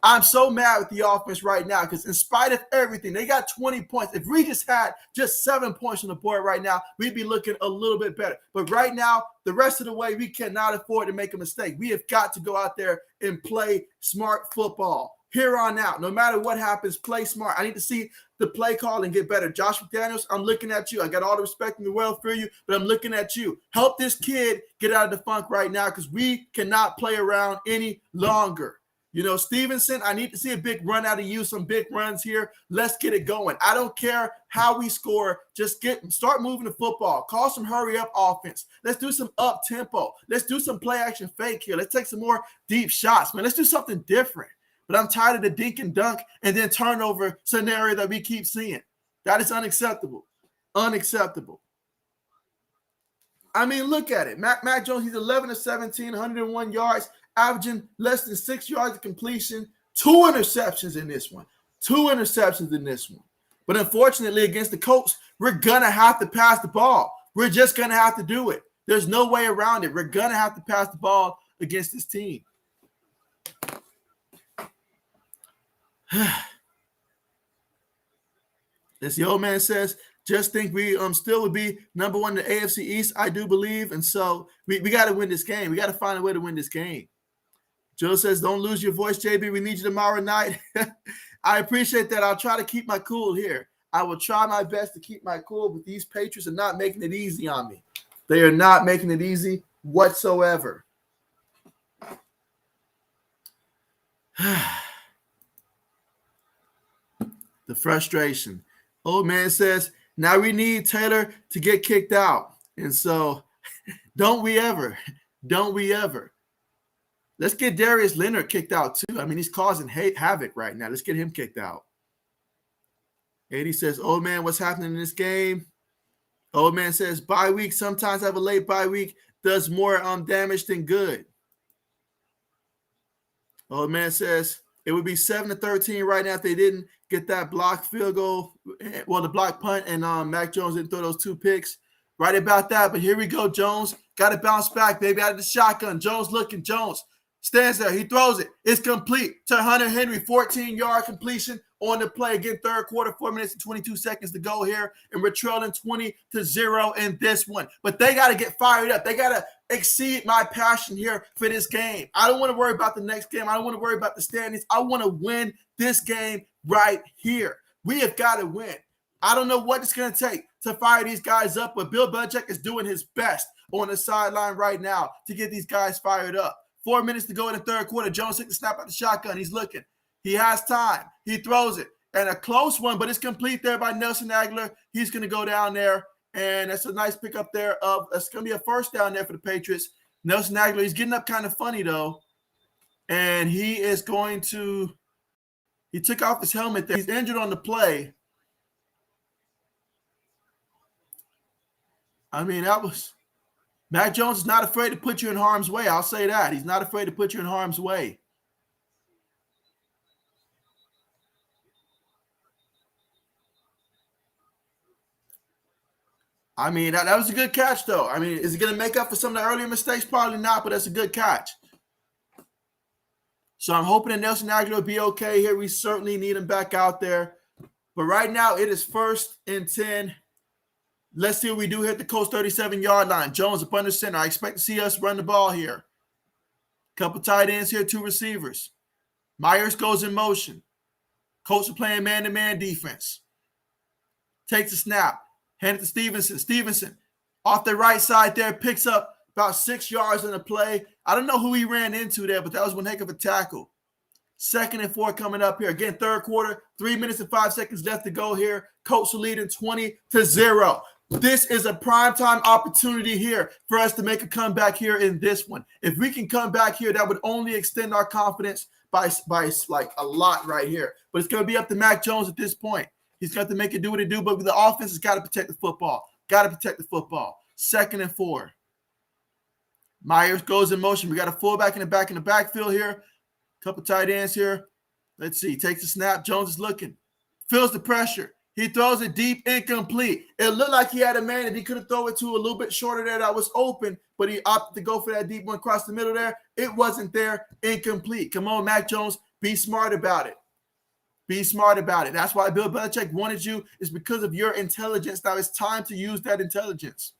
I'm so mad with the offense right now because in spite of everything, they got 20 points. If we just had just 7 points on the board right now, we'd be looking a little bit better. But right now, the rest of the way, we cannot afford to make a mistake. We have got to go out there and play smart football. Here on out, no matter what happens, play smart. I need to see the play call and get better. Josh McDaniels, I'm looking at you. I got all the respect in the world for you, but I'm looking at you. Help this kid get out of the funk right now because we cannot play around any longer. You know, Stevenson, I need to see a big run out of you, some big runs here. Let's get it going. I don't care how we score. Just start moving the football. Call some hurry-up offense. Let's do some up-tempo. Let's do some play-action fake here. Let's take some more deep shots, man. Let's do something different. But I'm tired of the dink and dunk and then turnover scenario that we keep seeing. That is unacceptable. Unacceptable. I mean, look at it. Mac Jones, he's 11 of 17, 101 yards, averaging less than 6 yards of completion. 2 interceptions in this one. 2 interceptions in this one. But unfortunately, against the Colts, we're going to have to pass the ball. We're just going to have to do it. There's no way around it. We're going to have to pass the ball against this team. As the old man says, just think we still would be number one in the AFC East, I do believe. And so we got to win this game. We got to find a way to win this game. Joe says, don't lose your voice, JB. We need you tomorrow night. I appreciate that. I'll try to keep my cool here. I will try my best to keep my cool, but these Patriots are not making it easy on me. They are not making it easy whatsoever. The frustration. Old man says, now we need Taylor to get kicked out. And so don't we ever. Don't we ever. Let's get Darius Leonard kicked out too. I mean, he's causing havoc right now. Let's get him kicked out. Eddie says, old man, what's happening in this game? Old man says, bye week. Sometimes have a late bye week. Does more damage than good. Old man says, it would be 7-13 right now if they didn't get that blocked field goal. Well, the block punt, and Mac Jones didn't throw those 2 picks. Right about that, but here we go. Jones got to bounce back, baby, out of the shotgun. Jones looking. Jones stands there. He throws it. It's complete to Hunter Henry. 14-yard completion on the play. Again, third quarter, 4 minutes and 22 seconds to go here, and we're trailing 20-0 in this one. But they got to get fired up. They got to exceed my passion here for this game. I don't want to worry about the next game. I don't want to worry about the standings. I want to win this game right here. We have got to win. I don't know what it's going to take to fire these guys up, but Bill Belichick is doing his best on the sideline right now to get these guys fired up. 4 minutes to go in the third quarter. Jones took the snap out the shotgun. He's looking. He has time. He throws it. And a close one, but it's complete there by Nelson Agholor. He's going to go down there. And that's a nice pickup there. It's going to be a first down there for the Patriots. Nelson Agholor, he's getting up kind of funny, though. And he is going to – he took off his helmet there. He's injured on the play. I mean, that was – Mac Jones is not afraid to put you in harm's way. I'll say that. He's not afraid to put you in harm's way. I mean, that was a good catch, though. I mean, is it going to make up for some of the earlier mistakes? Probably not, but that's a good catch. So I'm hoping that Nelson Agholor will be okay here. We certainly need him back out there. But right now, it is 1st and 10. Let's see what we do here at the Colts 37-yard line. Jones up under center. I expect to see us run the ball here. Couple tight ends here, 2 receivers. Myers goes in motion. Colts are playing man-to-man defense. Takes a snap. Hand it to Stevenson. Stevenson off the right side there, picks up about 6 yards on the play. I don't know who he ran into there, but that was one heck of a tackle. 2nd and 4 coming up here. Again, third quarter, 3 minutes and 5 seconds left to go here. Colts are leading 20-0. This is a primetime opportunity here for us to make a comeback here in this one. If we can come back here, that would only extend our confidence by like a lot right here. But it's going to be up to Mac Jones at this point. He's got to make it do what it do, but the offense has got to protect the football. Got to protect the football. 2nd and 4. Myers goes in motion. We got a fullback in the backfield here. Couple tight ends here. Let's see. Takes the snap. Jones is looking. Feels the pressure. He throws it deep, incomplete. It looked like he had a man that he could have thrown it to a little bit shorter there that was open, but he opted to go for that deep one across the middle there. It wasn't there. Incomplete. Come on, Mac Jones. Be smart about it. Be smart about it. That's why Bill Belichick wanted you, is because of your intelligence. Now it's time to use that intelligence.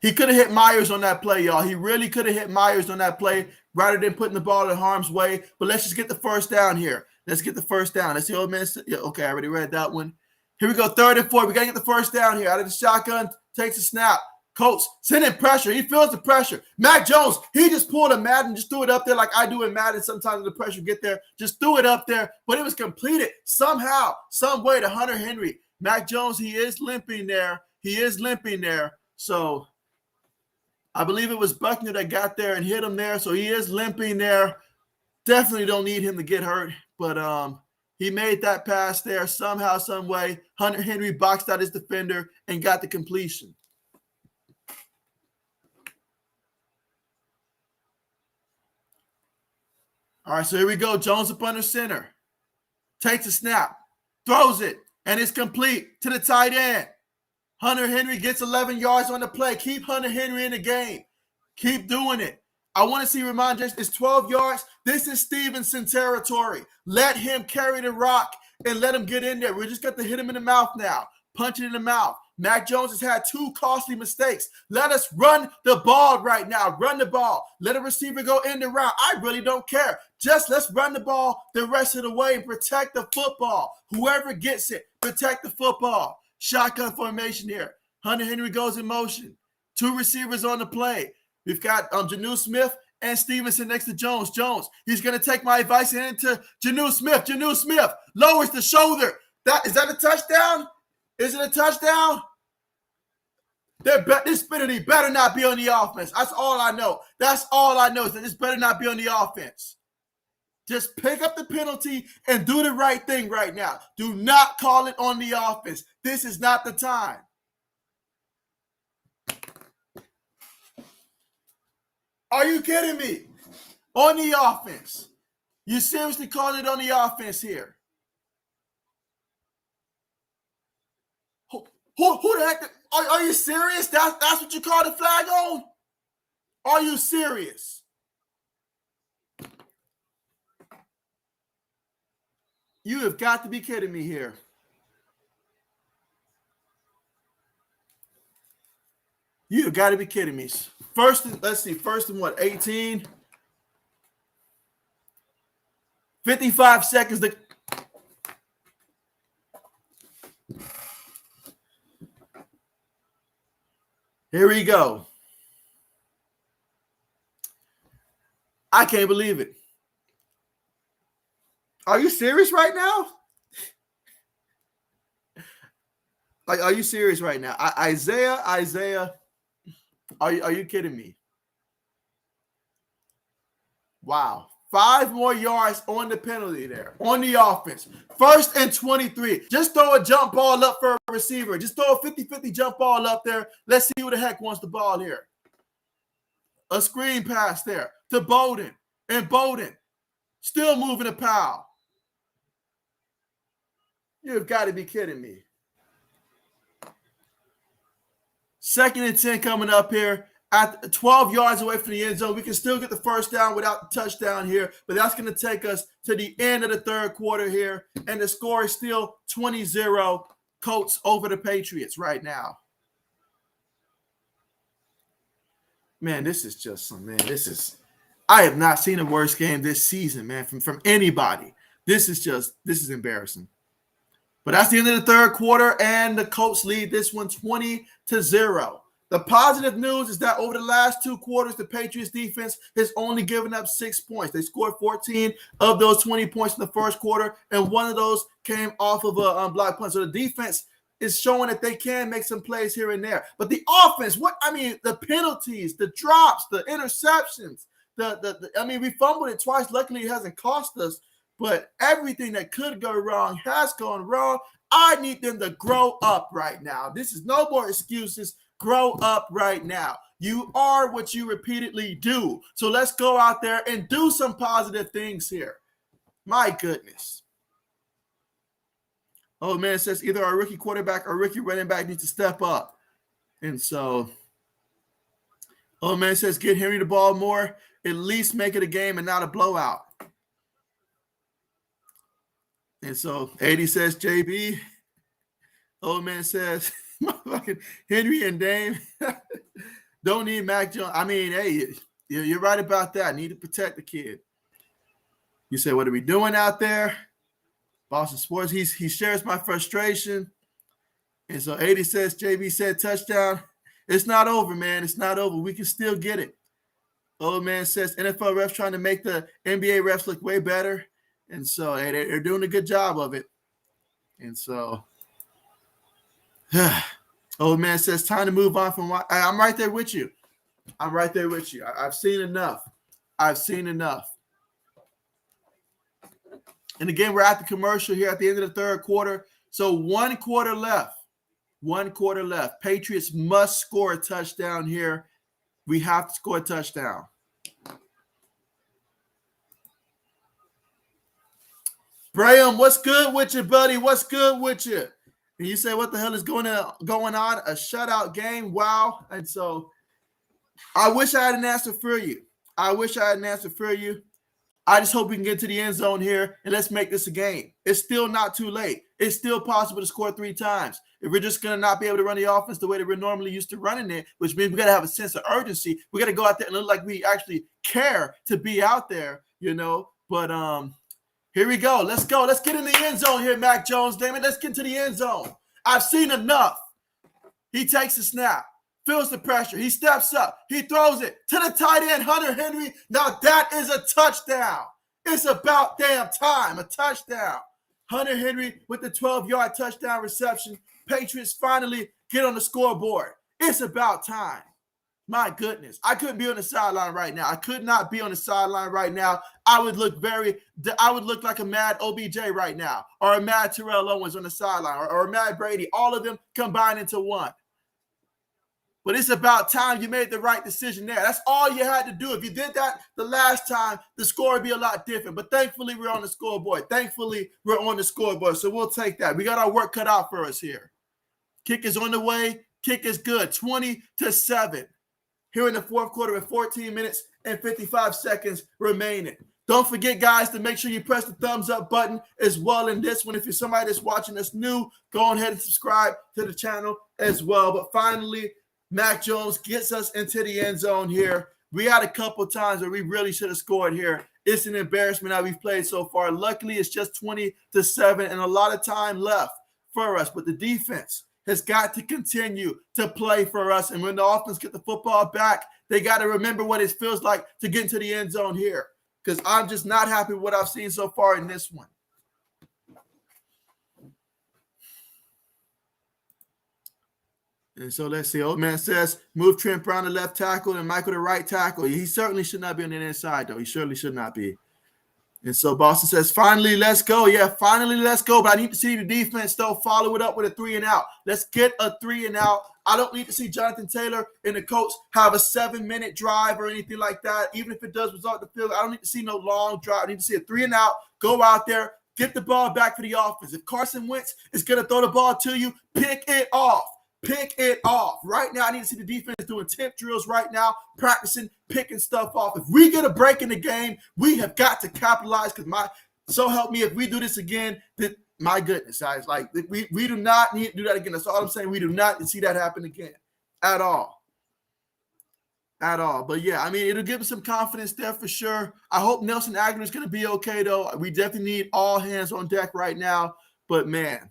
He could have hit Myers on that play, y'all. He really could have hit Myers on that play rather than putting the ball in harm's way. But let's just get the first down here. Let's get the first down. Let's see, old man. Yeah, okay, I already read that one. Here we go, 3rd and 4. We got to get the first down here. Out of the shotgun, takes a snap. Colts sending pressure. He feels the pressure. Mac Jones, he just pulled a Madden, just threw it up there like I do in Madden. Sometimes the pressure get there. Just threw it up there, but it was completed somehow, some way to Hunter Henry. Mac Jones, he is limping there. He is limping there. So I believe it was Buckner that got there and hit him there. So he is limping there. Definitely don't need him to get hurt, but he made that pass there somehow, some way. Hunter Henry boxed out his defender and got the completion. All right, so here we go. Jones up under center. Takes a snap. Throws it, and it's complete to the tight end. Hunter Henry gets 11 yards on the play. Keep Hunter Henry in the game. Keep doing it. I want to see Ramon Jackson. It's 12 yards. This is Stevenson territory. Let him carry the rock and let him get in there. We just got to hit him in the mouth now. Punch it in the mouth. Mac Jones has had 2 costly mistakes. Let us run the ball right now. Run the ball. Let a receiver go in the route. I really don't care. Just let's run the ball the rest of the way and protect the football. Whoever gets it, protect the football. Shotgun formation here. Hunter Henry goes in motion. 2 receivers on the play. We've got Janu Smith and Stevenson next to Jones. Jones, he's going to take my advice and into Janu Smith. Janu Smith lowers the shoulder. Is that a touchdown? Is it a touchdown? This penalty better not be on the offense. That's all I know. That's all I know is that this better not be on the offense. Just pick up the penalty and do the right thing right now. Do not call it on the offense. This is not the time. Are you kidding me? On the offense. You seriously calling it on the offense here? Who the heck? Are you serious? That's what you call the flag on? Are you serious? You have got to be kidding me here. You have got to be kidding me. First and what, 18? 55 seconds. Here we go. I can't believe it. Are you serious right now? Like, are you serious right now? Isaiah, are you kidding me? Wow. 5 more yards on the penalty there, on the offense. 1st and 23. Just throw a jump ball up for a receiver. Just throw a 50-50 jump ball up there. Let's see who the heck wants the ball here. A screen pass there to Bowden. And Bowden still moving to Powell. You've got to be kidding me. 2nd and 10 coming up here. At 12 yards away from the end zone, we can still get the first down without the touchdown here, but that's going to take us to the end of the third quarter here, and the score is still 20-0 Colts over the Patriots right now. Man, this is I have not seen a worse game this season, man, from anybody. This is embarrassing. But that's the end of the third quarter, and the Colts lead this one 20-0. The positive news is that over the last 2 quarters, the Patriots defense has only given up 6 points. They scored 14 of those 20 points in the first quarter, and one of those came off of a block punt. So the defense is showing that they can make some plays here and there. But the offense, the penalties, the drops, the interceptions, we fumbled it twice. Luckily, it hasn't cost us. But everything that could go wrong has gone wrong. I need them to grow up right now. This is no more excuses. Grow up right now. You are what you repeatedly do. So let's go out there and do some positive things here. My goodness. Oh, man, it says either our rookie quarterback or rookie running back needs to step up. And so, oh, man, it says get Henry the ball more. At least make it a game and not a blowout. And so 80 says JB. Old man says Henry and Dame don't need Mac Jones. I mean, hey, you're right about that. Need to protect the kid. You say, what are we doing out there? Boston Sports, he shares my frustration. And so 80 says JB said touchdown. It's not over, man. It's not over. We can still get it. Old man says NFL refs trying to make the NBA refs look way better. And so they're doing a good job of it. And so, old man says, time to move on from – I'm right there with you. I'm right there with you. I've seen enough. I've seen enough. And again, we're at the commercial here at the end of the third quarter. So 1 quarter left. 1 quarter left. Patriots must score a touchdown here. We have to score a touchdown. Graham, what's good with you, buddy? What's good with you? And you say, what the hell is going on? A shutout game? Wow. And so I wish I had an answer for you. I just hope we can get to the end zone here, and let's make this a game. It's still not too late. It's still possible to score 3 times. If we're just going to not be able to run the offense the way that we're normally used to running it, which means we got to have a sense of urgency. We got to go out there and look like we actually care to be out there, But here we go. Let's go. Let's get in the end zone here, Mac Jones. Damn it. Let's get to the end zone. I've seen enough. He takes the snap, feels the pressure. He steps up. He throws it to the tight end, Hunter Henry. Now that is a touchdown. It's about damn time. A touchdown. Hunter Henry with the 12-yard touchdown reception. Patriots finally get on the scoreboard. It's about time. My goodness. I couldn't be on the sideline right now. I could not be on the sideline right now. I would look like a mad OBJ right now, or a mad Terrell Owens on the sideline, or a mad Brady, all of them combined into one. But it's about time you made the right decision there. That's all you had to do. If you did that the last time, the score would be a lot different. But thankfully, we're on the scoreboard. So we'll take that. We got our work cut out for us here. Kick is on the way. Kick is good. 20-7. Here in the fourth quarter with 14 minutes and 55 seconds remaining. Don't forget, guys, to make sure you press the thumbs up button as well in this one. If you're somebody that's watching us new, go ahead and subscribe to the channel as well. But finally, Mac Jones gets us into the end zone here. We had a couple times where we really should have scored here. It's an embarrassment how we've played so far. Luckily, it's just 20-7 and a lot of time left for us. But the defense has got to continue to play for us. And when the offense get the football back, they got to remember what it feels like to get into the end zone here. Because I'm just not happy with what I've seen so far in this one. And so let's see. Old man says, move Trent Brown to left tackle and Michael to right tackle. He certainly should not be on the inside, though. He surely should not be. And so Boston says, finally, let's go. Yeah, finally, let's go. But I need to see the defense, though, follow it up with a 3-and-out. Let's get a 3-and-out. I don't need to see Jonathan Taylor and the Colts have a 7-minute drive or anything like that. Even if it does result in the field, I don't need to see no long drive. I need to see a 3-and-out. Go out there, get the ball back for the offense. If Carson Wentz is going to throw the ball to you, pick it off. Pick it off. Right now, I need to see the defense doing temp drills right now, practicing, picking stuff off. If we get a break in the game, we have got to capitalize because so help me, if we do this again, then my goodness, guys, like we do not need to do that again. That's all I'm saying. We do not see that happen again at all. at all. But yeah, I mean, it'll give us some confidence there for sure. I hope Nelson Aguilar is going to be okay, though. We definitely need all hands on deck right now. But man,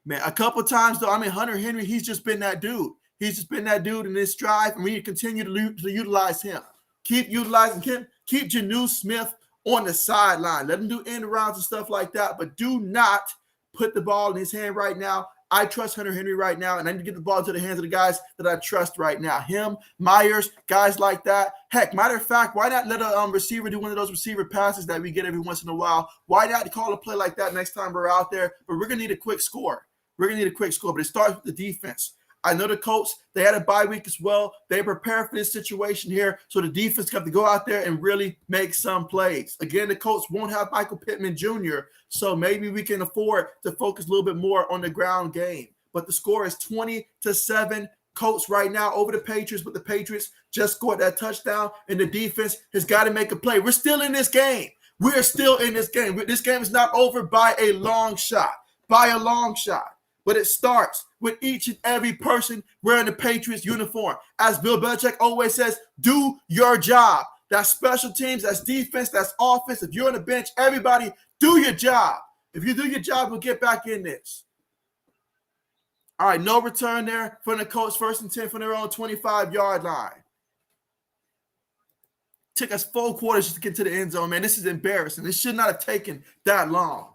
a couple times, though, I mean, Hunter Henry, he's just been that dude. He's just been that dude in this drive, and we need to continue to utilize him. Keep utilizing him. Keep Janu Smith on the sideline. Let him do end rounds and stuff like that, but do not put the ball in his hand right now. I trust Hunter Henry right now, and I need to get the ball into the hands of the guys that I trust right now. Him, Myers, guys like that. Heck, matter of fact, why not let a receiver do one of those receiver passes that we get every once in a while? Why not call a play like that next time we're out there? But we're going to need a quick score. But it starts with the defense. I know the Colts, they had a bye week as well. They prepared for this situation here, so the defense got to go out there and really make some plays. Again, the Colts won't have Michael Pittman Jr., so maybe we can afford to focus a little bit more on the ground game. But the score is 20-7. Colts right now over the Patriots, but the Patriots just scored that touchdown, and the defense has got to make a play. We're still in this game. We're still in this game. This game is not over by a long shot. But it starts with each and every person wearing the Patriots uniform. As Bill Belichick always says, do your job. That's special teams, that's defense, that's offense. If you're on the bench, everybody do your job. If you do your job, we'll get back in this. All right, no return there from the Colts. 1st and 10 from their own 25-yard line. Took us 4 quarters just to get to the end zone, man. This is embarrassing. This should not have taken that long.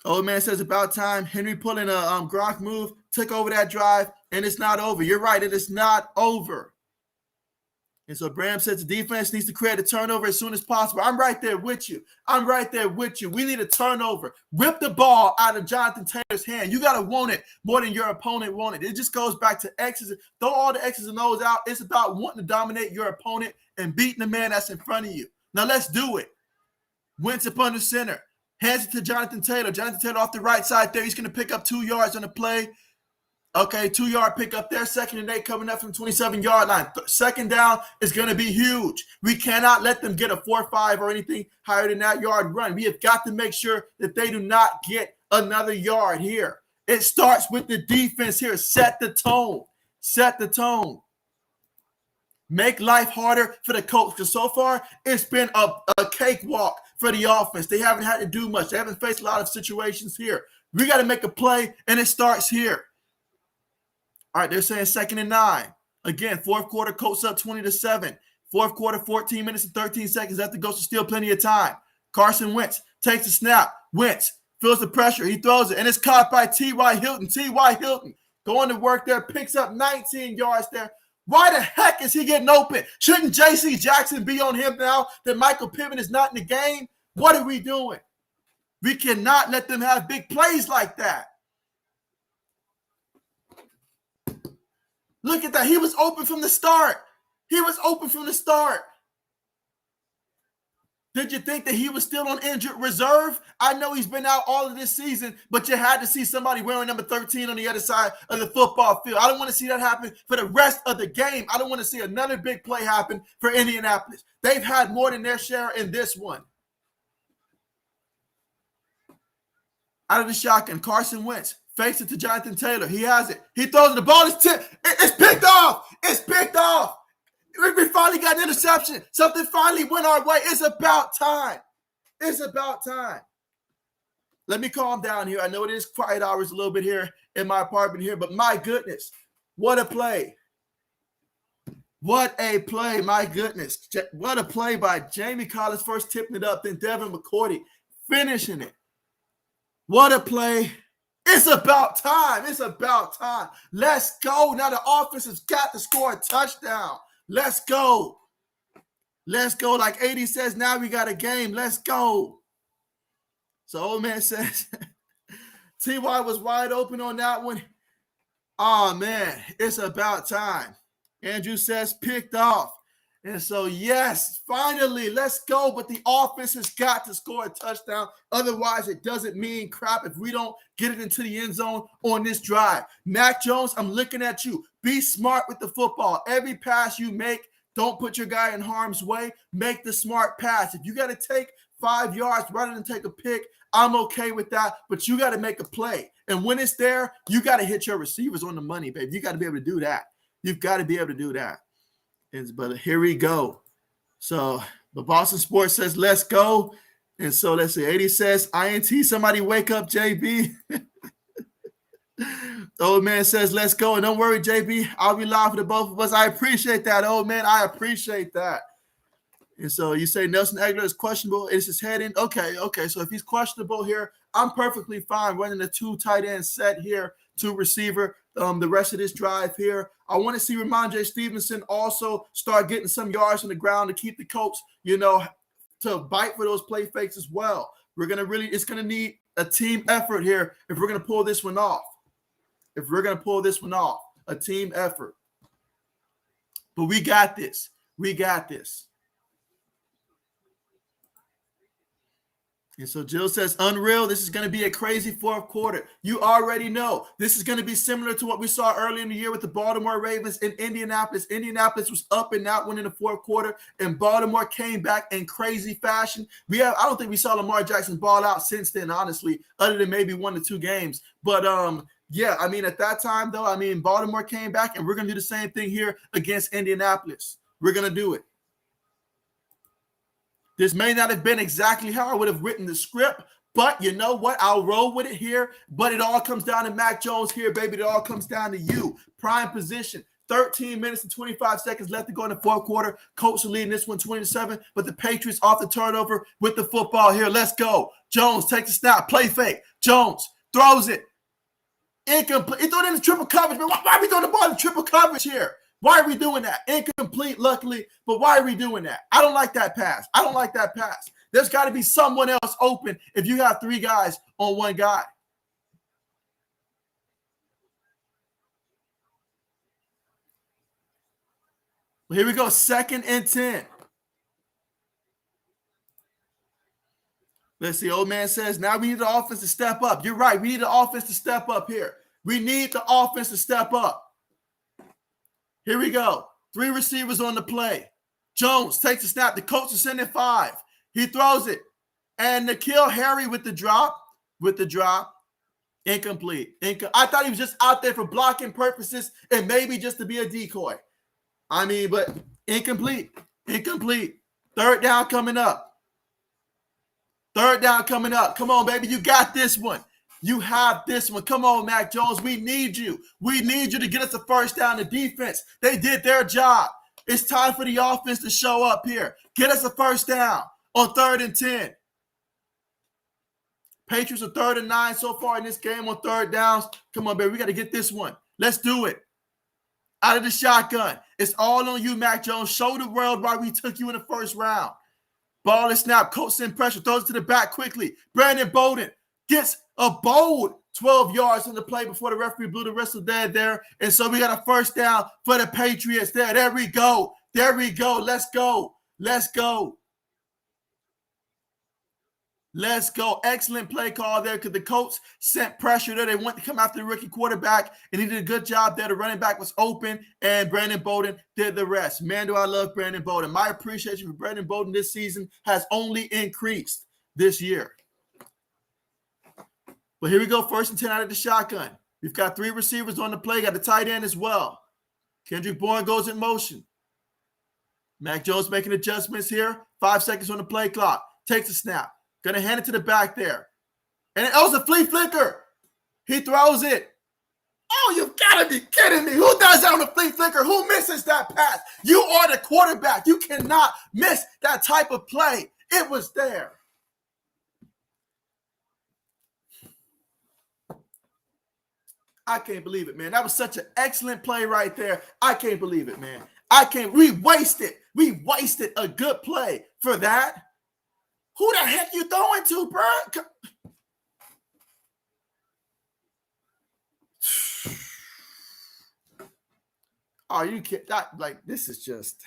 Old man says about time. Henry pulling a Gronk move, took over that drive, and it's not over. You're right, it is not over. And so Bram says the defense needs to create a turnover as soon as possible. I'm right there with you. We need a turnover. Rip the ball out of Jonathan Taylor's hand. You got to want it more than your opponent wanted. It just goes back to X's. Throw all the X's and O's out. It's about wanting to dominate your opponent and beating the man that's in front of you. Now let's do it. Wentz up under center. Hands it to Jonathan Taylor. Jonathan Taylor off the right side there. He's going to pick up 2 yards on the play. Okay, 2-yard pickup there. 2nd and 8 coming up from the 27-yard line. 2nd down is going to be huge. We cannot let them get a 4-5 or anything higher than that yard run. We have got to make sure that they do not get another yard here. It starts with the defense here. Set the tone. Make life harder for the Colts because so far it's been a cakewalk for the offense. They haven't had to do much. They haven't faced a lot of situations here. We got to make a play, and it starts here. All right, they're saying 2nd and 9. Again, 4th quarter, Colts up 20-7. 4th quarter, 14 minutes and 13 seconds left to go, so still plenty of time. Carson Wentz takes the snap. Wentz feels the pressure. He throws it, and it's caught by T.Y. Hilton. T.Y. Hilton going to work there, picks up 19 yards there. Why the heck is he getting open? Shouldn't J.C. Jackson be on him now that Michael Pittman is not in the game? What are we doing? We cannot let them have big plays like that. Look at that. He was open from the start. Did you think that he was still on injured reserve? I know he's been out all of this season, but you had to see somebody wearing number 13 on the other side of the football field. I don't want to see that happen for the rest of the game. I don't want to see another big play happen for Indianapolis. They've had more than their share in this one. Out of the shotgun, Carson Wentz fakes it to Jonathan Taylor. He has it. He throws it. The ball is tipped. It's picked off. We finally got an interception. Something finally went our way. It's about time. Let me calm down here. I know it is quiet hours a little bit here in my apartment here, but my goodness, what a play. My goodness. What a play by Jamie Collins, first tipping it up, then Devin McCourty finishing it. What a play. It's about time. Let's go. Now the offense has got to score a touchdown. Let's go. Like 80 says, now we got a game. Let's go. So old man says, T.Y. was wide open on that one. Oh, man, it's about time. Andrew says, picked off. And so, yes, finally, let's go. But the offense has got to score a touchdown. Otherwise, it doesn't mean crap if we don't get it into the end zone on this drive. Mac Jones, I'm looking at you. Be smart with the football. Every pass you make, don't put your guy in harm's way. Make the smart pass. If you got to take 5 yards rather than take a pick, I'm okay with that. But you got to make a play. And when it's there, you got to hit your receivers on the money, baby. You got to be able to do that. You've got to be able to do that. But here we go. So the Boston Sports says, let's go. And so let's see. 80 says, INT, somebody wake up, JB. The old man says, let's go. And don't worry, JB, I'll be live for the both of us. I appreciate that, old man. I appreciate that. And so you say Nelson Aguilar is questionable. It's his head in. Okay. So if he's questionable here, I'm perfectly fine running a 2 tight end set here, 2 receiver. The rest of this drive here. I want to see Ramondre Stevenson also start getting some yards on the ground to keep the Colts, to bite for those play fakes as well. It's going to need a team effort here if we're going to pull this one off. A team effort. But we got this. And so Jill says, unreal. This is going to be a crazy fourth quarter. You already know. This is going to be similar to what we saw early in the year with the Baltimore Ravens in Indianapolis. Indianapolis was up and out when in the fourth quarter, and Baltimore came back in crazy fashion. I don't think we saw Lamar Jackson ball out since then, honestly, other than maybe 1 to 2 games. But, at that time, though, Baltimore came back, and we're going to do the same thing here against Indianapolis. We're going to do it. This may not have been exactly how I would have written the script, but you know what? I'll roll with it here. But it all comes down to Mac Jones here, baby. It all comes down to you. Prime position. 13 minutes and 25 seconds left to go in the fourth quarter. Colts are leading this one 20-7, but the Patriots off the turnover with the football here. Let's go. Jones takes the snap. Play fake. Jones throws it. Incomplete. He threw it in the triple coverage. Man, why are we throwing the ball in triple coverage here? Why are we doing that? Incomplete, luckily, but why are we doing that? I don't like that pass. There's got to be someone else open if you have 3 guys on 1 guy. Well, here we go, 2nd and 10. Let's see, old man says, now we need the offense to step up. You're right, we need the offense to step up here. We need the offense to step up. Here we go. 3 receivers on the play. Jones takes the snap. The Colts are sending 5. He throws it. And N'Keal Harry with the drop. Incomplete. I thought he was just out there for blocking purposes and maybe just to be a decoy. But incomplete. 3rd down coming up. Come on, baby. You got this one. You have this one. Come on, Mac Jones. We need you. We need you to get us a first down. The defense, they did their job. It's time for the offense to show up here. Get us a first down on 3rd and 10. Patriots are 3rd and 9 so far in this game on 3rd downs. Come on, baby. We got to get this one. Let's do it. Out of the shotgun. It's all on you, Mac Jones. Show the world why we took you in the first round. Ball and snap. Coach send pressure. Throws it to the back quickly. Brandon Bolden gets a bold 12 yards on the play before the referee blew the whistle there. And so we got a first down for the Patriots there. There we go. Let's go. Excellent play call there because the Colts sent pressure there. They want to come after the rookie quarterback, and he did a good job there. The running back was open, and Brandon Bolden did the rest. Man, do I love Brandon Bolden. My appreciation for Brandon Bolden this season has only increased this year. But here we go, 1st and 10 out of the shotgun. We've got 3 receivers on the play, got the tight end as well. Kendrick Bourne goes in motion. Mac Jones making adjustments here. 5 seconds on the play clock. Takes a snap. Going to hand it to the back there. And it was a flea flicker. He throws it. Oh, you've got to be kidding me. Who does that on a flea flicker? Who misses that pass? You are the quarterback. You cannot miss that type of play. It was there. I can't believe it, man. That was such an excellent play right there. I can't believe it, man. We wasted a good play for that. Who the heck you throwing to, bro? Oh, you can't. This is just.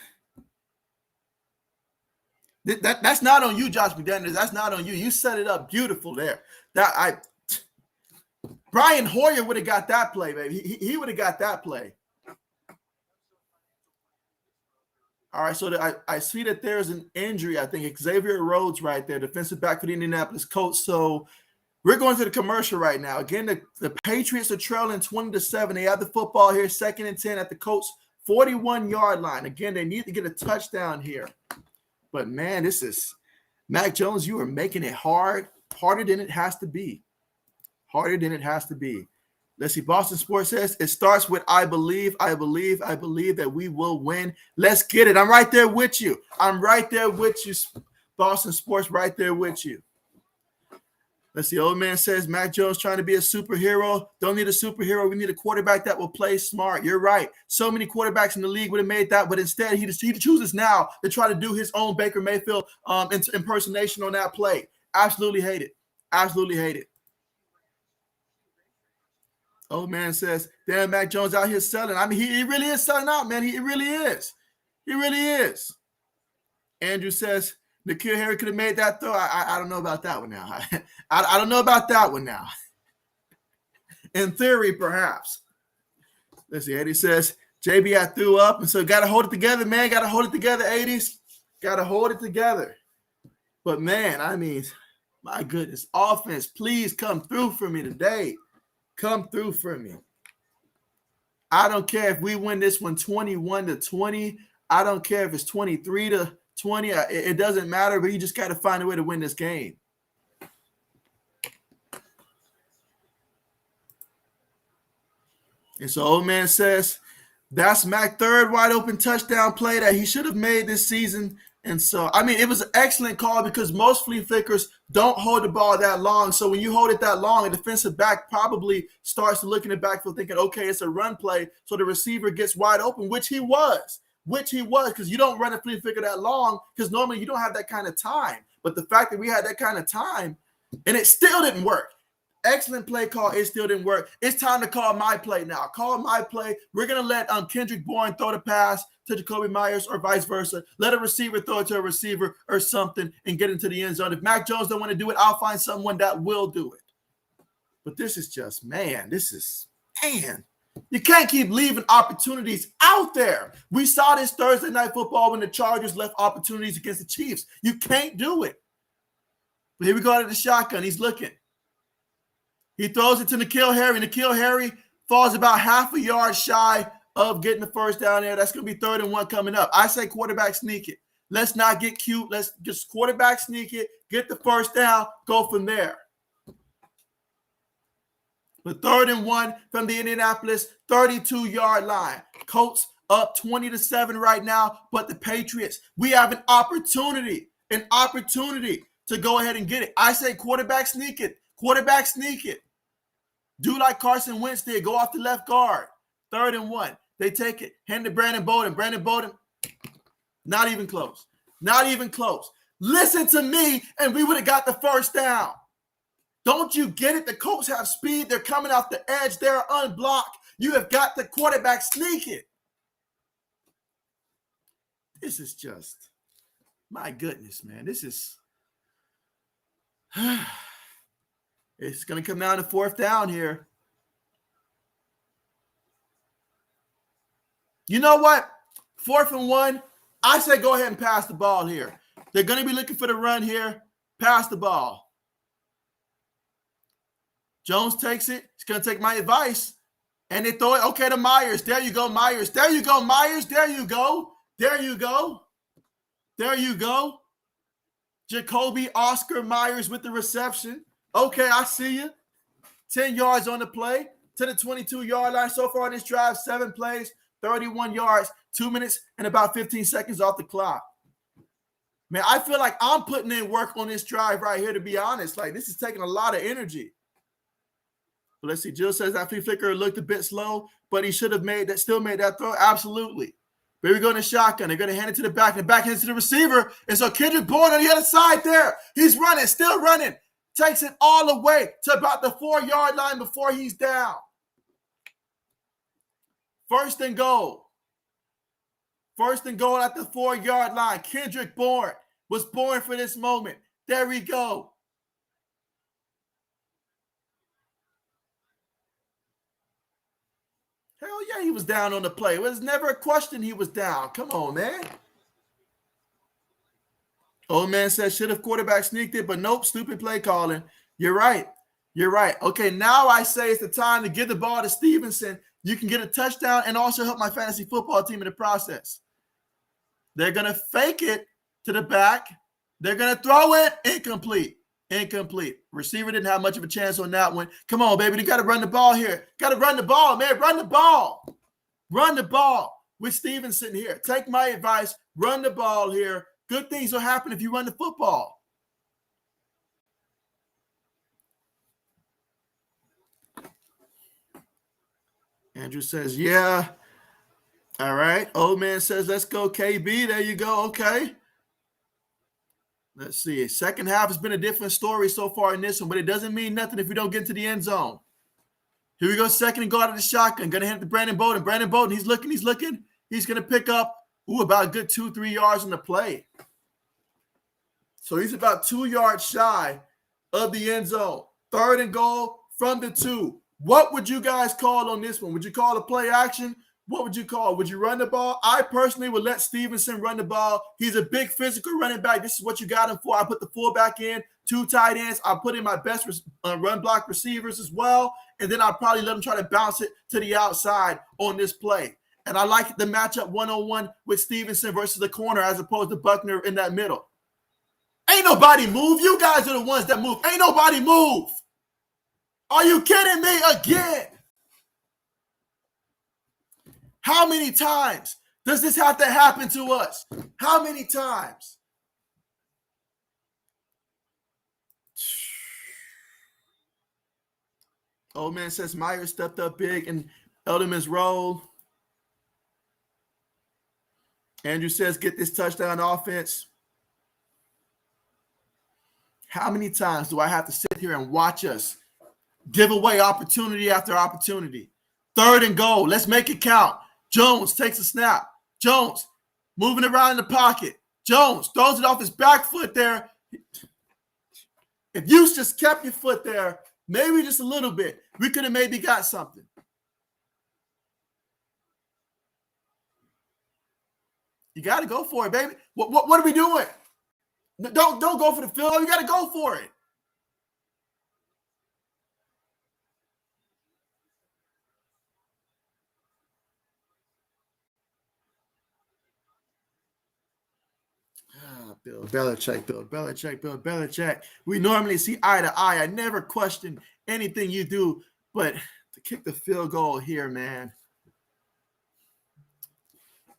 That's not on you, Josh McDaniels. That's not on you. You set it up beautiful there. Brian Hoyer would have got that play, baby. He would have got that play. All right, so I see that there's an injury. I think Xavier Rhodes right there, defensive back for the Indianapolis Colts. So We're going to the commercial right now. Again, the Patriots are trailing 20-7. They have the football here, 2nd and 10 at the Colts 41-yard line. Again, they need to get a touchdown here. But, man, this is – Mac Jones, you are making it harder than it has to be. Harder than it has to be. Let's see. Boston Sports says, it starts with I believe that we will win. Let's get it. I'm right there with you. I'm right there with you, Boston Sports, right there with you. Let's see. Old man says, Mac Jones trying to be a superhero. Don't need a superhero. We need a quarterback that will play smart. You're right. So many quarterbacks in the league would have made that, but instead he chooses now to try to do his own Baker Mayfield impersonation on that play. Absolutely hate it. Absolutely hate it. Old man says, damn, Mac Jones out here selling. I mean, he really is selling out, man. He really is. He really is. Andrew says, N'Keal Harry could have made that throw. I don't know about that one now. I don't know about that one now. In theory, perhaps. Let's see. Eddie says, JB, I threw up. And so got to hold it together, man. Got to hold it together, 80s. Got to hold it together. But, man, I mean, my goodness. Offense, please come through for me today. Come through for me. I don't care if we win this one 21-20. I don't care if it's 23-20. It doesn't matter, but you just got to find a way to win this game. And so old man says, that's Mac's third wide open touchdown play that he should have made this season. And so, I mean, it was an excellent call because most flea flickers don't hold the ball that long. So when you hold it that long, a defensive back probably starts to look in the backfield thinking, okay, it's a run play. So the receiver gets wide open, which he was, because you don't run a flea flicker that long because normally you don't have that kind of time. But the fact that we had that kind of time and it still didn't work. Excellent play call. It still didn't work. It's time to call my play now. Call my play. We're going to let Kendrick Bourne throw the pass to Jacoby Myers or vice versa. Let a receiver throw it to a receiver or something and get into the end zone. If Mac Jones don't want to do it, I'll find someone that will do it. But this is just, man, you can't keep leaving opportunities out there. We saw this Thursday Night Football when the Chargers left opportunities against the Chiefs. You can't do it. But here we go out of the shotgun. He's looking. He throws it to N'Keal Harry. N'Keal Harry falls about half a yard shy of getting the first down there. That's going to be 3rd and 1 coming up. I say quarterback sneak it. Let's not get cute. Let's just quarterback sneak it, get the first down, go from there. But 3rd and 1 from the Indianapolis 32-yard line. Colts up 20-7 right now, but the Patriots, we have an opportunity to go ahead and get it. I say quarterback sneak it. Quarterback sneak it. Do like Carson Wentz did. Go off the left guard. 3rd and 1. They take it. Hand to Brandon Bolden. Brandon Bolden, not even close. Not even close. Listen to me, and we would have got the first down. Don't you get it? The Colts have speed. They're coming off the edge. They're unblocked. You have got the quarterback sneak it. This is just, my goodness, man. This is, it's going to come down to 4th down here. You know what? 4th and 1, I say go ahead and pass the ball here. They're going to be looking for the run here. Pass the ball. Jones takes it. He's going to take my advice. And they throw it, okay, to Myers. There you go, Myers. There you go, Myers. There you go. There you go. There you go. Jacoby Oscar Myers with the reception. Okay, I see you. 10 yards on the play to the 22-yard line. So far on this drive, 7 plays, 31 yards, 2 minutes, and about 15 seconds off the clock. Man, I feel like I'm putting in work on this drive right here, to be honest. Like, this is taking a lot of energy. But let's see. Jill says that flea flicker looked a bit slow, but he should have still made that throw. Absolutely. But we're going to shotgun. They're going to hand it to the back, and the back hands to the receiver. And so Kendrick Bourne on the other side there. He's running, still running. Takes it all the way to about the 4-yard line before he's down. 1st and goal. 1st and goal at the 4-yard line. Kendrick Bourne was born for this moment. There we go. Hell yeah, he was down on the play. It was never a question he was down. Come on, man. Old man says should have quarterback sneaked it, but nope, stupid play calling. You're right. You're right. Okay, now I say it's the time to give the ball to Stevenson. You can get a touchdown and also help my fantasy football team in the process. They're going to fake it to the back. They're going to throw it. Incomplete. Incomplete. Receiver didn't have much of a chance on that one. Come on, baby. You got to run the ball here. Got to run the ball, man. Run the ball. Run the ball with Stevenson here. Take my advice. Run the ball here. Good things will happen if you run the football. Andrew says, yeah. All right. Old man says, let's go, KB. There you go. Okay. Let's see. Second half has been a different story so far in this one, but it doesn't mean nothing if we don't get into the end zone. Here we go. Second and go out of the shotgun. Going to hand it to Brandon Bolden. Brandon Bolden, he's looking. He's going to pick up, about a good 2-3 yards on the play. So he's about 2 yards shy of the end zone. Third and goal from the 2. What would you guys call on this one? Would you call a play action? What would you call? Would you run the ball? I personally would let Stevenson run the ball. He's a big physical running back. This is what you got him for. I put the fullback in, 2 tight ends. I put in my best run block receivers as well. And then I'll probably let him try to bounce it to the outside on this play. And I like the matchup one-on-one with Stevenson versus the corner as opposed to Buckner in that middle. Ain't nobody move. You guys are the ones that move. Ain't nobody move. Are you kidding me again? How many times does this have to happen to us? How many times? Old man says Meyer stepped up big in Edelman's role. Andrew says get this touchdown offense. How many times do I have to sit here and watch us give away opportunity after opportunity? Third and goal. Let's make it count. Jones takes a snap. Jones moving around in the pocket. Jones throws it off his back foot there. If you just kept your foot there, maybe just a little bit, we could have maybe got something. You got to go for it, baby. What are we doing? Don't go for the field. You got to go for it. Bill Belichick. We normally see eye to eye. I never question anything you do, but to kick the field goal here, man.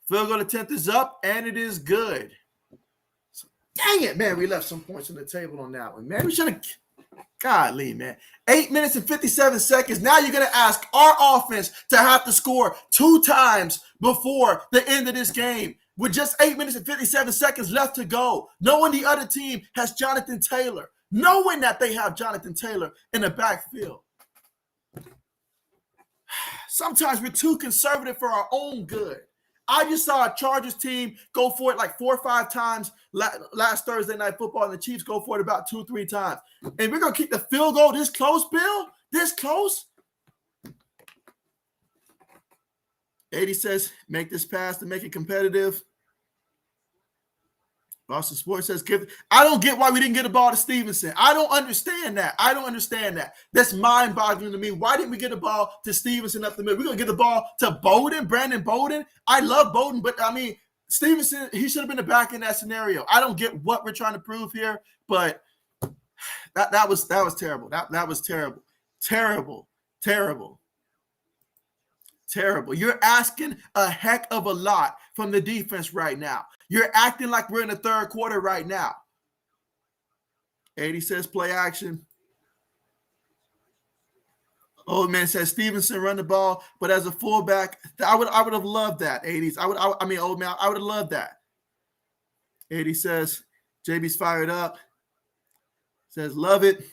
Field goal attempt is up, and it is good. So, dang it, man. We left some points on the table on that one, man. We should have. Godly, man. 8 minutes and 57 seconds. Now you're going to ask our offense to have to score 2 times before the end of this game. With just 8 minutes and 57 seconds left to go, knowing the other team has Jonathan Taylor, knowing that they have Jonathan Taylor in the backfield. Sometimes we're too conservative for our own good. I just saw a Chargers team go for it like 4 or 5 times last Thursday Night Football, and the Chiefs go for it about 2-3 times. And we're going to kick the field goal this close, Bill? This close? 80 says, make this pass to make it competitive. Boston Sports says, I don't get why we didn't get a ball to Stevenson. I don't understand that. That's mind-boggling to me. Why didn't we get a ball to Stevenson up the middle? We're going to get the ball to Brandon Bolden. I love Bolden, but, I mean, Stevenson, he should have been the back in that scenario. I don't get what we're trying to prove here, but that was terrible. That was terrible. Terrible. You're asking a heck of a lot from the defense right now. You're acting like we're in the third quarter right now. 80 says play action. Old man says Stevenson run the ball, but as a fullback, I would have loved that. 80s. Old man, I would have loved that. 80 says JB's fired up. Says love it.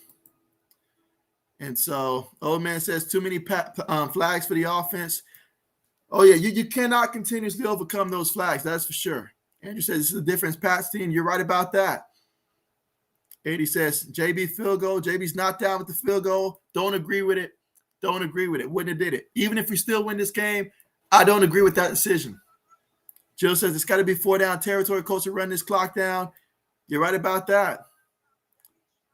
And so old man says too many flags for the offense. Oh, yeah, you cannot continuously overcome those flags. That's for sure. Andrew says this is a difference, Pat's team. You're right about that. 80 says JB field goal. JB's not down with the field goal. Don't agree with it. Wouldn't have did it. Even if we still win this game, I don't agree with that decision. Jill says it's got to be 4 down territory. Colts to run this clock down. You're right about that.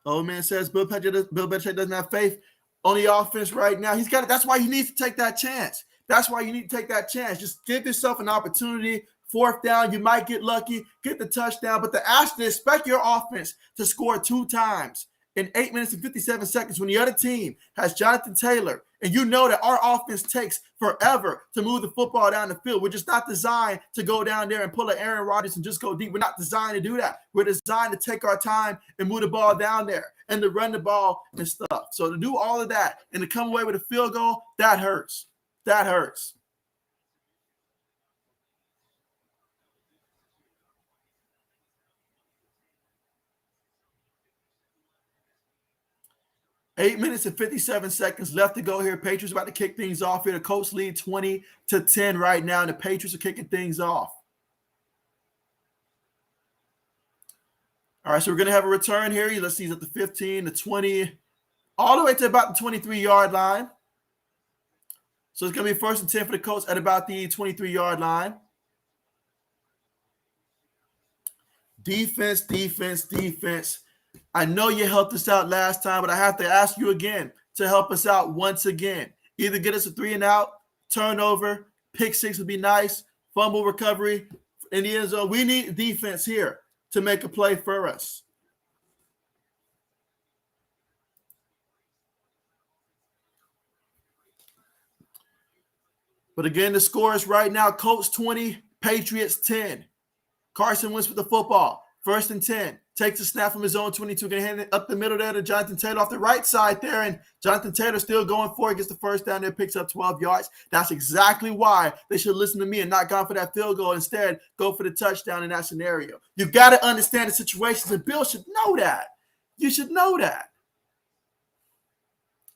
Old man says Bill Belichick doesn't have faith on the offense right now. He's got it. That's why he needs to take that chance. That's why you need to take that chance. Just give yourself an opportunity. Fourth down, you might get lucky, get the touchdown, but expect your offense to score 2 times in 8 minutes and 57 seconds when the other team has Jonathan Taylor, and you know that our offense takes forever to move the football down the field. We're just not designed to go down there and pull an Aaron Rodgers and just go deep. We're not designed to do that. We're designed to take our time and move the ball down there and to run the ball and stuff. So to do all of that and to come away with a field goal, that hurts. That hurts. Eight minutes and 57 seconds left to go here. Patriots about to kick things off here. The Colts lead 20-10 right now, and the Patriots are kicking things off. All right, so we're going to have a return here. Let's see, he's at the 15, the 20, all the way to about the 23-yard line. So it's going to be 1st and 10 for the Colts at about the 23-yard line. Defense, defense, defense. I know you helped us out last time, but I have to ask you again to help us out once again. Either get us a 3-and-out, turnover, pick 6 would be nice, fumble recovery in the end zone. We need defense here to make a play for us. But again, the score is right now, Colts 20, Patriots 10. Carson Wentz with the football. 1st and 10. Takes a snap from his own 22. Going to hand it up the middle there to Jonathan Taylor off the right side there. And Jonathan Taylor still going for it. Gets the first down there. Picks up 12 yards. That's exactly why they should listen to me and not gone for that field goal. Instead, go for the touchdown in that scenario. You got to understand the situations. And Bill should know that. You should know that.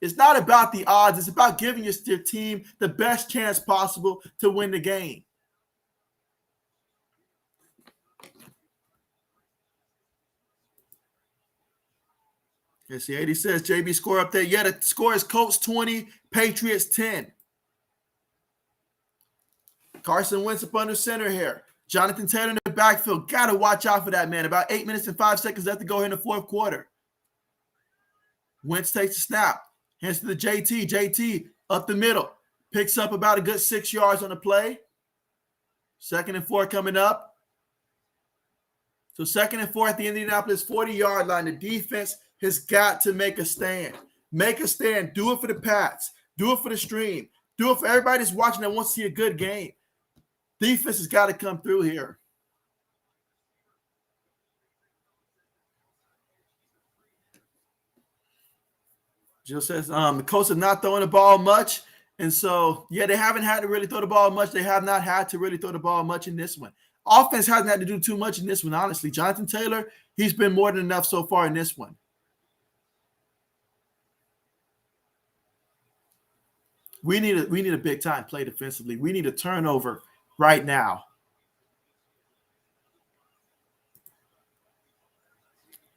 It's not about the odds. It's about giving your team the best chance possible to win the game. Let's see, 80 says JB score up there. Yeah, the score is Colts 20, Patriots 10. Carson Wentz up under center here. Jonathan Taylor in the backfield. Got to watch out for that man. About 8 minutes and 5 seconds left to go here in the fourth quarter. Wentz takes the snap. Hands to the JT. JT up the middle. Picks up about a good 6 yards on the play. 2nd and 4 coming up. So 2nd and 4 at the Indianapolis 40-yard line. The defense has got to make a stand. Make a stand. Do it for the Pats. Do it for the stream. Do it for everybody that's watching that wants to see a good game. Defense has got to come through here. Jill says the Colts have not throwing the ball much. And so, yeah, they haven't had to really throw the ball much. They have not had to really throw the ball much in this one. Offense hasn't had to do too much in this one, honestly. Jonathan Taylor, he's been more than enough so far in this one. We need a big time play defensively. We need a turnover right now.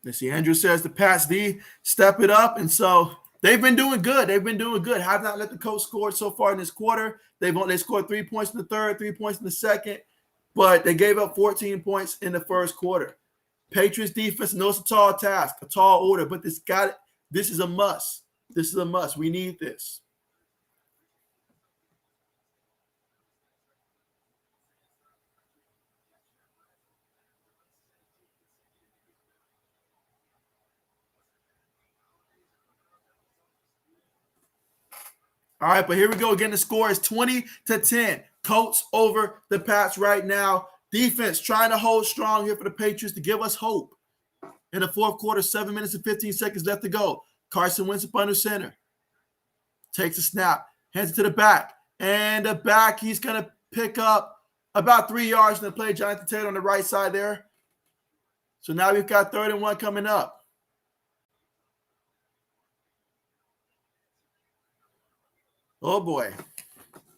Let's see. Andrew says the Pats D step it up, and so they've been doing good. They've been doing good. Have not let the Colts score so far in this quarter. They scored 3 points in the third, 3 points in the second, but they gave up 14 points in the first quarter. Patriots defense, no, it's a tall task, a tall order, but this is a must. This is a must. We need this. All right, but here we go again. The score is 20-10. Colts over the Pats right now. Defense trying to hold strong here for the Patriots to give us hope. In the fourth quarter, 7 minutes and 15 seconds left to go. Carson Wentz up under center. Takes a snap. Hands it to the back. And the back, he's going to pick up about 3 yards in the play. Jonathan Taylor on the right side there. So now we've got 3rd and 1 coming up. Oh, boy.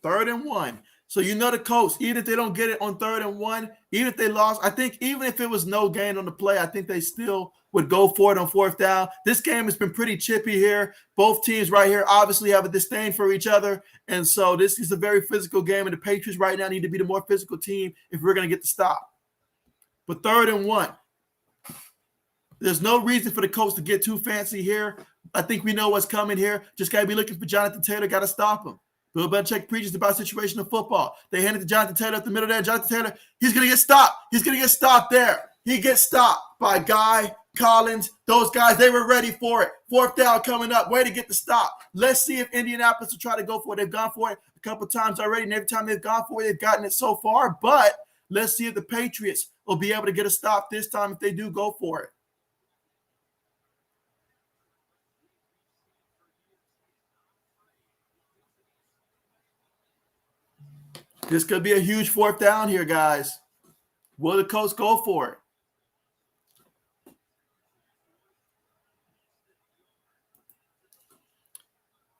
3rd and 1. So you know the Colts, even if they don't get it on 3rd and 1, even if they lost, I think even if it was no gain on the play, I think they still would go for it on 4th down. This game has been pretty chippy here. Both teams right here obviously have a disdain for each other. And so this is a very physical game, and the Patriots right now need to be the more physical team if we're going to get the stop. But 3rd and 1. There's no reason for the Colts to get too fancy here. I think we know what's coming here. Just got to be looking for Jonathan Taylor. Got to stop him. Bill Belichick preaches about situational football. They hand it to Jonathan Taylor up the middle there. Jonathan Taylor, he's going to get stopped. He's going to get stopped there. He gets stopped by Guy, Collins, those guys. They were ready for it. Fourth down coming up. Way to get the stop. Let's see if Indianapolis will try to go for it. They've gone for it a couple times already, and every time they've gone for it, they've gotten it so far. But let's see if the Patriots will be able to get a stop this time if they do go for it. This could be a huge fourth down here, guys. Will the Colts go for it?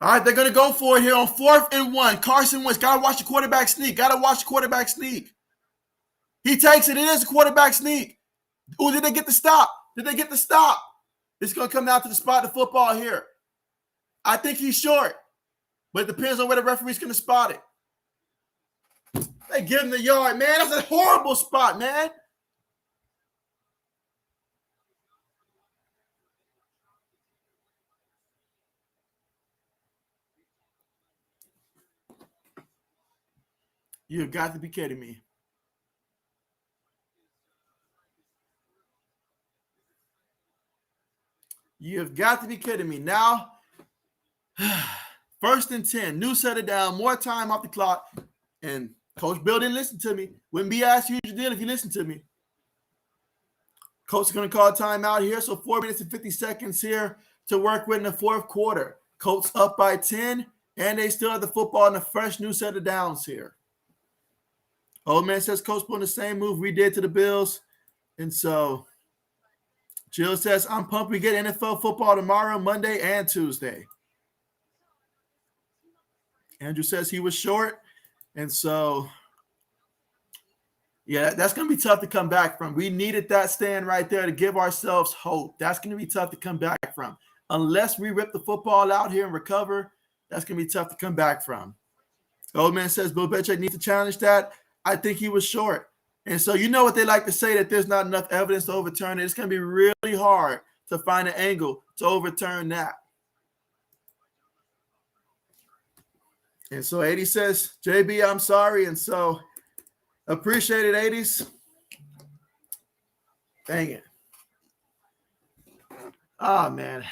All right, they're going to go for it here on 4th and 1. Carson Wentz, got to watch the quarterback sneak. Got to watch the quarterback sneak. He takes it. It is a quarterback sneak. Oh, did they get the stop? Did they get the stop? It's going to come down to the spot of football here. I think he's short, but it depends on where the referee's going to spot it. They give him the yard, man. That's a horrible spot, man. You've got to be kidding me. You've got to be kidding me. Now, 1st and 10. New set it down. More time off the clock. And Coach Bill didn't listen to me. Wouldn't be as huge a deal if you listened to me. Coach is going to call a timeout here. So 4 minutes and 50 seconds here to work with in the fourth quarter. Colts up by 10, and they still have the football in a fresh new set of downs here. Old man says Coach pulling the same move we did to the Bills. And so Jill says, I'm pumped we get NFL football tomorrow, Monday, and Tuesday. Andrew says he was short. And so, yeah, that's going to be tough to come back from. We needed that stand right there to give ourselves hope. That's going to be tough to come back from. Unless we rip the football out here and recover, that's going to be tough to come back from. Old man says Bill Belichick needs to challenge that. I think he was short. And so you know what they like to say, that there's not enough evidence to overturn it. It's going to be really hard to find an angle to overturn that. And so 80 says, JB, I'm sorry. And so appreciate it, 80s. Dang it. Oh, man.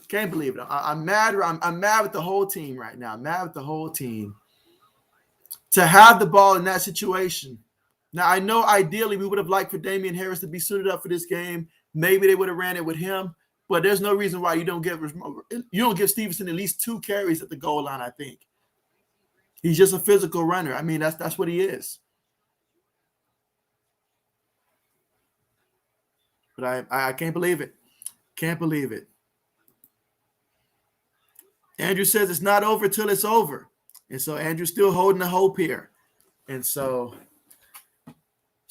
Can't believe it. I'm mad. I'm mad with the whole team right now. I'm mad with the whole team. To have the ball in that situation. Now, I know ideally we would have liked for Damian Harris to be suited up for this game. Maybe they would have ran it with him. But there's no reason why you don't give Stevenson at least 2 carries at the goal line, I think. He's just a physical runner. I mean, that's what he is. But I can't believe it. Can't believe it. Andrew says it's not over till it's over. And so Andrew's still holding the hope here. And so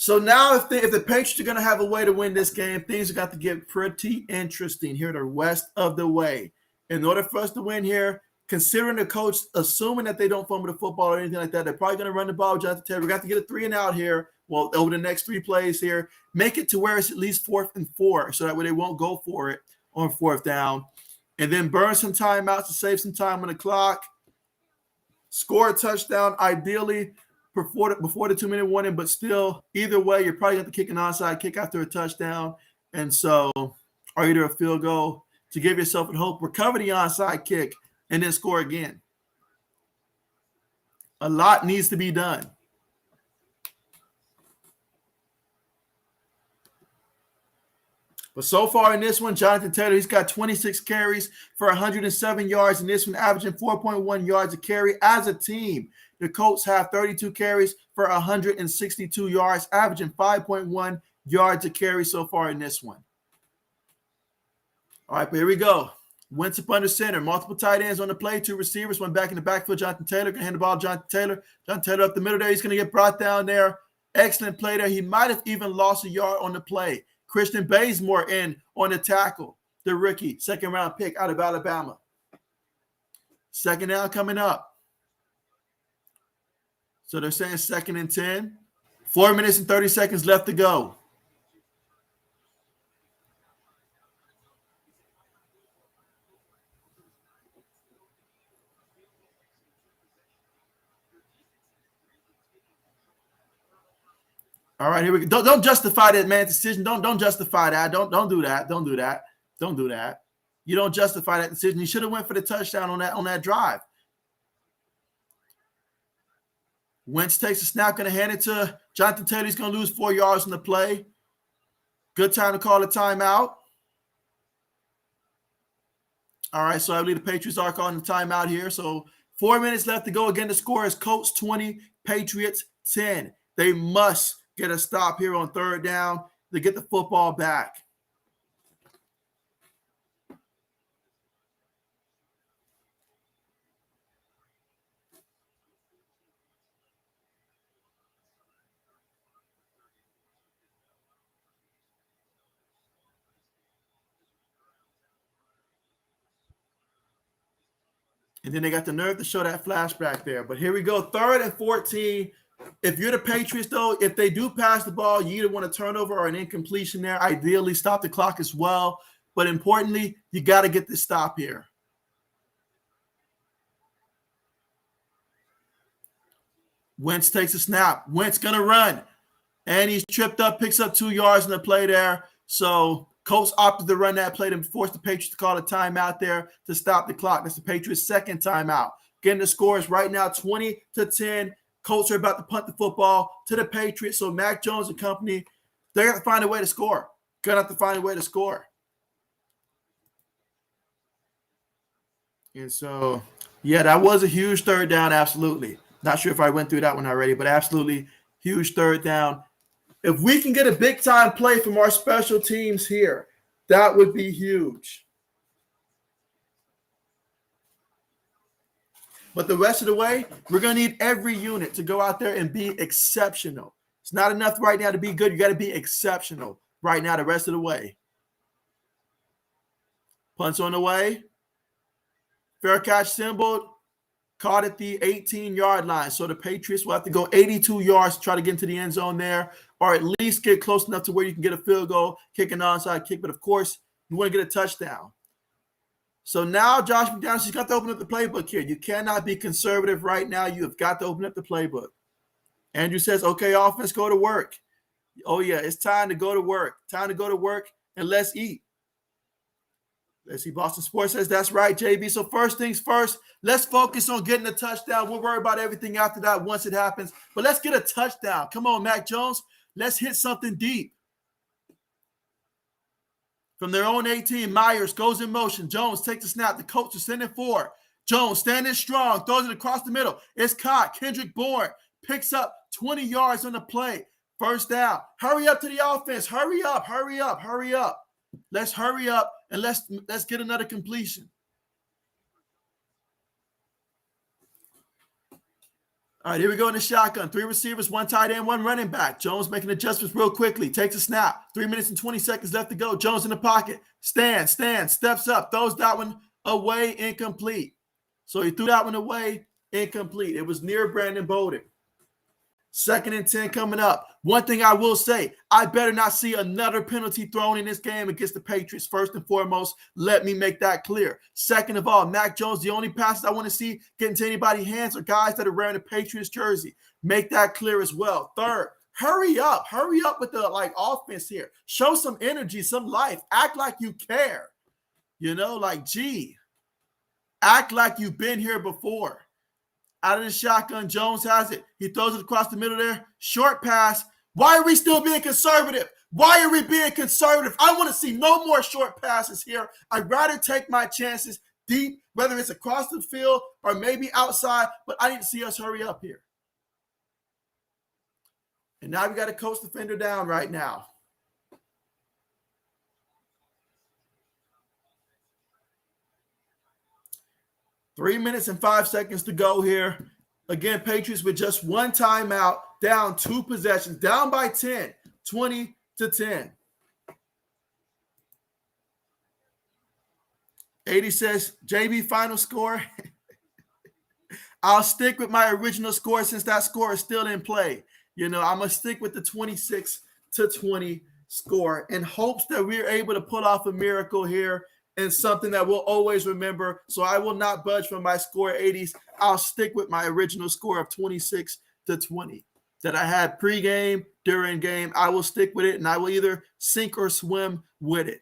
now if the Patriots are going to have a way to win this game, things are got to get pretty interesting here the rest of the way. In order for us to win here, considering the coach, assuming that they don't fumble the football or anything like that, they're probably going to run the ball with Jonathan Taylor. We got to get a 3 and out here. Well, over the next 3 plays here, make it to where it's at least 4th and 4, so that way they won't go for it on 4th down. And then burn some timeouts to save some time on the clock. Score a touchdown, ideally before the 2-minute warning, but still, either way, you're probably going to kick an onside kick after a touchdown. And so, or either a field goal to give yourself a hope, recover the onside kick, and then score again. A lot needs to be done. But so far in this one, Jonathan Taylor, he's got 26 carries for 107 yards in this one, averaging 4.1 yards a carry. As a team, the Colts have 32 carries for 162 yards, averaging 5.1 yards a carry so far in this one. All right, but here we go. Wentz up under center, multiple tight ends on the play, 2 receivers, one back in the backfield. Jonathan Taylor going to hand the ball to Jonathan Taylor. Jonathan Taylor up the middle there. He's going to get brought down there. Excellent play there. He might have even lost a yard on the play. Christian Bazemore in on the tackle, the rookie, 2nd-round pick out of Alabama. 2nd down coming up. So they're saying 2nd and 10. 4 minutes and 30 seconds left to go. All right, here we go. Don't justify that man's decision. Don't justify that. Don't do that. Don't do that. Don't do that. You don't justify that decision. You should have went for the touchdown on that drive. Wentz takes a snap, going to hand it to Jonathan Taylor. He's going to lose 4 yards in the play. Good time to call a timeout. All right, so I believe the Patriots are calling the timeout here. So 4 minutes left to go. Again, the score is Colts 20, Patriots 10. They must get a stop here on third down to get the football back. And then they got the nerve to show that flashback there. But here we go, 3rd and 14. If you're the Patriots, though, if they do pass the ball, you either want a turnover or an incompletion there. Ideally, stop the clock as well. But importantly, you got to get this stop here. Wentz takes a snap. Wentz going to run. And he's tripped up, picks up 2 yards in the play there. So Colts opted to run that play to force the Patriots to call a timeout there to stop the clock. That's the Patriots' second timeout. Again, the score is right now 20-10. Colts are about to punt the football to the Patriots. So Mac Jones and company, they're going to find a way to score. Going to have to find a way to score. And so, yeah, that was a huge third down, absolutely. Not sure if I went through that one already, but absolutely huge third down. If we can get a big-time play from our special teams here, that would be huge. But the rest of the way, we're going to need every unit to go out there and be exceptional. It's not enough right now to be good. You got to be exceptional right now the rest of the way. Punts on the way. Fair catch symbol. Caught at the 18-yard line. So the Patriots will have to go 82 yards to try to get into the end zone there, or at least get close enough to where you can get a field goal, kick an onside kick. But, of course, you want to get a touchdown. So now Josh McDaniels, he's got to open up the playbook here. You cannot be conservative right now. You have got to open up the playbook. Andrew says, okay, offense, go to work. Oh, yeah, it's time to go to work. Time to go to work, and let's eat. Let's see, Boston Sports says that's right, JB. So first things first, let's focus on getting a touchdown. We'll worry about everything after that once it happens. But let's get a touchdown. Come on, Mac Jones. Let's hit something deep. From their own 18, Myers goes in motion. Jones takes the snap. The Colts are sending 4. Jones standing strong, throws it across the middle. It's caught. Kendrick Bourne picks up 20 yards on the play. First down. Hurry up to the offense. Hurry up, hurry up, hurry up. Let's hurry up and let's get another completion. All right, here we go in the shotgun. 3 receivers, 1 tight end, 1 running back. Jones making adjustments real quickly. Takes a snap. 3 minutes and 20 seconds left to go. Jones in the pocket. Stands, steps up, throws that one away, incomplete. So he threw that one away, incomplete. It was near Brandon Bolden. 2nd and 10 coming up. One thing I will say, I better not see another penalty thrown in this game against the Patriots. First and foremost, let me make that clear. Second of all, Mac Jones, the only passes I want to see get into anybody's hands are guys that are wearing a Patriots jersey. Make that clear as well. Third, hurry up with the offense here. Show some energy, some life. Act like you care. Act like you've been here before. Out of the shotgun, Jones has it. He throws it across the middle there. Short pass. Why are we still being conservative? Why are we being conservative? I want to see no more short passes here. I'd rather take my chances deep, whether it's across the field or maybe outside, but I need to see us hurry up here. And now we got a Colts defender down right now. Three minutes and 5 seconds to go here. Again, Patriots with just 1 timeout, down 2 possessions, down by 10, 20-10. 80 says, JB, final score. I'll stick with my original score since that score is still in play. I'm going to stick with the 26-20 score in hopes that we're able to pull off a miracle here and something that we'll always remember. So I will not budge from my score 80s. I'll stick with my original score of 26-20. that I had pregame, during game. I will stick with it, and I will either sink or swim with it.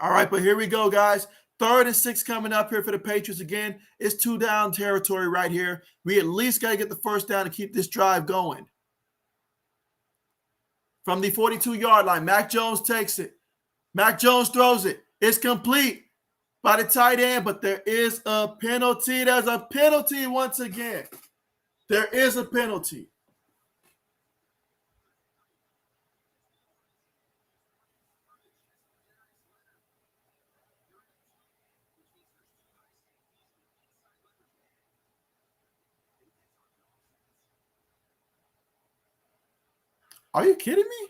All right, but here we go, guys. 3rd and 6 coming up here for the Patriots again. It's 2-down territory right here. We at least got to get the first down to keep this drive going. From the 42-yard line, Mac Jones takes it. Mac Jones throws it. It's complete by the tight end, but there is a penalty. There's a penalty once again. There is a penalty. Are you kidding me?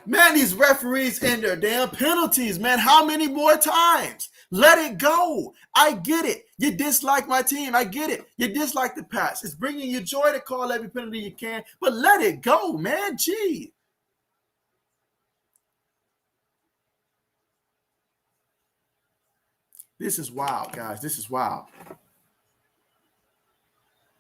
Man, these referees and their damn penalties, man. How many more times? Let it go. I get it. You dislike my team. I get it. You dislike the pass. It's bringing you joy to call every penalty you can, but let it go, man. Gee. This is wild, guys. This is wild.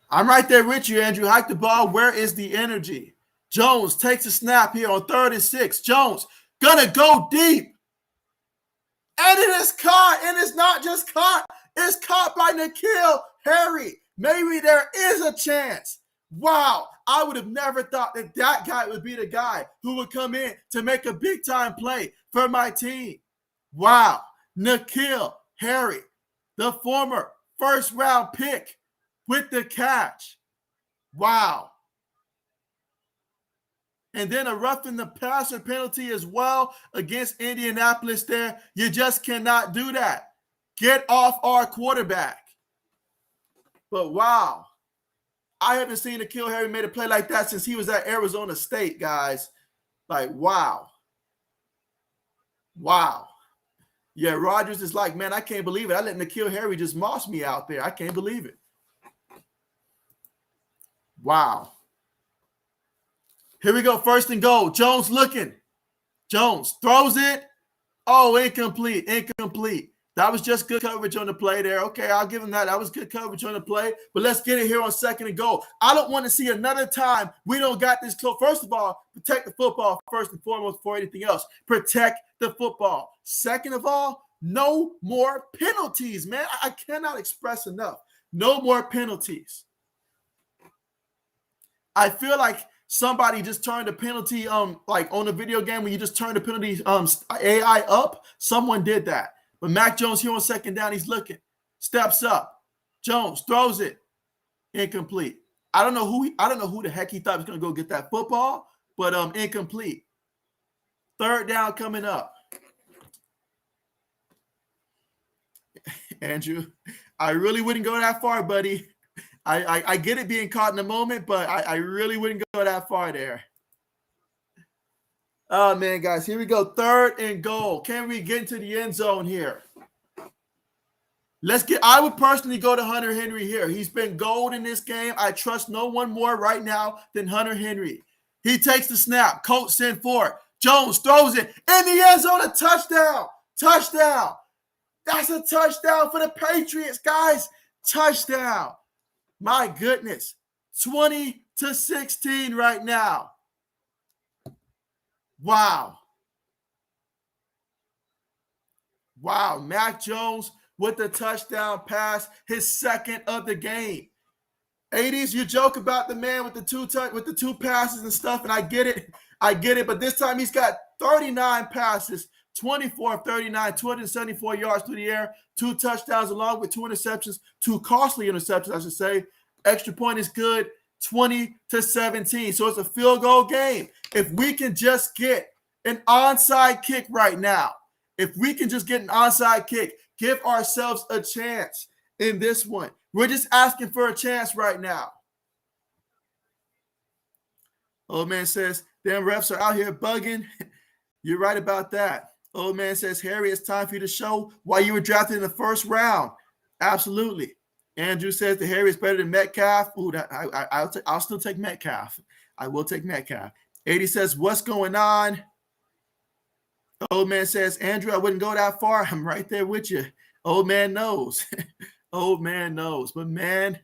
I'm right there with you, Andrew. Hike the ball. Where is the energy? Jones takes a snap here on 3rd and 6. Jones gonna go deep. And it is caught. And it's not just caught. It's caught by N'Keal Harry. Maybe there is a chance. Wow. I would have never thought that that guy would be the guy who would come in to make a big-time play for my team. Wow. N'Keal Harry, the former first-round pick with the catch. Wow. And then a roughing the passer penalty as well against Indianapolis there. You just cannot do that. Get off our quarterback. But wow, I haven't seen N'Keal Harry made a play like that since he was at Arizona State, guys. Like, wow. Wow. Yeah, Rodgers is like, man, I can't believe it. I let N'Keal Harry just moss me out there. I can't believe it. Wow. Here we go, 1st and goal. Jones looking. Jones throws it. Oh, incomplete, incomplete. That was just good coverage on the play there. Okay, I'll give him that. That was good coverage on the play. But let's get it here on 2nd and goal. I don't want to see another time we don't got this close. First of all, protect the football first and foremost before anything else. Protect the football. Second of all, no more penalties, man. I cannot express enough. No more penalties. I feel like somebody just turned the penalty, like on a video game when you just turn the penalty AI up. Someone did that. But Mac Jones here on 2nd down, he's looking, steps up. Jones throws it, incomplete. I don't know who the heck he thought was going to go get that football, but incomplete. 3rd down coming up. Andrew, I really wouldn't go that far, buddy. I get it being caught in the moment, but I really wouldn't go that far there. Oh, man, guys, here we go. 3rd and goal. Can we get into the end zone here? I would personally go to Hunter Henry here. He's been gold in this game. I trust no one more right now than Hunter Henry. He takes the snap. Colts send for it. Jones throws it in the end zone. A touchdown. Touchdown. That's a touchdown for the Patriots, guys. Touchdown. My goodness. 20-16 right now. Wow. Wow. Mac Jones with the touchdown pass, his 2nd of the game. 80s, you joke about the man with the two passes and stuff, and I get it. But this time he's got 39 passes, 24 of 39, 274 yards through the air, 2 touchdowns along with 2 interceptions, 2 costly interceptions, I should say. Extra point is good, 20-17. So it's a field goal game. If we can just get an onside kick right now, if we can just get an onside kick, give ourselves a chance in this one. We're just asking for a chance right now. Old man says, damn refs are out here bugging. You're right about that. Old man says, Harry, it's time for you to show why you were drafted in the 1st round. Absolutely. Andrew says the Harry is better than Metcalf. Ooh, I'll still take Metcalf. I will take Metcalf. 80 says, what's going on? Old man says, Andrew, I wouldn't go that far. I'm right there with you. Old man knows. Old man knows. But, man,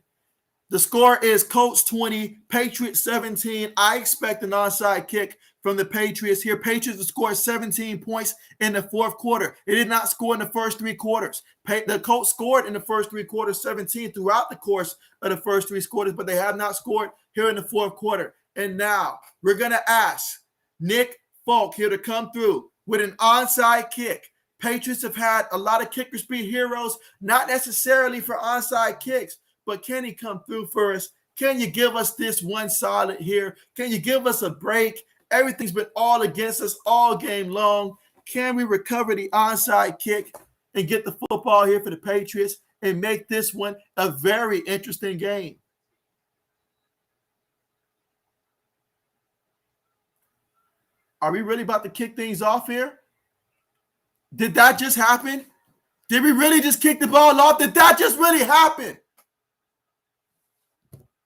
the score is Colts 20, Patriots 17. I expect an onside kick from the Patriots here. Patriots scored 17 points in the fourth quarter. It did not score in the first three quarters. The Colts scored in the first three quarters, 17 throughout the course of the first three quarters, but they have not scored here in the fourth quarter. And now we're going to ask Nick Folk here to come through with an onside kick. Patriots have had a lot of kicker speed heroes, not necessarily for onside kicks, but can he come through for us? Can you give us this one solid here? Can you give us a break? Everything's been all against us all game long. Can we recover the onside kick and get the football here for the Patriots and make this one a very interesting game? Are we really about to kick things off here? Did that just happen? Did we really just kick the ball off? Did that just really happen?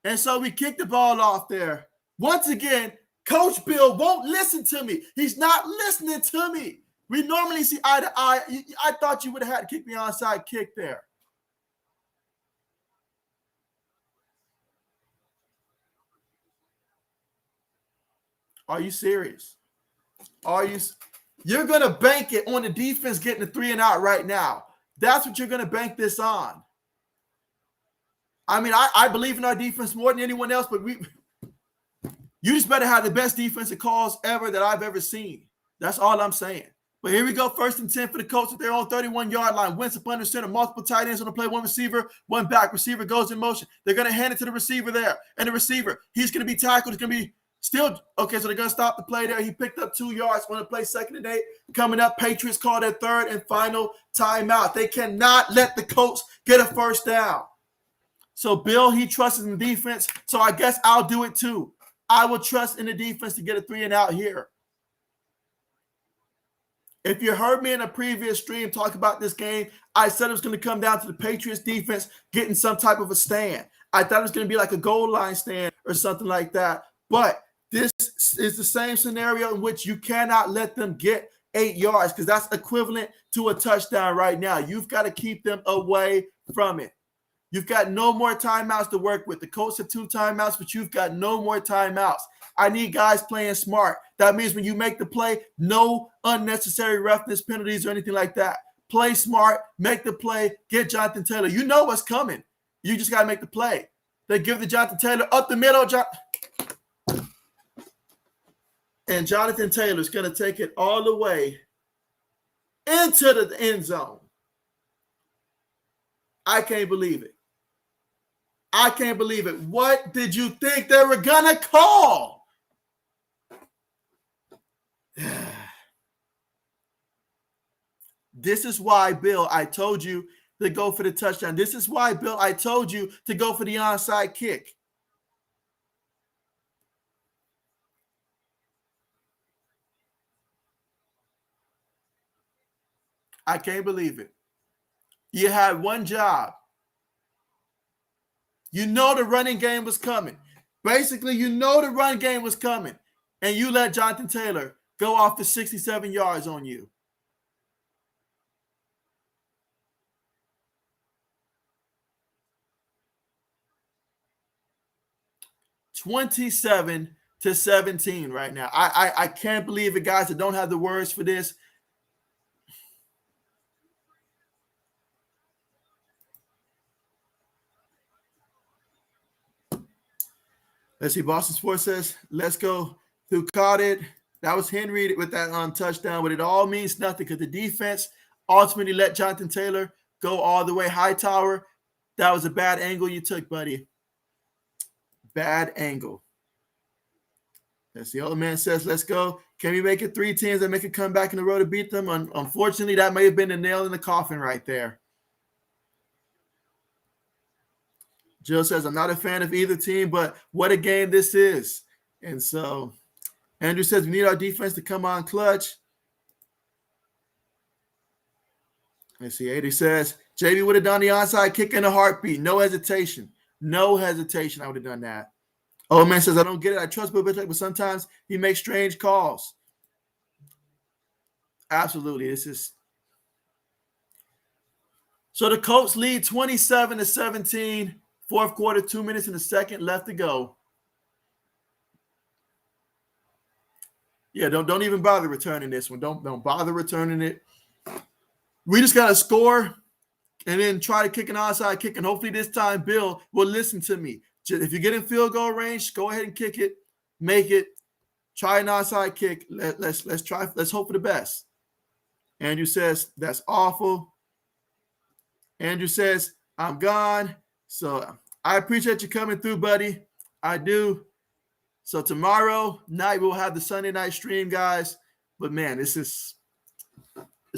And so we kicked the ball off there. Once again, Coach Bill won't listen to me. He's not listening to me. We normally see eye to eye. I thought you would have had to kick the onside kick there. Are you serious? You're going to bank it on the defense getting the 3 and out right now. That's what you're going to bank this on. I mean, I believe in our defense more than anyone else, but you just better have the best defensive calls ever that I've ever seen. That's all I'm saying. But here we go, 1st and 10 for the Colts at their own 31-yard line. Wentz up under center, multiple tight ends on the play, one receiver, one back. Receiver goes in motion. They're going to hand it to the receiver there. And the receiver, he's going to be tackled. It's going to be still, okay, so they're going to stop the play there. He picked up 2 yards on the play, 2nd and 8. Coming up, Patriots call their 3rd and final timeout. They cannot let the Colts get a first down. So Bill, he trusts in the defense, so I guess I'll do it too. I will trust in the defense to get a 3 and out here. If you heard me in a previous stream talk about this game, I said it was going to come down to the Patriots defense getting some type of a stand. I thought it was going to be like a goal line stand or something like that. But this is the same scenario in which you cannot let them get 8 yards because that's equivalent to a touchdown right now. You've got to keep them away from it. You've got no more timeouts to work with. The Colts have 2 timeouts, but you've got no more timeouts. I need guys playing smart. That means when you make the play, no unnecessary roughness penalties or anything like that. Play smart, make the play, get Jonathan Taylor. You know what's coming. You just got to make the play. They give the Jonathan Taylor up the middle. And Jonathan Taylor's going to take it all the way into the end zone. I can't believe it. I can't believe it. What did you think they were going to call? This is why, Bill, I told you to go for the touchdown. This is why, Bill, I told you to go for the onside kick. I can't believe it. You had one job. You know the running game was coming. Basically, you know the run game was coming. And you let Jonathan Taylor go off for 67 yards on you. (27-17) right now. I can't believe it, guys. I don't have the words for this. Let's see. Boston Sports says, let's go. Who caught it? That was Henry with that touchdown, but it all means nothing because the defense ultimately let Jonathan Taylor go all the way. Hightower, that was a bad angle you took, buddy. Bad angle. That's the old man says, let's go. Can we make it 3 teams and make it come back in the road to beat them? Unfortunately, that may have been the nail in the coffin right there. Jill says, I'm not a fan of either team, but what a game this is. And so Andrew says, we need our defense to come on clutch. Let's see. 80 says, JB would have done the onside kick in a heartbeat. No hesitation. No hesitation. I would have done that. Old man says, I don't get it. I trust Bill Belichick, but sometimes he makes strange calls. Absolutely. So the Colts lead 27-17. Fourth quarter, 2 minutes and a second left to go. Yeah, don't even bother returning this one. Don't bother returning it. We just got to score and then try to kick an onside kick. And hopefully this time Bill will listen to me. If you get in field goal range, go ahead and kick it. Make it. Try an onside kick. Let's try. Let's hope for the best. Andrew says, that's awful. Andrew says, I'm gone. So I appreciate you coming through, buddy. I do. So tomorrow night we'll have the Sunday night stream, guys. But man, this is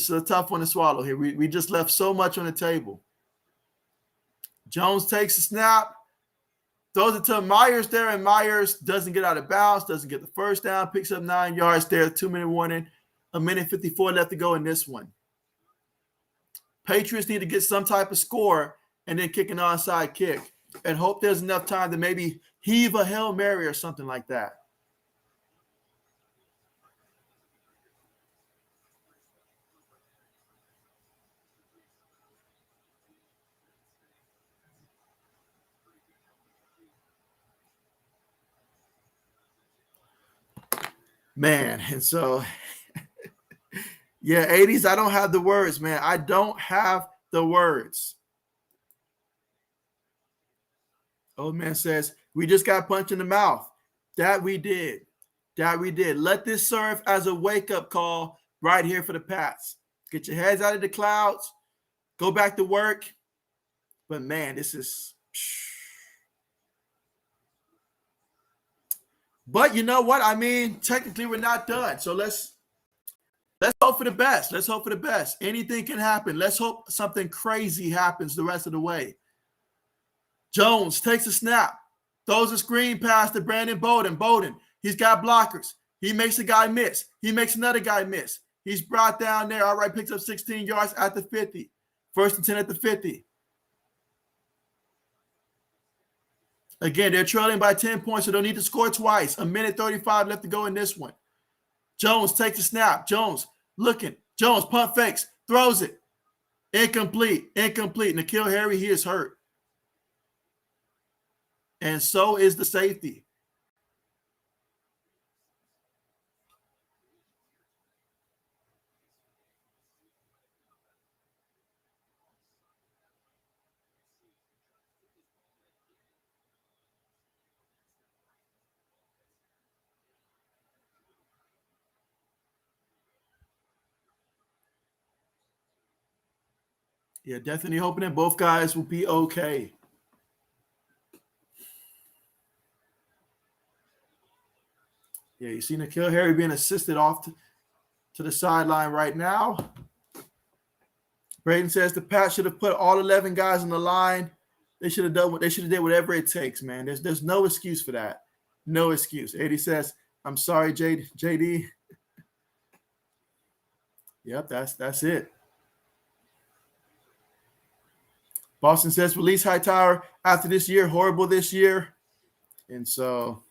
a tough one to swallow here. We just left so much on the table. Jones takes a snap, throws it to Myers there, and Myers doesn't get out of bounds, doesn't get the first down, picks up 9 yards there, 2-minute warning, 1:54 left to go in this one. Patriots need to get some type of score and then kick an onside kick and hope there's enough time to maybe heave a Hail Mary or something like that. Man, and so, yeah, 80s, I don't have the words, man. I don't have the words. Old man says, we just got punched in the mouth. That we did. Let this serve as a wake-up call right here for the Pats. Get your heads out of the clouds. Go back to work. But, man, this is – but you know what? I mean, technically we're not done. So let's hope for the best. Let's hope for the best. Anything can happen. Let's hope something crazy happens the rest of the way. Jones takes a snap, throws a screen pass to Brandon Bowden. Bowden, he's got blockers. He makes a guy miss. He makes another guy miss. He's brought down there. All right, picks up 16 yards at the 50. 1st and 10 at the 50. Again, they're trailing by 10 points, so they'll need to score twice. 1:35 left to go in this one. Jones takes a snap. Jones looking. Jones pump fakes. Throws it. Incomplete. N'Keal Harry, he is hurt. And so is the safety. Yeah, definitely hoping that both guys will be okay. Yeah, you see N'Keal Harry being assisted off to the sideline right now. Braden says the Pats should have put all 11 guys on the line. They should have did whatever it takes, man. There's no excuse for that. No excuse. 80 says, I'm sorry, JD. Yep, that's it. Boston says release Hightower after this year. Horrible this year. And so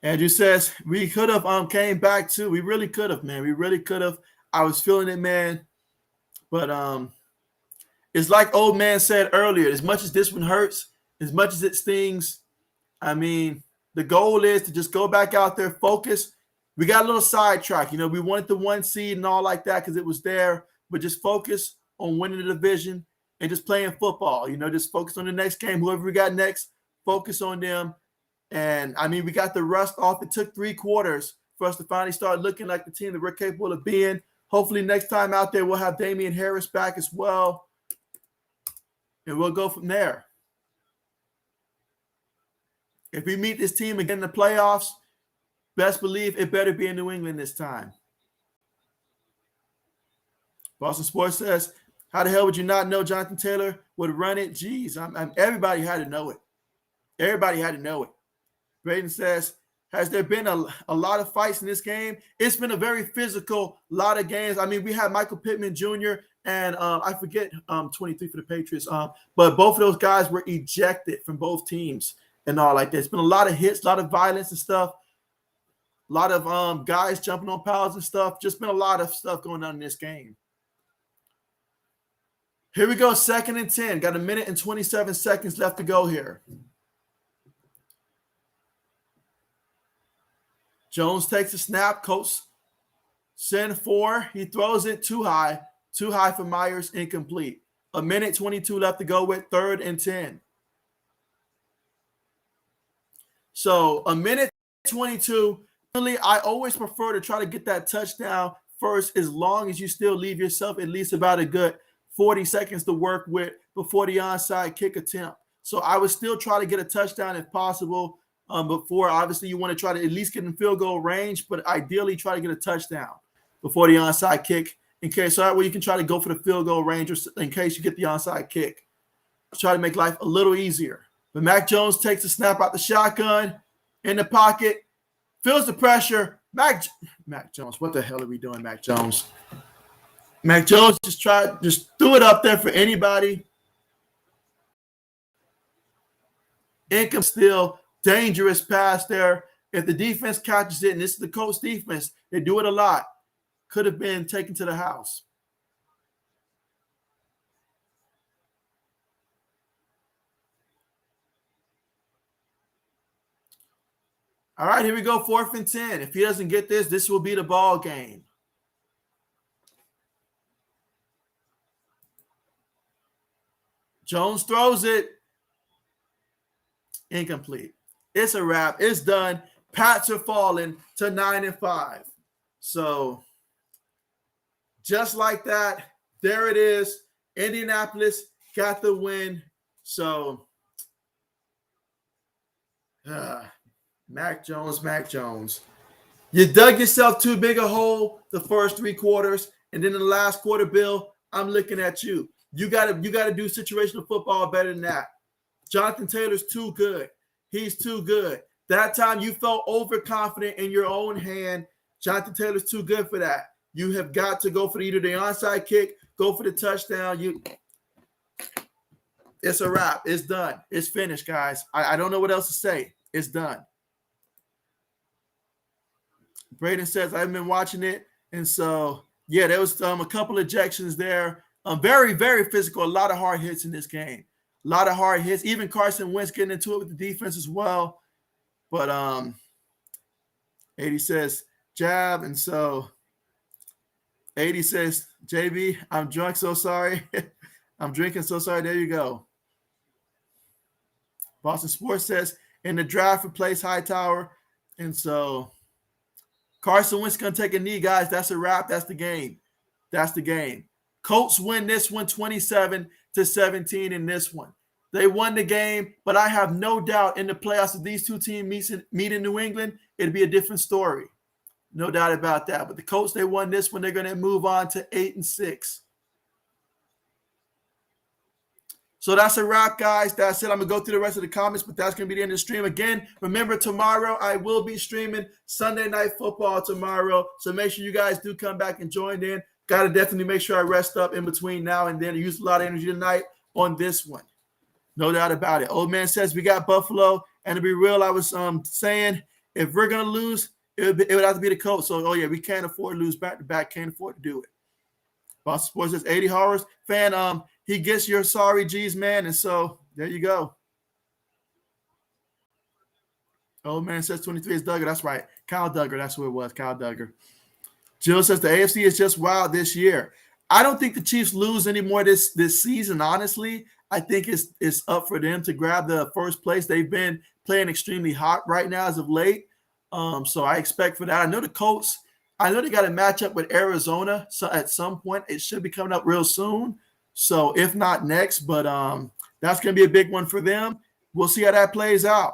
Andrew says we could have came back too. We really could have, man. We really could have. I was feeling it, man. But it's like old man said earlier, as much as this one hurts, as much as it stings, I mean, the goal is to just go back out there, focus. We got a little sidetrack. You know, we wanted the 1 seed and all like that because it was there, but just focus on winning the division and just playing football. You know, just focus on the next game. Whoever we got next, focus on them. And, I mean, we got the rust off. It took 3 quarters for us to finally start looking like the team that we're capable of being. Hopefully next time out there we'll have Damian Harris back as well, and we'll go from there. If we meet this team again in the playoffs, best believe it better be in New England this time. Boston Sports says, how the hell would you not know Jonathan Taylor would run it? Jeez, everybody had to know it. Everybody had to know it. Braden says, has there been a lot of fights in this game? It's been a very physical lot of games. I mean, we had Michael Pittman Jr. and I forget 23 for the Patriots, but both of those guys were ejected from both teams and all like that. It's been a lot of hits, a lot of violence and stuff. A lot of guys jumping on piles and stuff. Just been a lot of stuff going on in this game. Here we go, 2nd and 10. Got a minute and 27 seconds left to go here. Jones takes a snap. Colts send 4. He throws it too high. Too high for Myers, incomplete. A minute 22 left to go with 3rd and 10. So a minute 22. Really, I always prefer to try to get that touchdown first, as long as you still leave yourself at least about a good 40 seconds to work with before the onside kick attempt. So I would still try to get a touchdown if possible before. Obviously, you want to try to at least get in field goal range, but ideally try to get a touchdown before the onside kick, in case so that way you can try to go for the field goal range, or in case you get the onside kick. Try to make life a little easier. But Mac Jones takes the snap out the shotgun, in the pocket, feels the pressure. Mac Jones, what the hell are we doing, Mac Jones? Mac Jones just threw it up there for anybody. Income still, dangerous pass there. If the defense catches it, and this is the Colts defense, they do it a lot, could have been taken to the house. All right, here we go, 4th and 10. If he doesn't get this, this will be the ball game. Jones throws it. Incomplete. It's a wrap. It's done. Pats are falling to 9-5. So just like that, there it is. Indianapolis got the win. So Mac Jones. You dug yourself too big a hole the first 3 quarters, and then in the last quarter, Bill, I'm looking at you. You gotta do situational football better than that. Jonathan Taylor's too good. He's too good. That time you felt overconfident in your own hand. Jonathan Taylor's too good for that. You have got to go for either the onside kick, go for the touchdown. It's a wrap. It's done. It's finished, guys. I don't know what else to say. It's done. Braden says, I've been watching it. And so, yeah, there was a couple ejections there. Very, very physical. A lot of hard hits in this game. A lot of hard hits. Even Carson Wentz getting into it with the defense as well. But 80 says, jab. And so 80 says, JB, I'm drunk, so sorry. I'm drinking, so sorry. There you go. Boston Sports says, in the draft, replace Hightower. And so Carson Wentz going to take a knee, guys. That's a wrap. That's the game. That's the game. Colts win this one 27-17 in this one. They won the game, but I have no doubt in the playoffs, if these two teams meet in New England, it'd be a different story. No doubt about that. But the Colts, they won this one. They're going to move on to 8-6. So that's a wrap, guys. That's it. I'm going to go through the rest of the comments, but that's going to be the end of the stream. Again, remember, tomorrow I will be streaming Sunday Night Football tomorrow. So make sure you guys do come back and join in. Got to definitely make sure I rest up in between now and then. I used a lot of energy tonight on this one. No doubt about it. Old man says we got Buffalo. And to be real, I was saying if we're going to lose, it would have to be the Colts. So, oh, yeah, we can't afford to lose back-to-back. Can't afford to do it. Boston Sports says 80 Horrors. Fan, he gets your sorry G's, man. And so there you go. Old man says 23 is Duggar. That's right. Kyle Duggar. That's who it was. Kyle Duggar. Jill says the AFC is just wild this year. I don't think the Chiefs lose anymore this season, honestly. I think it's up for them to grab the first place. They've been playing extremely hot right now as of late. So I expect for that. I know the Colts, I know they got a matchup with Arizona. So at some point, it should be coming up real soon. So if not next, but that's going to be a big one for them. We'll see how that plays out.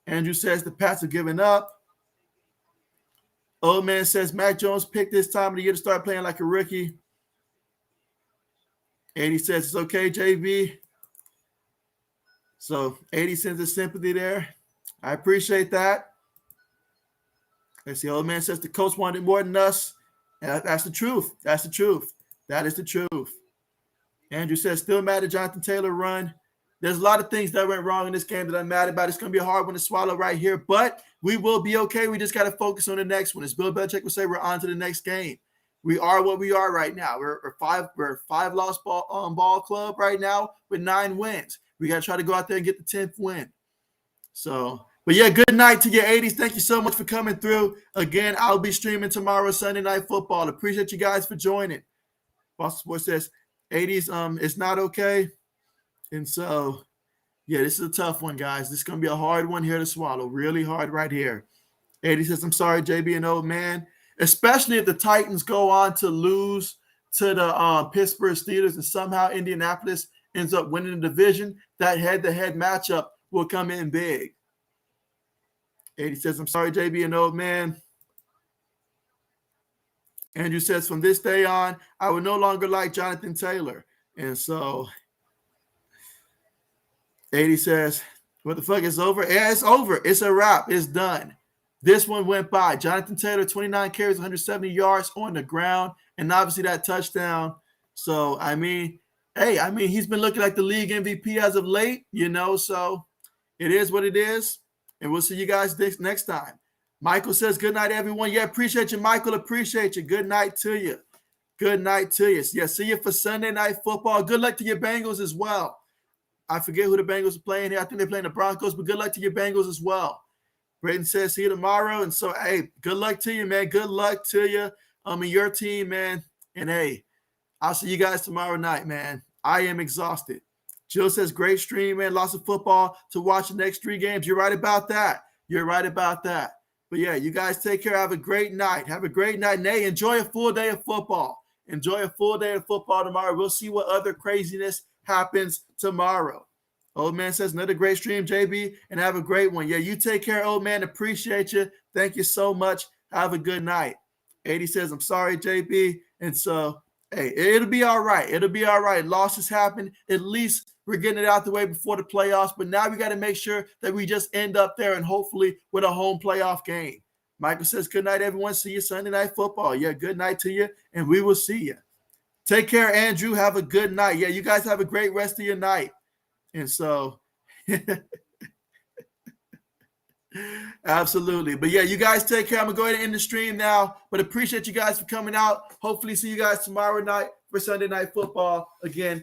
Andrew says the Pats have given up. Old man says Mac Jones picked this time of the year to start playing like a rookie. 80 says it's okay, JB. So 80 sends a sympathy there. I appreciate that. Let's see. Old man says the Colts wanted more than us. And that's the truth. That's the truth. That is the truth. Andrew says still mad at Jonathan Taylor run. There's a lot of things that went wrong in this game that I'm mad about. It's going to be a hard one to swallow right here, but we will be okay. We just got to focus on the next one. As Bill Belichick would say, we're on to the next game. We are what we are right now. We're a five-loss ball club right now with 9 wins. We got to try to go out there and get the 10th win. So, but yeah, good night to your 80s. Thank you so much for coming through. Again, I'll be streaming tomorrow, Sunday Night Football. Appreciate you guys for joining. Boston Sports says 80s, it's not okay. And so, yeah, this is a tough one, guys. This is going to be a hard one here to swallow. Really hard right here. 80 says, I'm sorry, JB and old man. Especially if the Titans go on to lose to the Pittsburgh Steelers and somehow Indianapolis ends up winning the division, that head-to-head matchup will come in big. 80 says, I'm sorry, JB and old man. Andrew says, from this day on, I will no longer like Jonathan Taylor. And so 80 says, what the fuck is over? Yeah, it's over. It's a wrap. It's done. This one went by. Jonathan Taylor, 29 carries, 170 yards on the ground, and obviously that touchdown. So, he's been looking like the league MVP as of late, so it is what it is, and we'll see you guys next time. Michael says, good night, everyone. Yeah, appreciate you, Michael. Appreciate you. Good night to you. Good night to you. Yeah, see you for Sunday Night Football. Good luck to your Bengals as well. I forget who the Bengals are playing here. I think they're playing the Broncos, but good luck to your Bengals as well. Brayden says, see you tomorrow. And so, hey, good luck to you, man. Good luck to you and your team, man. And, hey, I'll see you guys tomorrow night, man. I am exhausted. Jill says, great stream, man. Lots of football to watch the next 3 games. You're right about that. You're right about that. But, yeah, you guys take care. Have a great night. Have a great night. And, hey, enjoy a full day of football. Enjoy a full day of football tomorrow. We'll see what other craziness happens tomorrow. Old man says, another great stream, JB, and have a great one. Yeah, you take care, old man. Appreciate you. Thank you so much. Have a good night. 80 says, I'm sorry, JB. And so, hey, it'll be all right. It'll be all right. Losses happen. At least we're getting it out the way before the playoffs. But now we got to make sure that we just end up there and hopefully with a home playoff game. Michael says, good night, everyone. See you Sunday Night Football. Yeah, good night to you, and we will see you. Take care, Andrew. Have a good night. Yeah, you guys have a great rest of your night. And so, absolutely. But, yeah, you guys take care. I'm going to go ahead and end the stream now. But appreciate you guys for coming out. Hopefully see you guys tomorrow night for Sunday Night Football. Again,